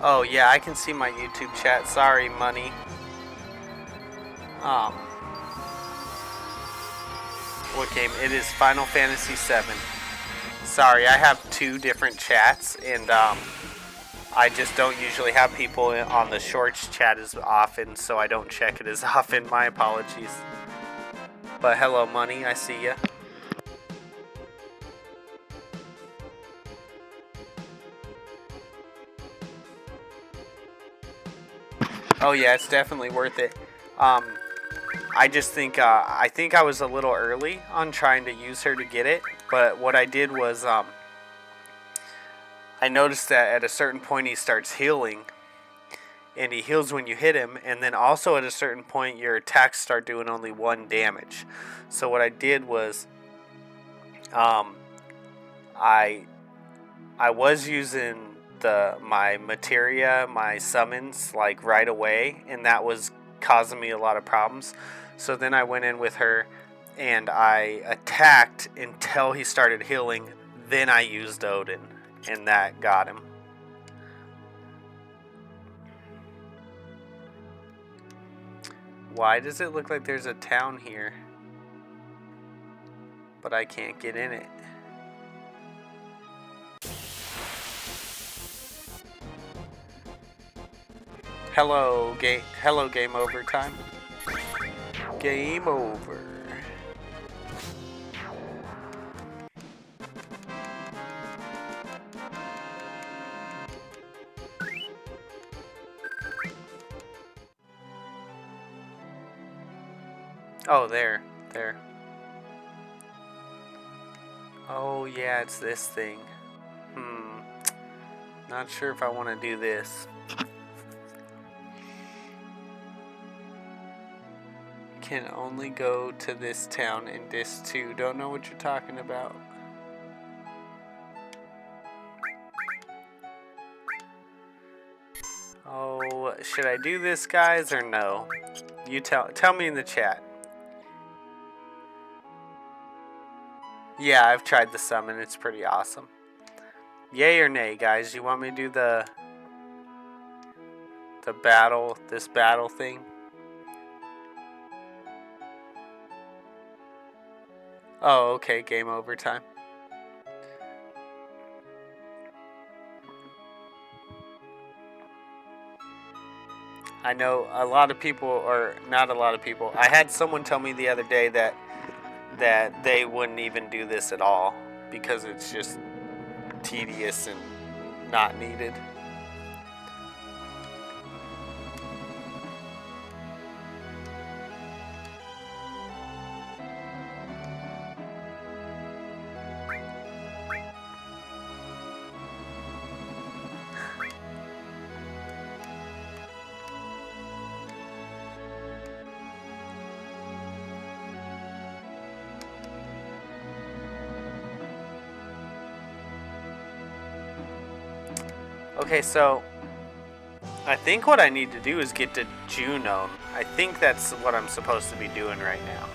Oh yeah, I can see my YouTube chat. Sorry, money. What game? It is Final Fantasy VII. Sorry, I have two different chats, and I just don't usually have people on the shorts chat as often, so I don't check it as often. My apologies. But hello, money. I see ya. Oh yeah, it's definitely worth it. I just think I was a little early on trying to use her to get it, but what I did was I noticed that at a certain point he starts healing, and he heals when you hit him, and then also at a certain point your attacks start doing only 1 damage. So what I did was I was using my materia, my summons, like right away, and that was causing me a lot of problems. So then I went in with her and I attacked until he started healing. Then I used Odin, and that got him. Why does it look like there's a town here, but I can't get in it? Hello, game over time. Game over. Oh, there. Oh, yeah, it's this thing. Not sure if I want to do this. Can only go to this town in Disc 2. Don't know what you're talking about. Oh, should I do this, guys, or no? You tell me in the chat. Yeah, I've tried the summon. It's pretty awesome. Yay or nay, guys? You want me to do this battle thing? Oh, okay, game over time. I know a lot of people, or not a lot of people. I had someone tell me the other day that they wouldn't even do this at all because it's just tedious and not needed. Okay, so I think what I need to do is get to Junon. I think that's what I'm supposed to be doing right now.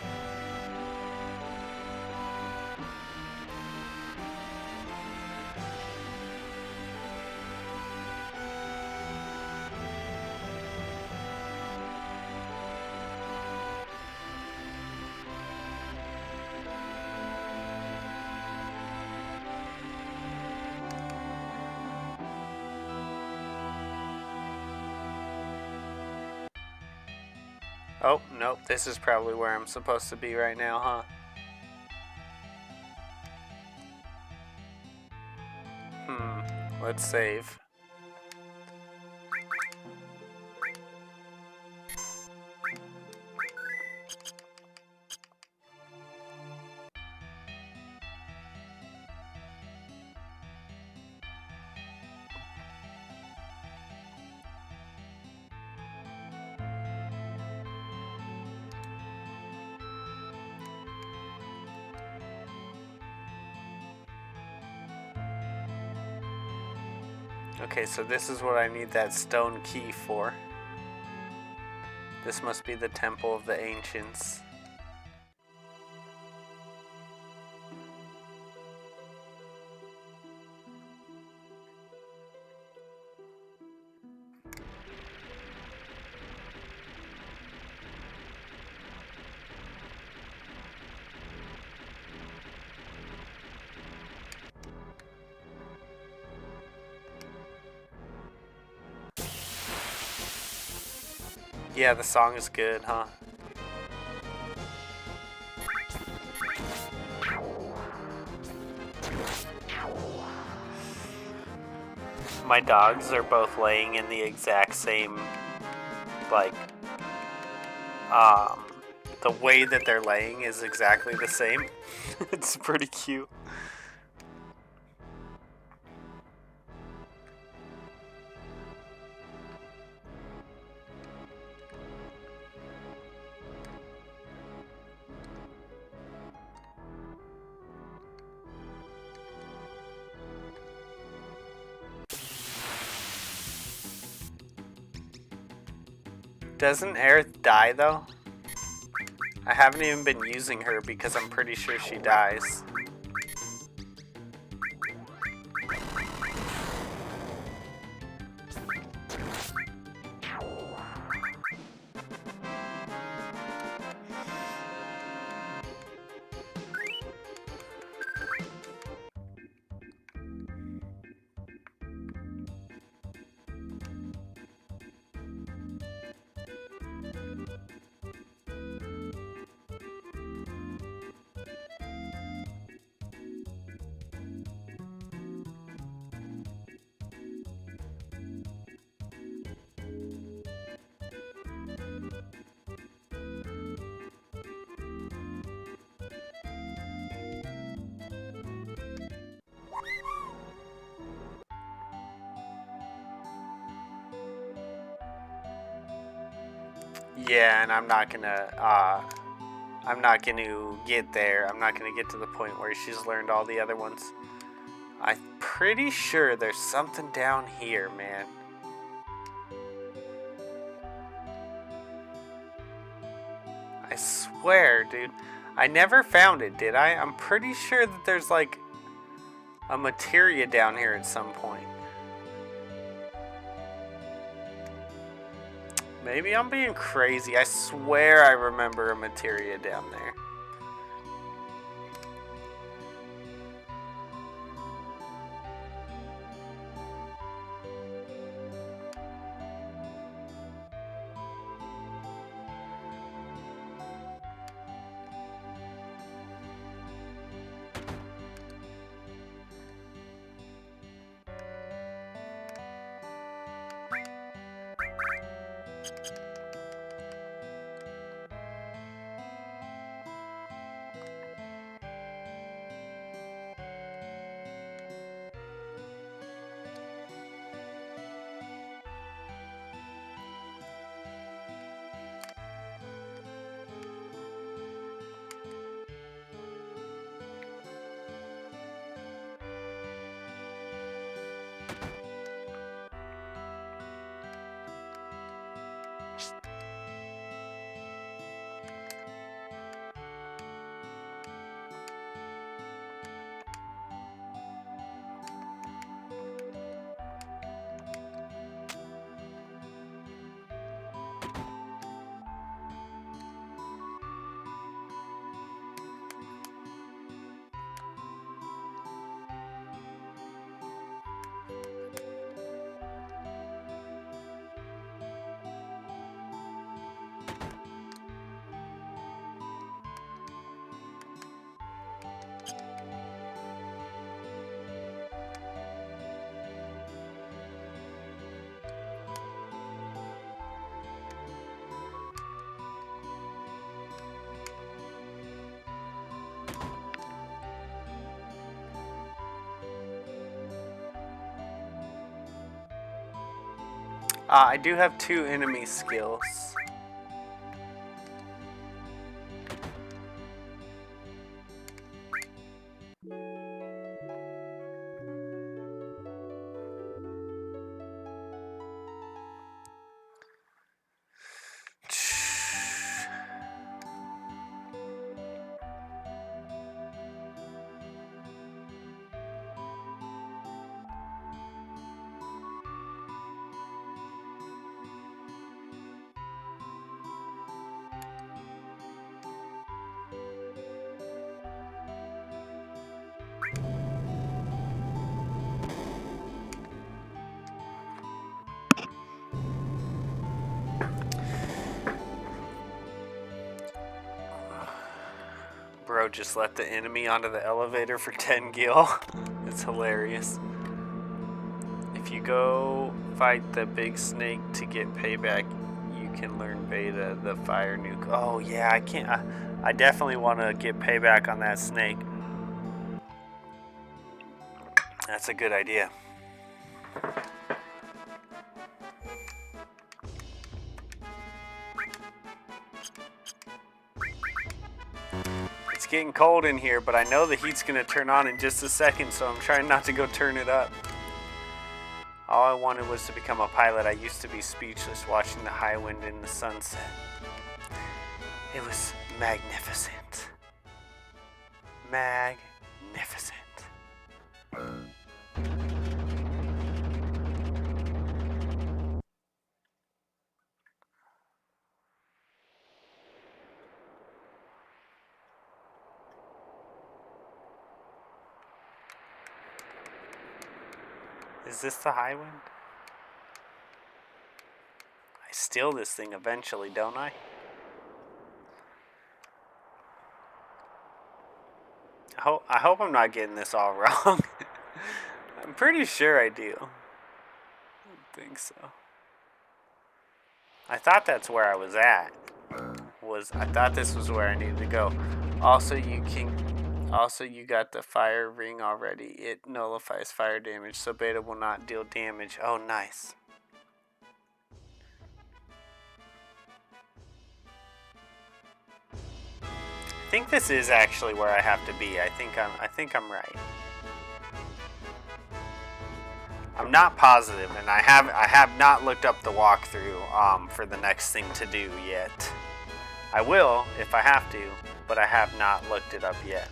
Oh, nope, this is probably where I'm supposed to be right now, huh? Let's save. Okay, so this is what I need that stone key for. This must be the Temple of the Ancients. Yeah, the song is good, huh? My dogs are both laying in the exact same, like, um, the way that they're laying is exactly the same. It's pretty cute. Doesn't Aerith die though? I haven't even been using her because I'm pretty sure she dies. Yeah, and I'm not gonna get there. I'm not gonna get to the point where she's learned all the other ones. I'm pretty sure there's something down here, man. I swear, dude. I never found it, did I? I'm pretty sure that there's like a materia down here at some point. Maybe I'm being crazy. I swear I remember a materia down there. I do have 2 enemy skills. Bro just let the enemy onto the elevator for 10 gil. It's hilarious. If you go fight the big snake to get payback, you can learn beta, the fire nuke. Oh yeah, I can't. I definitely want to get payback on that snake. That's a good idea. It's getting cold in here, but I know the heat's gonna turn on in just a second, so I'm trying not to go turn it up. All I wanted was to become a pilot. I used to be speechless watching the high wind in the sunset. It was magnificent. Magnificent. Is this the high wind? I steal this thing eventually, don't I? I hope I'm not getting this all wrong. I'm pretty sure I do. I don't think so. I thought that's where I was at. I thought this was where I needed to go. Also, you got the fire ring already. It nullifies fire damage, so beta will not deal damage. Oh, nice. I think this is actually where I have to be. I think I'm right. I'm not positive, and I have not looked up the walkthrough for the next thing to do yet. I will if I have to, but I have not looked it up yet.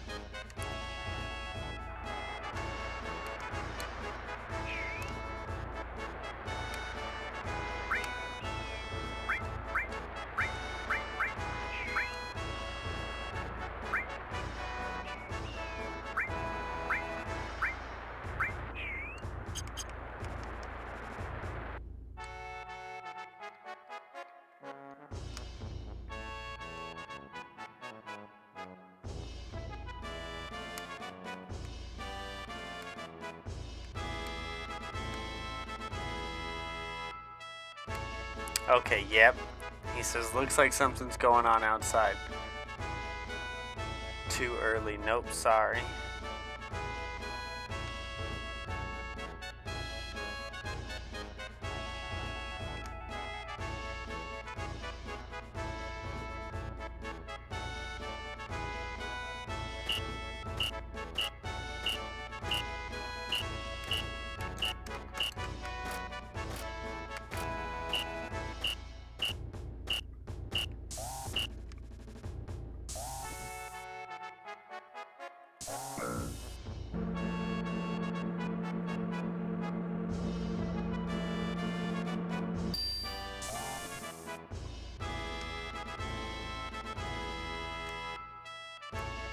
Okay, yep. He says, looks like something's going on outside. Too early. Nope, sorry.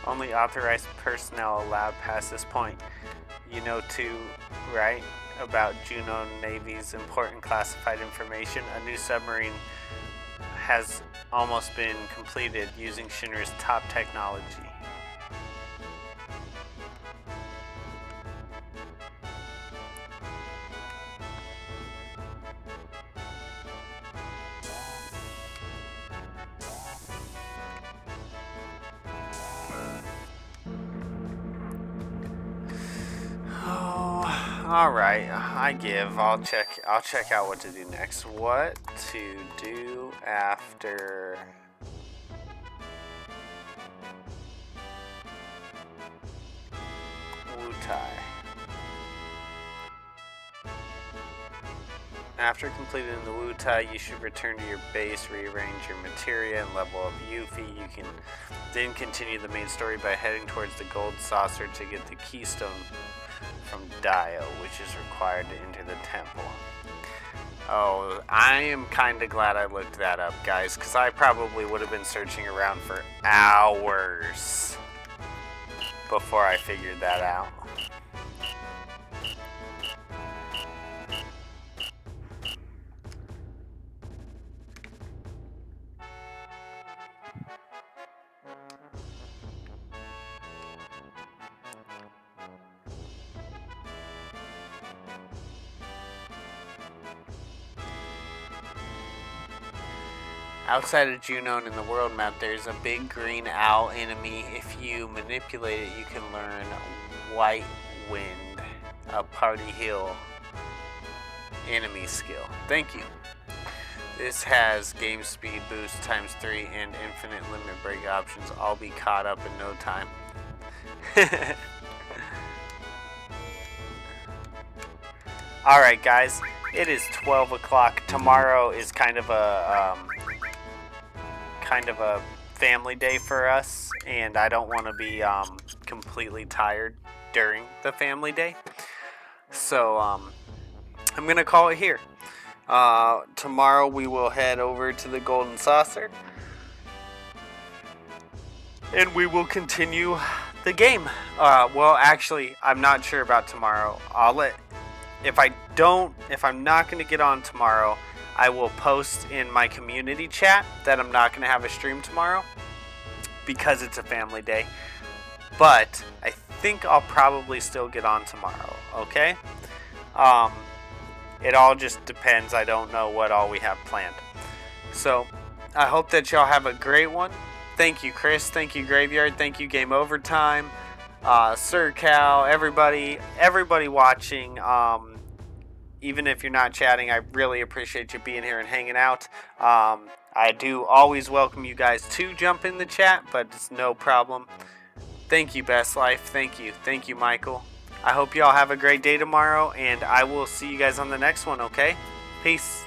Only authorized personnel allowed past this point. You know too, right? About Juno Navy's important classified information. A new submarine has almost been completed using Shinra's top technology. Alright, I give. I'll check out what to do next. What to do after Wutai. After completing the Wutai, you should return to your base, rearrange your materia, and level up Yuffie. You can then continue the main story by heading towards the gold saucer to get the keystone from Dio, which is required to enter the temple. Oh, I am kind of glad I looked that up, guys, because I probably would have been searching around for hours before I figured that out. Outside of Junon in the world map, there's a big green owl enemy. If you manipulate it, you can learn White Wind, a party heal enemy skill. Thank you. This has game speed boost ×3 and infinite limit break options. I'll be caught up in no time. Alright guys, it is 12 o'clock. Tomorrow is kind of a family day for us, and I don't want to be completely tired during the family day. So I'm gonna call it here. Tomorrow we will head over to the Golden Saucer, and we will continue the game. Well, actually, I'm not sure about tomorrow. If I'm not going to get on tomorrow, I will post in my community chat that I'm not going to have a stream tomorrow because it's a family day. But I think I'll probably still get on tomorrow, okay? It all just depends. I don't know what all we have planned. So I hope that y'all have a great one. Thank you, Chris. Thank you, Graveyard. Thank you, Game Overtime. Sir Cal, everybody watching. Even if you're not chatting, I really appreciate you being here and hanging out. I do always welcome you guys to jump in the chat, but it's no problem. Thank you, Best Life. Thank you. Thank you, Michael. I hope y'all have a great day tomorrow, and I will see you guys on the next one, okay? Peace.